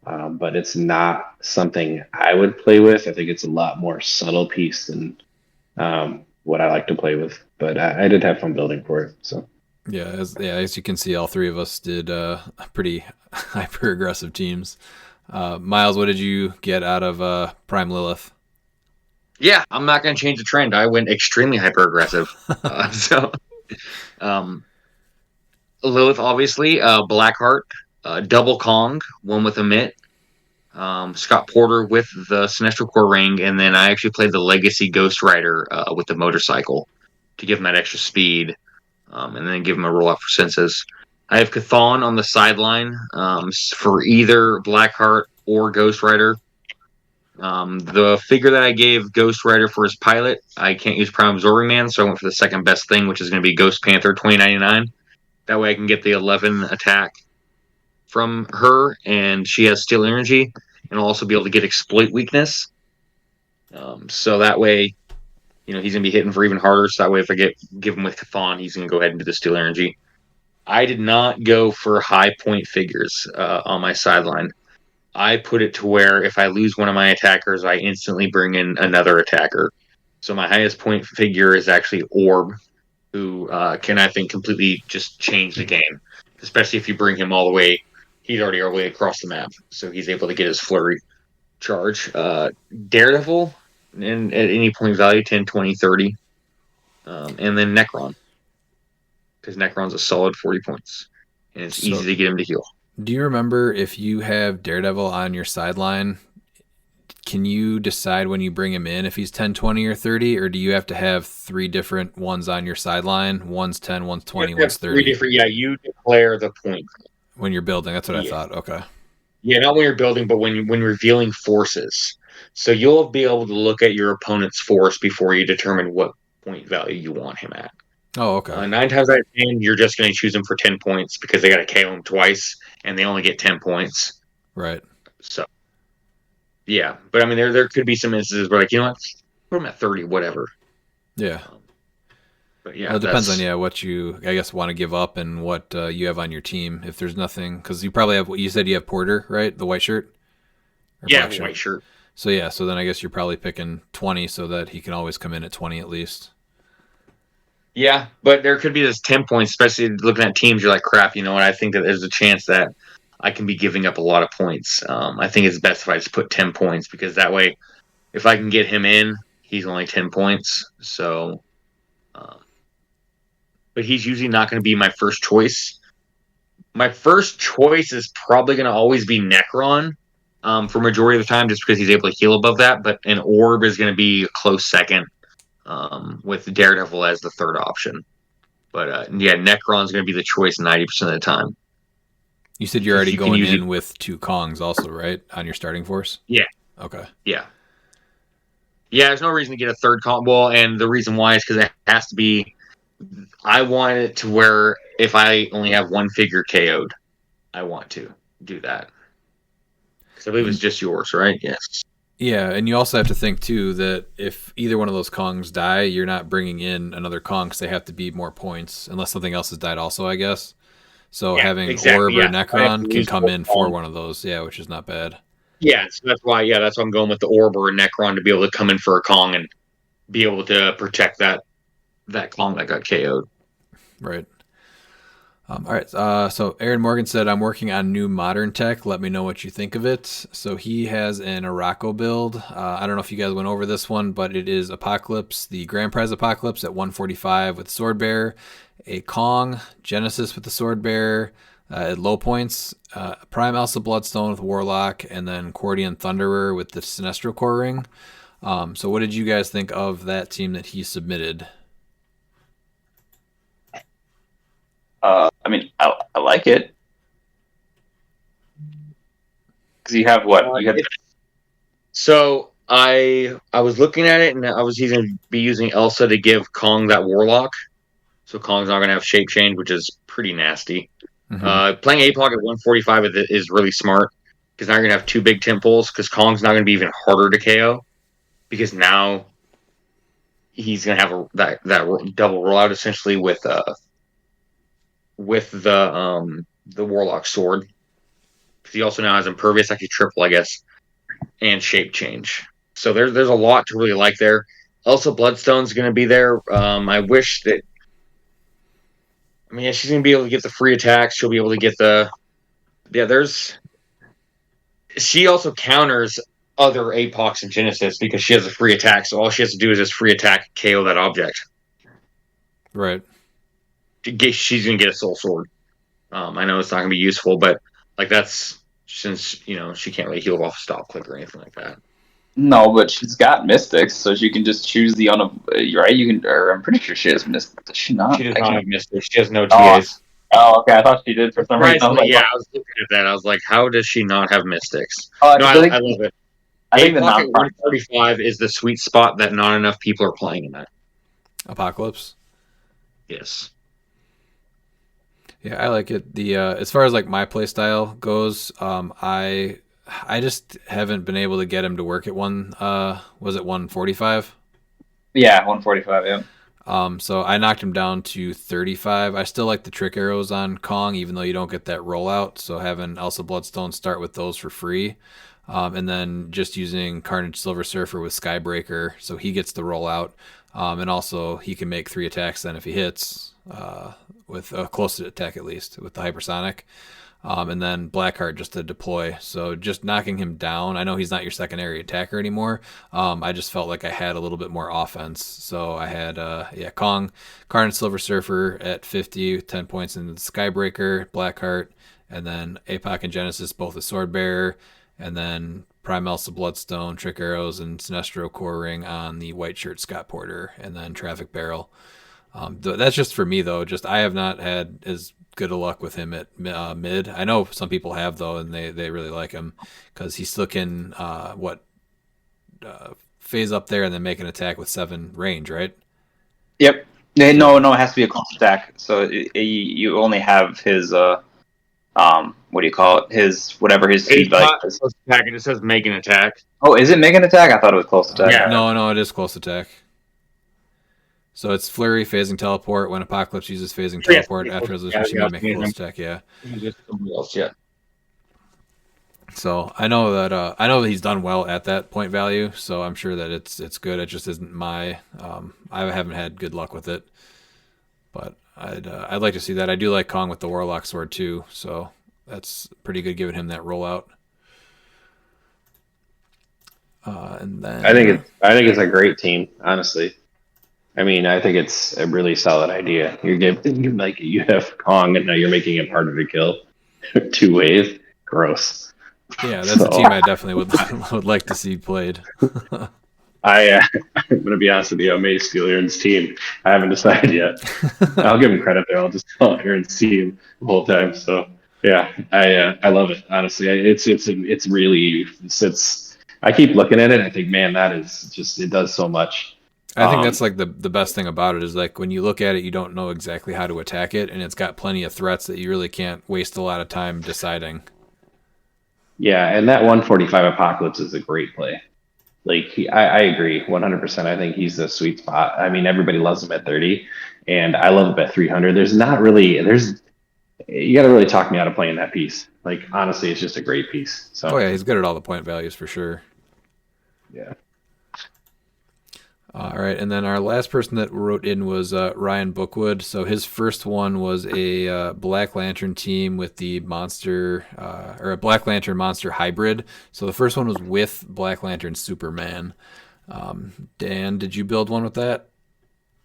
But it's not something I would play with. I think it's a lot more subtle piece than what I like to play with. But I did have fun building for it. So as you can see, all three of us did pretty hyper aggressive teams. Miles, what did you get out of Prime Lilith? Yeah, I'm not going to change the trend. I went extremely hyper aggressive. Lilith, obviously, Blackheart, double Kong, one with Amit, Scott Porter with the Sinestro Core Ring, and then I actually played the Legacy Ghost Rider with the motorcycle to give him that extra speed, and then give him a roll out for senses. I have Chthon on the sideline for either Blackheart or Ghost Rider. The figure that I gave Ghost Rider for his pilot, I can't use Prime Absorbing Man, so I went for the second best thing, which is going to be Ghost Panther 2099. That way I can get the 11 attack from her, and she has Steel Energy, and I'll also be able to get Exploit Weakness. So that way, he's going to be hitting for even harder. So that way, if I give him with Chthon, he's going to go ahead and do the Steel Energy. I did not go for high point figures on my sideline. I put it to where if I lose one of my attackers, I instantly bring in another attacker. So my highest point figure is actually Orb, who can, I think, completely just change the game, especially if you bring him all the way. He's already all the way across the map, so he's able to get his flurry charge. Daredevil, and at any point value, 10, 20, 30. And then Necron, because Necron's a solid 40 points, and it's easy to get him to heal. Do you remember if you have Daredevil on your sideline, can you decide when you bring him in if he's 10, 20, or 30, or do you have to have 3 different ones on your sideline? One's 10, one's 20, one's 30. 3 different, you declare the point. When you're building, that's what I thought. Okay. Yeah, not when you're building, but when revealing forces. So you'll be able to look at your opponent's force before you determine what point value you want him at. Oh, okay. 9 times out of 10, you're just going to choose him for 10 points because they got to KO him twice, and they only get 10 points. Right. So, yeah. But, I mean, there could be some instances where, like, you know what? Put him at 30, whatever. Yeah. But, yeah. Well, it depends on, what you, I guess, want to give up and what you have on your team. If there's nothing, because you probably have, you said you have Porter, right? The white shirt? Or yeah, the white shirt. So, yeah. So then I guess you're probably picking 20 so that he can always come in at 20 at least. Yeah, but there could be this 10 points, especially looking at teams. You're like, crap, and I think that there's a chance that I can be giving up a lot of points. I think it's best if I just put 10 points because that way, if I can get him in, he's only 10 points. So, but he's usually not going to be my first choice. My first choice is probably going to always be Necron for majority of the time just because he's able to heal above that. But an Orb is going to be a close second. With Daredevil as the third option. But Necron's going to be the choice 90% of the time. You said you're already going in with 2 Kongs also, right? On your starting force? Yeah. Okay. Yeah. Yeah, there's no reason to get a third Kong. Well, and the reason why is because it has to be... I want it to where if I only have one figure KO'd, I want to do that. Because I believe it's just yours, right? Yes. Yeah, and you also have to think, too, that if either one of those Kongs die, you're not bringing in another Kong because they have to be more points, unless something else has died also, I guess. So having Orb or Necron can come in for one of those, which is not bad. Yeah, so that's why I'm going with the Orb or Necron to be able to come in for a Kong and be able to protect that Kong that got KO'd. Right. All right. So Aaron Morgan said, I'm working on new modern tech. Let me know what you think of it. So he has an Araco build. I don't know if you guys went over this one, but it is Apocalypse, the Grand Prize Apocalypse at 145 with Sword Bearer, a Kong, Genesis with the Sword Bearer, at low points, Prime Elsa Bloodstone with Warlock, and then Cordian Thunderer with the Sinestro Core Ring. So what did you guys think of that team that he submitted? I mean, I like it because you have what you have. So I was looking at it, and I was going to be using Elsa to give Kong that Warlock. So Kong's not going to have shape change, which is pretty nasty. Mm-hmm. Playing APOC at 145 is really smart because now you're going to have 2 big temples because Kong's not going to be even harder to KO because now he's going to have that double rollout essentially with the Warlock sword. Because he also now has Impervious, actually triple, I guess, and shape change. So there's a lot to really like there. Also, Bloodstone's going to be there. I wish that... I mean, she's going to be able to get the free attacks. She'll be able to get the... Yeah, there's... She also counters other APOCs and Genesis because she has a free attack. So all she has to do is just free attack, KO that object. Right. She's going to get a soul sword. I know it's not going to be useful, but like that's since she can't really heal off stop click or anything like that. No, but she's got Mystics, so she can just choose the right. You can. Or I'm pretty sure she has Mystics. Does she not? She does not have Mystics. She has no TAs. Oh, okay. I thought she did for some reason. I was Surprisingly, like, yeah, what? I was looking at that. I was like, how does she not have Mystics? Oh, No, 'cause I love it. I think the APOC at non-prime. 145 is the sweet spot that not enough people are playing in that. Apocalypse. Yes. Yeah, I like it. The as far as like my play style goes, I just haven't been able to get him to work at was it 145? Yeah, 145. Yeah. So I knocked him down to 35. I still like the trick arrows on Kong, even though you don't get that rollout. So having Elsa Bloodstone start with those for free. And then just using Carnage Silver Surfer with Skybreaker, so he gets the rollout. And also he can make 3 attacks then if he hits, with a close attack at least, with the Hypersonic. And then Blackheart just to deploy. So just knocking him down. I know he's not your secondary attacker anymore. I just felt like I had a little bit more offense. So I had Kong, Carnage Silver Surfer at 50, 10 points in the Skybreaker, Blackheart, and then APOC and Genesis both a Sword Bearer, and then Prime Elsa Bloodstone, Trick Arrows, and Sinestro Core Ring on the white shirt Scott Porter, and then Traffic Barrel. That's just for me though. Just I have not had as good a luck with him at mid. I know some people have though, and they really like him because he still can phase up there and then make an attack with 7 range, right? Yep. No, it has to be a close attack. So you only have his what do you call it? His whatever his It's speed value not is. close attack, it just says make an attack. Oh, is it make an attack? I thought it was close attack. Yeah. No, it is close attack. So it's Flurry, Phasing Teleport. When Apocalypse uses Phasing Teleport after resolution, you make a close attack. Yeah. Just somebody else, yeah. So I know that he's done well at that point value. So I'm sure that it's good. It just isn't my. I haven't had good luck with it, but I'd like to see that. I do like Kong with the Warlock Sword too. So that's pretty good, giving him that rollout. And then I think it's a great team, honestly. I mean, I think it's a really solid idea. You have Kong, and now you're making him harder to kill. 2 ways, gross. Yeah, that's a team I definitely would like to see played. I'm gonna be honest with you. I may steal Aaron's team. I haven't decided yet. I'll give him credit there. I'll just call Aaron's team the whole time. So yeah, I love it. Honestly, it's really sits. I keep looking at it. I think, man, that is just, it does so much. I think that's like the best thing about it is like when you look at it, you don't know exactly how to attack it, and it's got plenty of threats that you really can't waste a lot of time deciding. Yeah, and that 145 Apocalypse is a great play. Like I agree 100%. I think he's the sweet spot. I mean, everybody loves him at 30, and I love him at 300. You got to really talk me out of playing that piece. Like honestly, it's just a great piece. So Oh yeah, he's good at all the point values for sure. yeah. All right, and then our last person that wrote in was Ryan Bookwood. So his first one was a Black Lantern team with the monster, or a Black Lantern monster hybrid. So the first one was with Black Lantern Superman. Dan, did you build one with that?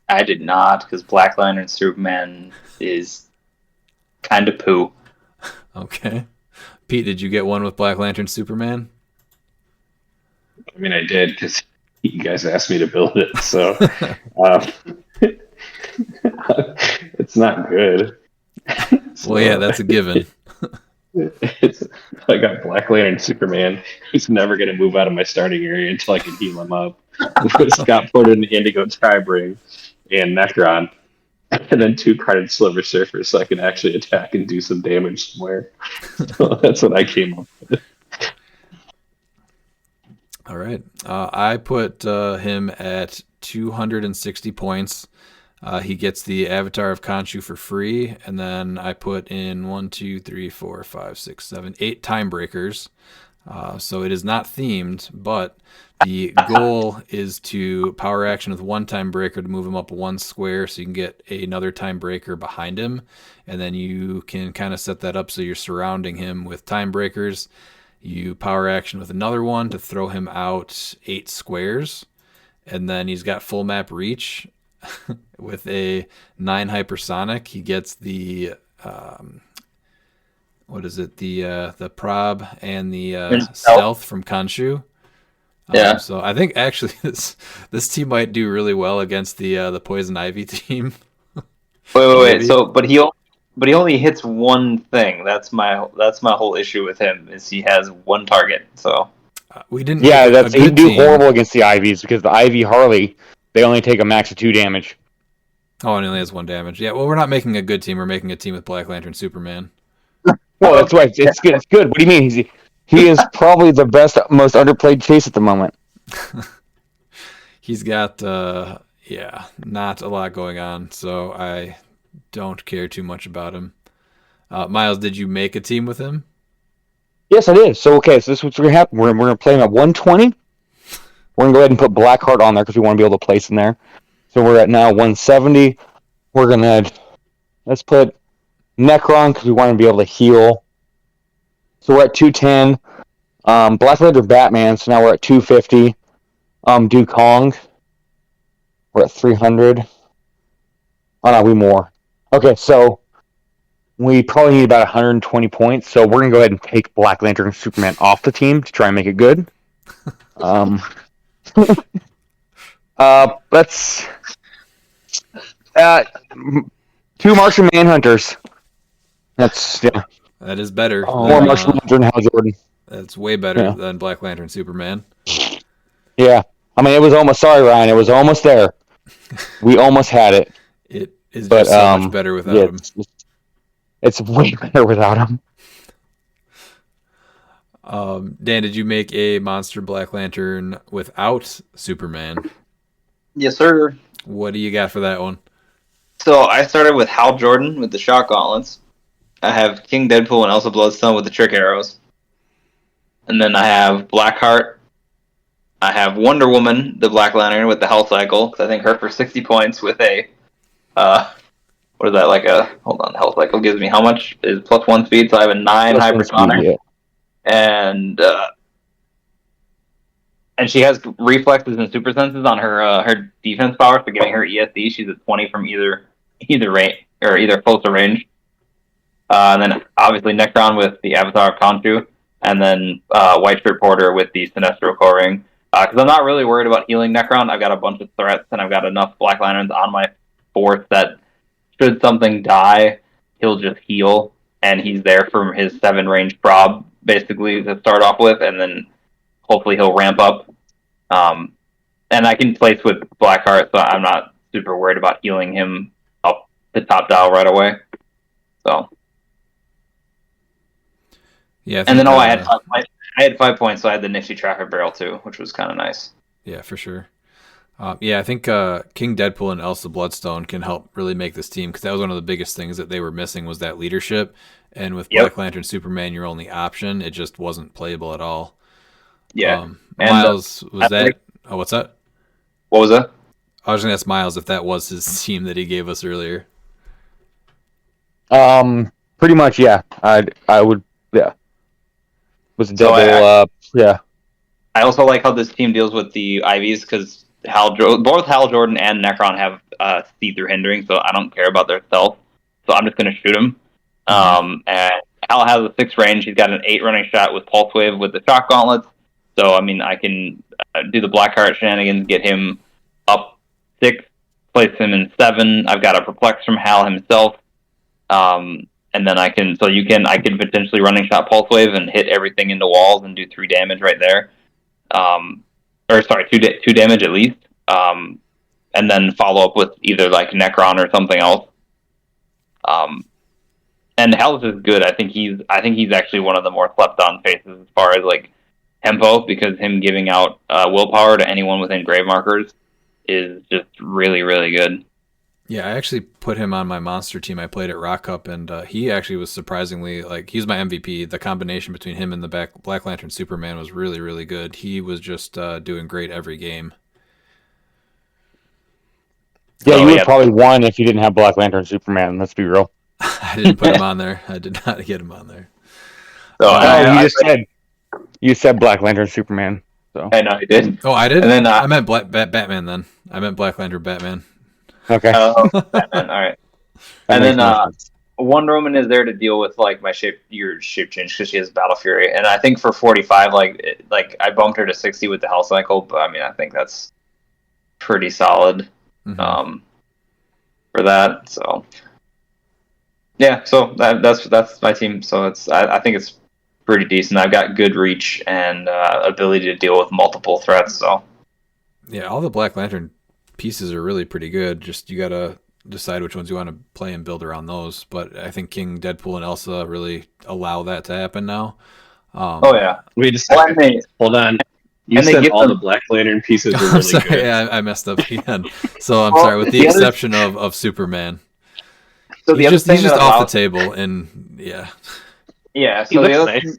I did not, because Black Lantern Superman is kind of poo. Okay. Pete, did you get one with Black Lantern Superman? I mean, I did because you guys asked me to build it. So it's not good. Well, yeah, that's a given. I got Black Lantern Superman. He's never going to move out of my starting area until I can heal him up. With Scott Porter and the Indigo Skybrain and Necron. And then 2 Carnage Silver Surfers so I can actually attack and do some damage somewhere. So that's what I came up with. All right. I put him at 260 points. He gets the Avatar of Khonshu for free, and then I put in 1, 2, 3, 4, 5, 6, 7, 8 time breakers. So it is not themed, but the goal is to power action with 1 time breaker to move him up 1 square so you can get another time breaker behind him. And then you can kind of set that up so you're surrounding him with time breakers. You power action with another one to throw him out 8 squares. And then he's got full map reach with a 9 hypersonic. He gets the what is it? The prob and the stealth from Khonshu. Yeah. So I think actually this team might do really well against the Poison Ivy team. Wait. So, but but he only hits one thing. That's my whole issue with him is he has one target. So We didn't Yeah, make a he'd good do team. horrible against the Ivies because the Ivy Harley, they only take a max of 2 damage. Oh, and he only has 1 damage. Yeah, well, we're not making a good team. We're making a team with Black Lantern Superman. Well, that's right. It's good. It's good. What do you mean? He is probably the best, most underplayed chase at the moment. He's got, not a lot going on, so I don't care too much about him. Miles, did you make a team with him? Yes, I did. So this is what's going to happen. We're going to play him at 120. We're going to go ahead and put Blackheart on there because we want to be able to place him there. So we're at now 170. We're going to, let's put Necron because we want to be able to heal. So we're at 210. Black Lantern Batman, so now we're at 250. Dukong, we're at 300. Oh no, we more. Okay, so we probably need about 120 points. So we're gonna go ahead and take Black Lantern and Superman off the team to try and make it good. Let's 2 Martian Manhunters. That's That is better. More Martian Lantern Hal Jordan. That's way better than Black Lantern Superman. Yeah, I mean it was almost. Sorry, Ryan, it was almost there. We almost had it. It is just so much better without him. It's way better without him. Dan, did you make a monster Black Lantern without Superman? yes, sir. What do you got for that one? So I started with Hal Jordan with the shock gauntlets. I have King Deadpool and Elsa Bloodstone with the trick arrows. And then I have Blackheart. I have Wonder Woman, the Black Lantern, with the Hell Cycle, because I think her for 60 points with a, what is that, like a, hold on, Hell Cycle gives me how much? Is +1 speed, so I have a 9 hypersonic. And she has reflexes and super senses on her defense power, so giving her ESD, she's at 20 from either range, or either close or range. And then obviously Necron with the Avatar of Khonshu, and then White Shirt Porter with the Sinestro core ring. Because I'm not really worried about healing Necron. I've got a bunch of threats, and I've got enough Black Lanterns on my force that should something die, he'll just heal, and he's there for his 7 range prob, basically, to start off with, and then hopefully he'll ramp up. And I can place with Blackheart, so I'm not super worried about healing him up the top dial right away. So... yeah, and then I had 5 points, so I had the nifty traffic barrel too, which was kind of nice. Yeah, for sure. I think King Deadpool and Elsa Bloodstone can help really make this team, because that was one of the biggest things that they were missing was that leadership. And with Black Lantern Superman, your only option, it just wasn't playable at all. Yeah. Miles, was that? Oh, what's that? What was that? I was going to ask Miles if that was his team that he gave us earlier. Pretty much, yeah. I would, yeah. Was double, yeah. I also like how this team deals with the IVs, because both Hal Jordan and Necron have see-through hindering, so I don't care about their stealth. So I'm just going to shoot him. And Hal has a 6 range. He's got an 8 running shot with Pulse Wave with the shock gauntlets. So, I mean, I can do the Blackheart shenanigans, get him up 6, place him in 7. I've got a Perplex from Hal himself. And then I can potentially running shot Pulse Wave and hit everything into walls and do 3 damage right there. 2 damage at least. And then follow up with either like Necron or something else. And Hell's is good. I think he's actually one of the more slept on faces as far as like tempo, because him giving out willpower to anyone within grave markers is just really, really good. Yeah, I actually put him on my monster team I played at Rock Cup, and he actually was surprisingly, he's my MVP. The combination between him and the Black Lantern Superman was really, really good. He was just doing great every game. Yeah, you would probably won if you didn't have Black Lantern Superman, let's be real. I didn't put him on there. I did not get him on there. So you said Black Lantern Superman. So I know you did. Oh, I did? And then, I meant Batman then. I meant Black Lantern Batman. Okay. Batman, all right. And then Wonder Woman is there to deal with like your shape change, because she has Battle Fury, and I think for 45, like I bumped her to 60 with the Hell Cycle, but I mean I think that's pretty solid for that. So Yeah, so that's my team. So I think it's pretty decent. I've got good reach and ability to deal with multiple threats. So Yeah, all the Black Lantern pieces are really pretty good. Just you gotta decide which ones you want to play and build around those. But I think King, Deadpool, and Elsa really allow that to happen now. oh yeah, Wait a well, second. Hold on. You and they said give all the them. Black Lantern pieces were I'm really sorry, good. yeah, I messed up again. So I'm Well, sorry, with the the other exception of Superman. so the He's other just he's thing that just off the allows table, and yeah, yeah. He So looks nice.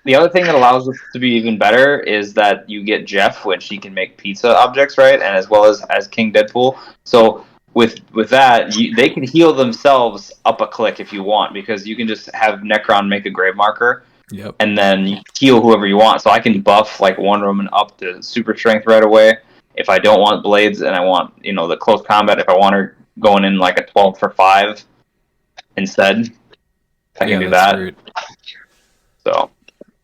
the other thing that allows this to be even better is that you get Jeff, which he can make pizza objects, right? And as well as King Deadpool. So with that, they can heal themselves up a click if you want, because you can just have Necron make a grave marker, yep, and then you heal whoever you want. So I can buff like Wonder Woman up to super strength right away. If I don't want blades and I want the close combat, if I want her going in like a 12 for 5 instead, I can yeah, do that's that. great. So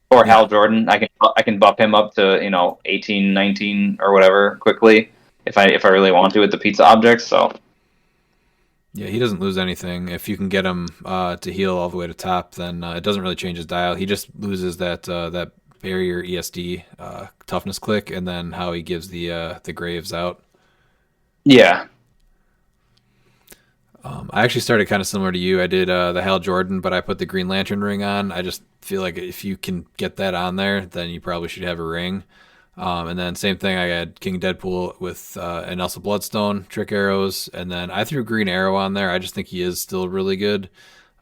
or Yeah, Hal Jordan, I can buff him up to 18, 19 or whatever quickly if I really want to with the pizza objects. So yeah, he doesn't lose anything if you can get him to heal all the way to top. Then it doesn't really change his dial. He just loses that barrier ESD toughness click, and then how he gives the graves out. yeah, I actually started kind of similar to you. I did the Hal Jordan, but I put the Green Lantern ring on. I just feel like if you can get that on there, then you probably should have a ring. And then same thing, I had King Deadpool with an Elsa Bloodstone, Trick Arrows, and then I threw Green Arrow on there. I just think he is still really good.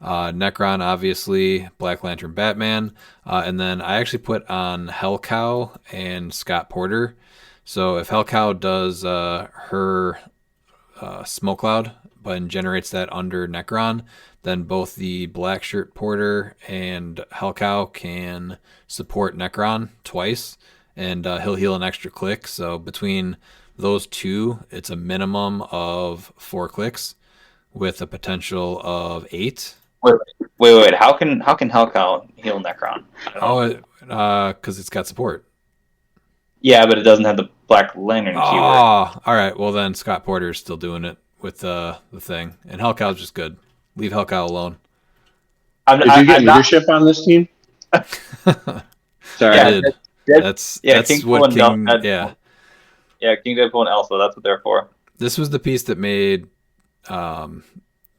Necron, obviously, Black Lantern, Batman, and then I actually put on Hell Cow and Scott Porter. So if Hell Cow does her Smoke Cloud, but generates that under Necron, then both the Black Shirt Porter and Hellcow can support Necron twice, and he'll heal an extra click. So between those two, it's a minimum of 4 clicks with a potential of 8. wait. How can Hellcow heal Necron? I don't know. Oh, because it's got support. Yeah, but it doesn't have the Black Lantern keyword. Oh, all right. Well, then Scott Porter's still doing it with the thing, and Hellcow's just good. Leave Hellcow alone. Did you get I'm not. leadership on this team? Sorry. I Yeah, did. that's That's King what Deadpool and King. Yeah, King Deadpool and Elsa. That's what they're for. this was the piece that made um,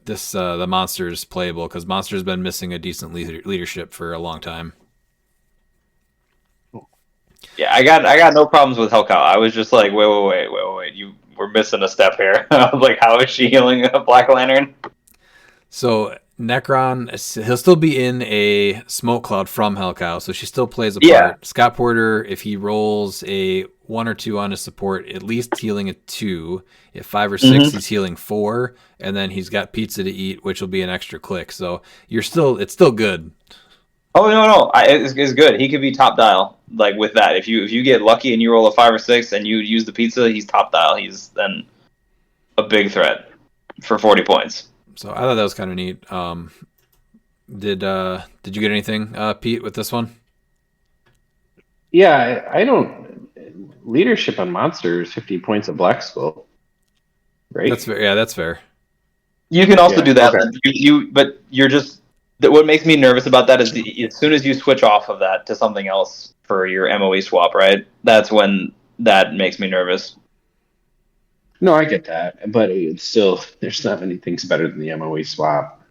this the monsters playable, because monsters been missing a decent leadership for a long time. Yeah, I got no problems with Hellcow. I was just like, wait. You were missing a step here. I was like, how is she healing a Black Lantern? So Necron, he'll still be in a smoke cloud from Hellcow, so she still plays a Yeah. part. Scott Porter, if he rolls a 1 or 2 on his support, at least healing a 2. If 5 or 6, he's healing 4, and then he's got pizza to eat, which will be an extra click. So it's still good. Oh no, it's good. He could be top dial like with that. If you get lucky and you roll a 5 or 6 and you use the pizza, he's top dial. He's then a big threat for 40 points. So I thought that was kind of neat. Did you get anything, Pete, with this one? Yeah, I don't. Leadership on monsters, 50 points of Black Skull. Right? That's fair. Yeah, that's fair. You can also Yeah, do that. okay. But you're just what makes me nervous about that is as soon as you switch off of that to something else for your MOE swap, right? That's when that makes me nervous. No, I get that. But it's still, there's not many things better than the MOE swap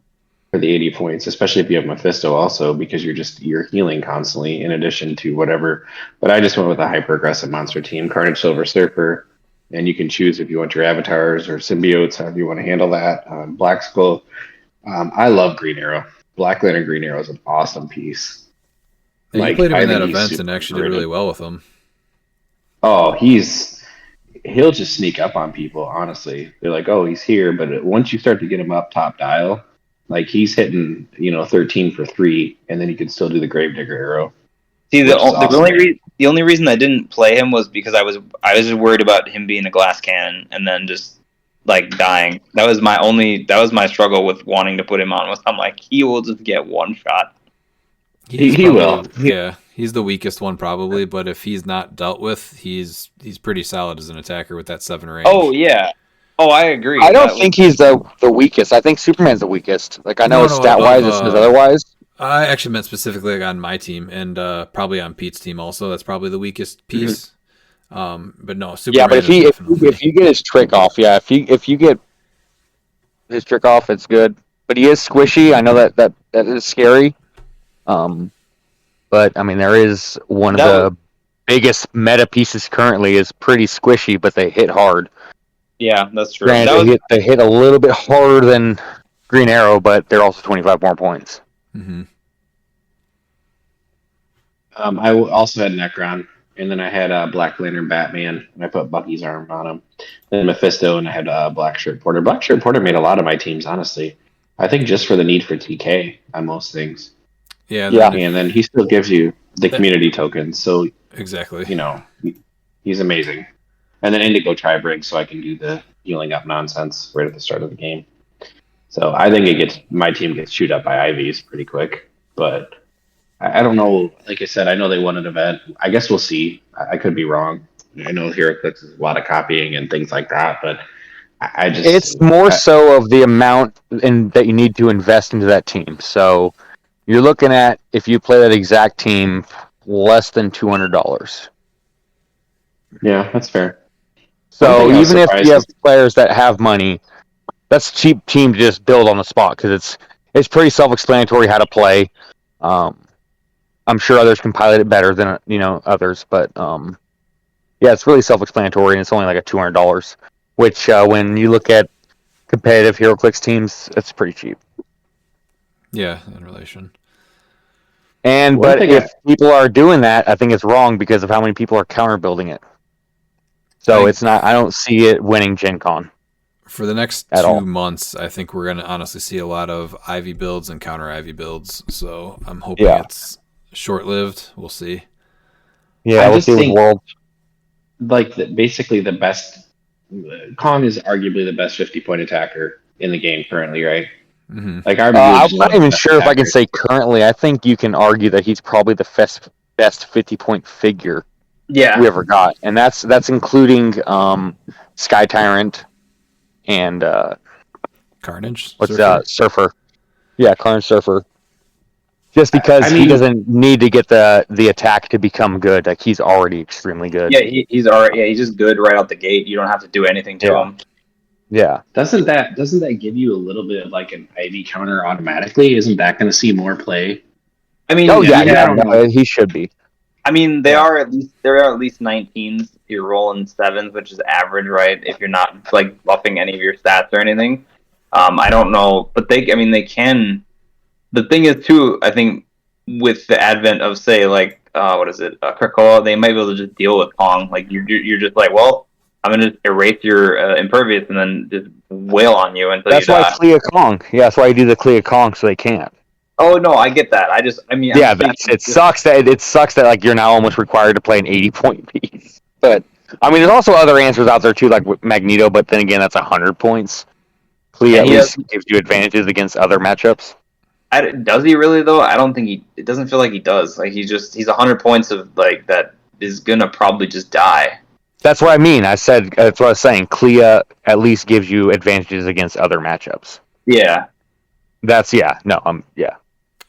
for the 80 points, especially if you have Mephisto also, because you're healing constantly in addition to whatever. But I just went with a hyper aggressive monster team, Carnage Silver Surfer, and you can choose if you want your avatars or symbiotes, however you want to handle that. Black Skull. I love Green Arrow. Black Lantern Green Arrow is an awesome piece. Yeah, you played him I in that think he's event super and actually did underrated. really well with him. Oh, he'll just sneak up on people. Honestly, they're like, "Oh, he's here," but once you start to get him up top dial, like he's hitting 13 for 3, and then he can still do the Gravedigger arrow, See, which is awesome. the only reason I didn't play him was because I was just worried about him being a glass cannon and then just like dying. That was my struggle with wanting to put him on. Was I'm like, he will just get one shot. He will. Yeah, he's the weakest one probably, but if he's not dealt with, he's pretty solid as an attacker with that 7 range. Oh yeah, Oh, I agree. I don't That was- think he's the weakest. I think Superman's the weakest. Like I know No, stat wise it says otherwise. I actually meant specifically like on my team and probably on Pete's team also. That's probably the weakest piece. But no, Superman. Yeah, but if you get his trick off, if you get his trick off, it's good. But he is squishy. I know that is scary. But I mean, there is one of the biggest meta pieces currently is pretty squishy, but they hit hard. Yeah, that's true. Granted, they hit a little bit harder than Green Arrow, but they're also 25 more points. Mm-hmm. I also had Necron, and then I had Black Lantern Batman, and I put Bucky's arm on him. Then Mephisto, and I had Black Shirt Porter. Black Shirt Porter made a lot of my teams, honestly. I think just for the need for TK on most things. Yeah. And then he still gives you the community tokens, so exactly. He's amazing. And then Indigo Tri-Brig, so I can do the healing up nonsense right at the start of the game. So I think my team gets chewed up by IVs pretty quick, but I don't know. Like I said, I know they won an event. I guess we'll see. I could be wrong. I know HeroClix is a lot of copying and things like that, but I just it's more so of the amount that you need to invest into that team. So you're looking at if you play that exact team, less than $200. Yeah, that's fair. So even if you have players that have money, that's a cheap team to just build on the spot because it's pretty self-explanatory how to play. I'm sure others can pilot it better than others, but yeah, it's really self-explanatory and it's only like a $200, which when you look at competitive HeroClix teams, it's pretty cheap. Yeah, in relation. But if people are doing that, I think it's wrong because of how many people are counter building it. So it's not. I don't see it winning Gen Con. For the next 2 months, I think we're going to honestly see a lot of Ivy builds and counter Ivy builds. So I'm hoping it's short-lived. We'll see. Yeah, we'll see with World. Like basically the best. Kong is arguably the best 50-point attacker in the game currently, right? Mm-hmm. Like I'm not even sure if I can say currently. I think you can argue that he's probably the best 50-point figure we ever got, and that's including Sky Tyrant and Carnage. Surfer? Yeah, Carnage Surfer. Just because he doesn't need to get the attack to become good, like he's already extremely good. Yeah, he's already. Yeah, he's just good right out the gate. You don't have to do anything to him. Yeah. Doesn't that give you a little bit of like an Ivy counter automatically? Isn't that going to see more play? I mean, he should be. I mean, there are at least 19s. If you're rolling 7s, which is average, right? If you're not like buffing any of your stats or anything. I don't know, but they can. The thing is too, I think, with the advent of say like Krakoa, they might be able to just deal with Kong. Like you're just like, well, I'm gonna just erase your impervious and then just wail on you until you die. That's why Clea Kong. Yeah, that's why you do the Clea Kong so they can't. Oh no, I get that. It sucks that like you're now almost required to play an 80-point piece. But I mean, there's also other answers out there too, like with Magneto. But then again, that's 100 points. Clea at least gives you advantages against other matchups. Does he really though? I don't think it doesn't feel like he does. Like he's 100 points of like that is gonna probably just die. That's what I mean. That's what I was saying. Clea at least gives you advantages against other matchups. Yeah.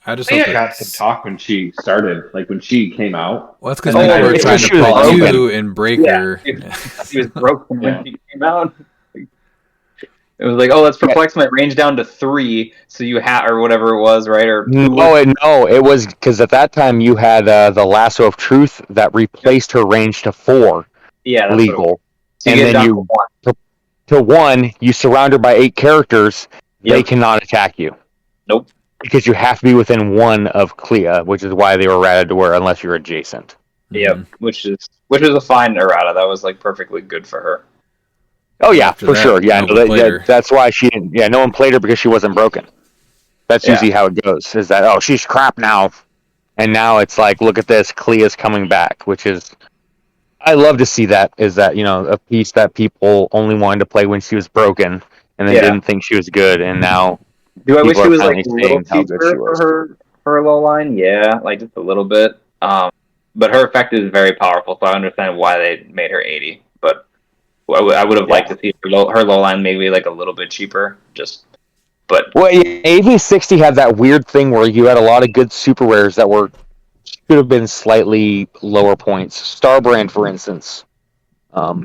I just got some talk when she started, like when she came out. Well, that's because people were trying to play 2 and Breaker. Yeah, she was broken when she came out. It was like, let's perplex my range down to 3, so you or whatever it was, right? Or no, it was because at that time you had the Lasso of Truth that replaced her range to 4. Yeah, that's legal. So and then to 1, you surround her by 8 characters. Yep. They cannot attack you. Nope. Because you have to be within 1 of Clea, which is why they were errata to where unless you're adjacent. Yep, which is a fine errata. That was like perfectly good for her. Oh yeah, for sure. Yeah, that's why she didn't. Yeah, no one played her because she wasn't broken. That's usually how it goes. Is that she's crap now, and now it's like look at this, Clea's coming back, which is I love to see that. Is that a piece that people only wanted to play when she was broken and then didn't think she was good, and now. Do I wish she was like a little cheaper for her low line? Yeah, like just a little bit. But her effect is very powerful, so I understand why they made her 80. But I would have liked to see her low line maybe like a little bit cheaper. Well, yeah, AV60 had that weird thing where you had a lot of good super rares that should have been slightly lower points. Starbrand, for instance,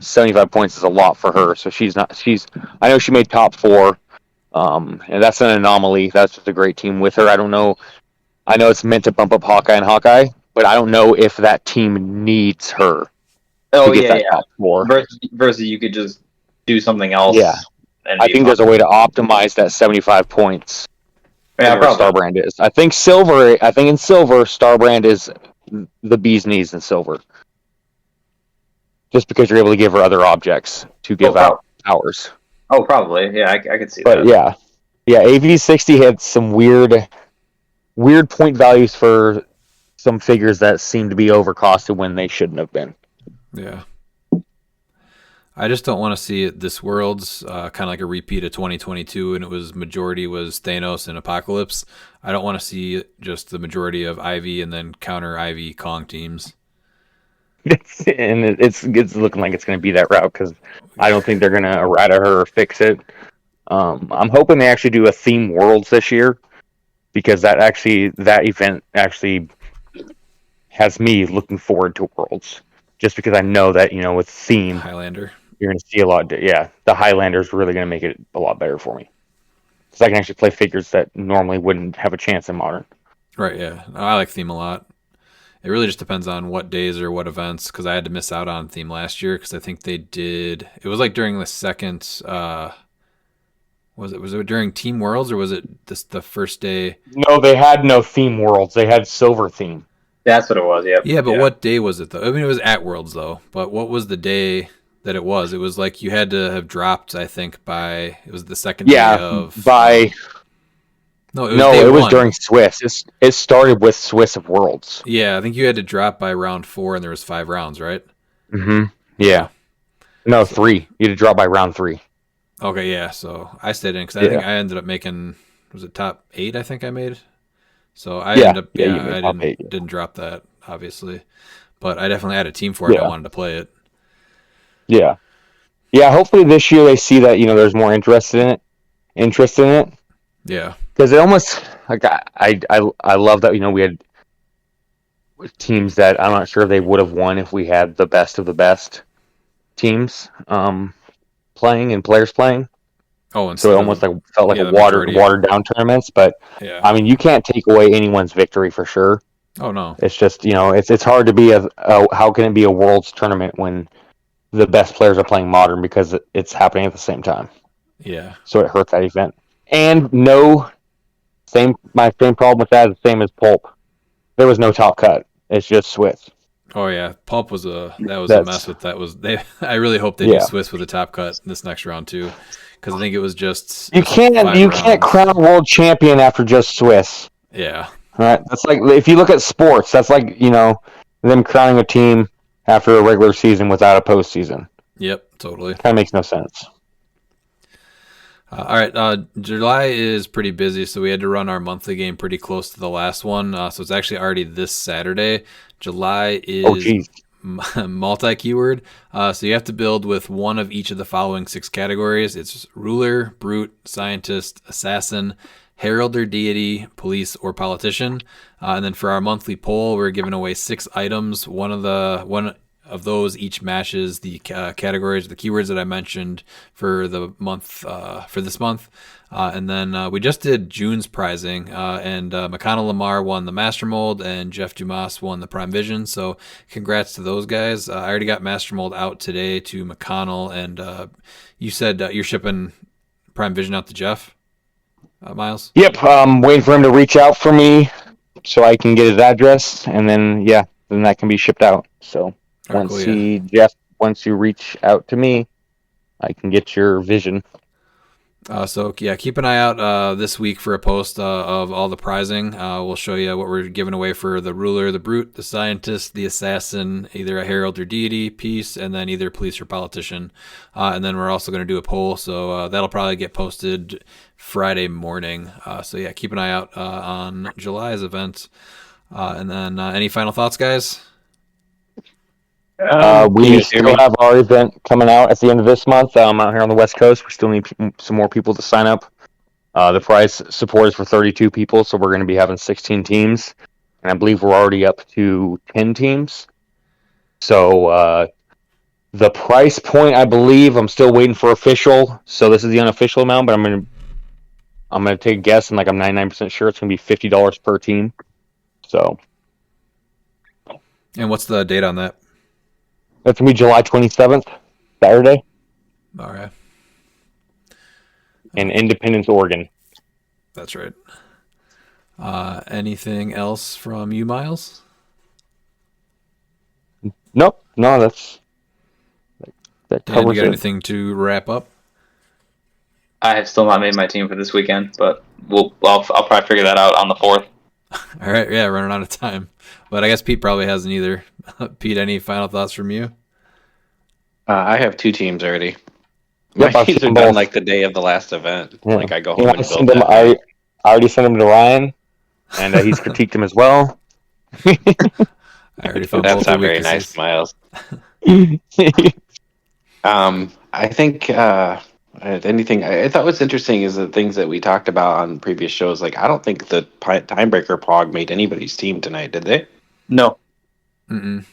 75 points is a lot for her. So I know she made top 4, and that's an anomaly. That's just a great team with her. I don't know. I know it's meant to bump up Hawkeye, but I don't know if that team needs her to get that top 4. Versus you could just do something else. Yeah. And I think there's a way to optimize that 75 points. Yeah, where Starbrand is. I think in silver, Starbrand is the bee's knees in silver. Just because you're able to give her other objects to give out powers. Oh, probably. Yeah, I could see that. But yeah, AV60 had some weird point values for some figures that seem to be overcosted when they shouldn't have been. Yeah. I just don't want to see it this Worlds kind of like a repeat of 2022, and majority was Thanos and Apocalypse. I don't want to see just the majority of Ivy and then counter Ivy Kong teams. And it's looking like it's going to be that route because I don't think they're going to errata her or fix it. I'm hoping they actually do a theme Worlds this year because that event actually has me looking forward to Worlds just because I know that with theme Highlander. You're going to see a lot. The Highlander is really going to make it a lot better for me. Because I can actually play figures that normally wouldn't have a chance in Modern. Right, yeah. I like Theme a lot. It really just depends on what days or what events, because I had to miss out on Theme last year, because I think they did... It was like during the second... Was it during Team Worlds, or was it the first day? No, they had no Theme Worlds. They had Silver Theme. That's what it was, yeah. Yeah, but what day was it, though? I mean, it was at Worlds, though. But what was the day... that it was like you had to have dropped, I think, by it was the second day of it was during Swiss. It started with Swiss of Worlds. Yeah, I think you had to drop by round 4 and there was 5 rounds, right? Yeah. No, 3. You had to drop by round 3. Okay, yeah. So I stayed in because I think I ended up making, was it top 8? I think I made. So I ended up I didn't drop that, obviously, but I definitely had a team for it. I wanted to play it. Yeah. Hopefully this year they see that there's more interest in it. Yeah. Because it almost like I love that we had teams that I'm not sure they would have won if we had the best of the best teams playing and players playing. Oh, and so it almost felt like a watered down tournaments. But I mean, you can't take away anyone's victory for sure. Oh no. It's just it's hard to be how can it be a Worlds tournament when the best players are playing Modern because it's happening at the same time. Yeah. So it hurts that event. And my same problem with that is the same as Pulp. There was no top cut. It's just Swiss. Oh yeah, Pulp was a mess with that. I really hope they do Swiss with a top cut this next round too, because I think it was just you can't crown a world champion after just Swiss. Yeah. All right. That's like if you look at sports, that's like them crowning a team after a regular season without a postseason. Yep, totally. Kind of makes no sense. All right, July is pretty busy, so we had to run our monthly game pretty close to the last one. So it's actually already this Saturday. July is multi-keyword, so you have to build with one of each of the following 6 categories. It's ruler, brute, scientist, assassin, herald or deity, police, or politician. And then for our monthly poll, we're giving away 6 items. One of those each matches the categories, the keywords that I mentioned for the month, for this month. And then we just did June's prizing, and McConnell Lamar won the Master Mold, and Jeff Dumas won the Prime Vision. So congrats to those guys. I already got Master Mold out today to McConnell, and you said you're shipping Prime Vision out to Jeff, Miles? Yep, I'm waiting for him to reach out for me so I can get his address, and then that can be shipped out. So once you reach out to me, I can get your vision. Keep an eye out this week for a post of all the prizing. We'll show you what we're giving away for the ruler, the brute, the scientist, the assassin, either a herald or deity piece, and then either police or politician. And then we're also going to do a poll, so that'll probably get posted Friday morning. Keep an eye out on July's event. And then any final thoughts, guys? We guys hear still me? have our event coming out at the end of this month. Out here on the West Coast, we still need some more people to sign up. The prize support is for 32 people, so we're going to be having 16 teams, and I believe we're already up to 10 teams. So the price point, I believe, I'm still waiting for official. So this is the unofficial amount, but I'm gonna take a guess, and like I'm 99% sure it's gonna be $50 per team. So And what's the date on that? that's gonna be July 27th, Saturday, All right. in Independence, Oregon. That's right. Anything else from you, Miles? Nope, no, that Dan, you covers got it. anything to wrap up? I have still not made my team for this weekend, but I'll probably figure that out on the 4th. All right, yeah, running out of time. But I guess Pete probably hasn't either. Pete, any final thoughts from you? I have 2 teams already. My Yep, I've teams are seen done both. like the day of the last event. Yeah. Like I go Yeah, home I and sent build them. that night. I already sent them to Ryan, and he's critiqued them as well. I already found both That's the not very nice, weaknesses. Miles. I think anything I thought was interesting is the things that we talked about on previous shows. Like I don't think the Timebreaker Prog made anybody's team tonight, did they? No. Mm-mm.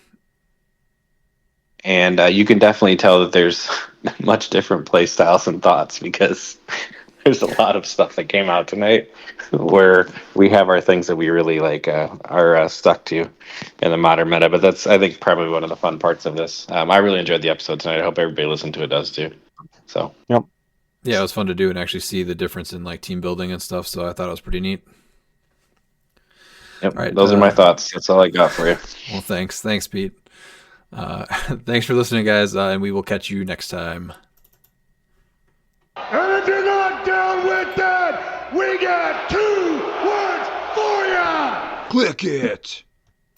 And you can definitely tell that there's much different play styles and thoughts because there's a lot of stuff that came out tonight where we have our things that we really like are stuck to in the modern meta. But that's I think probably one of the fun parts of this. I really enjoyed the episode tonight. I hope everybody listened to it does too. So Yep. Yeah, it was fun to do and actually see the difference in like team building and stuff. So I thought it was pretty neat. yep, All right, those are my thoughts. That's all I got for you. Well, thanks, Pete. Thanks for listening, guys, and we will catch you next time. And if you're not down with that, we got 2 words for ya! Click it!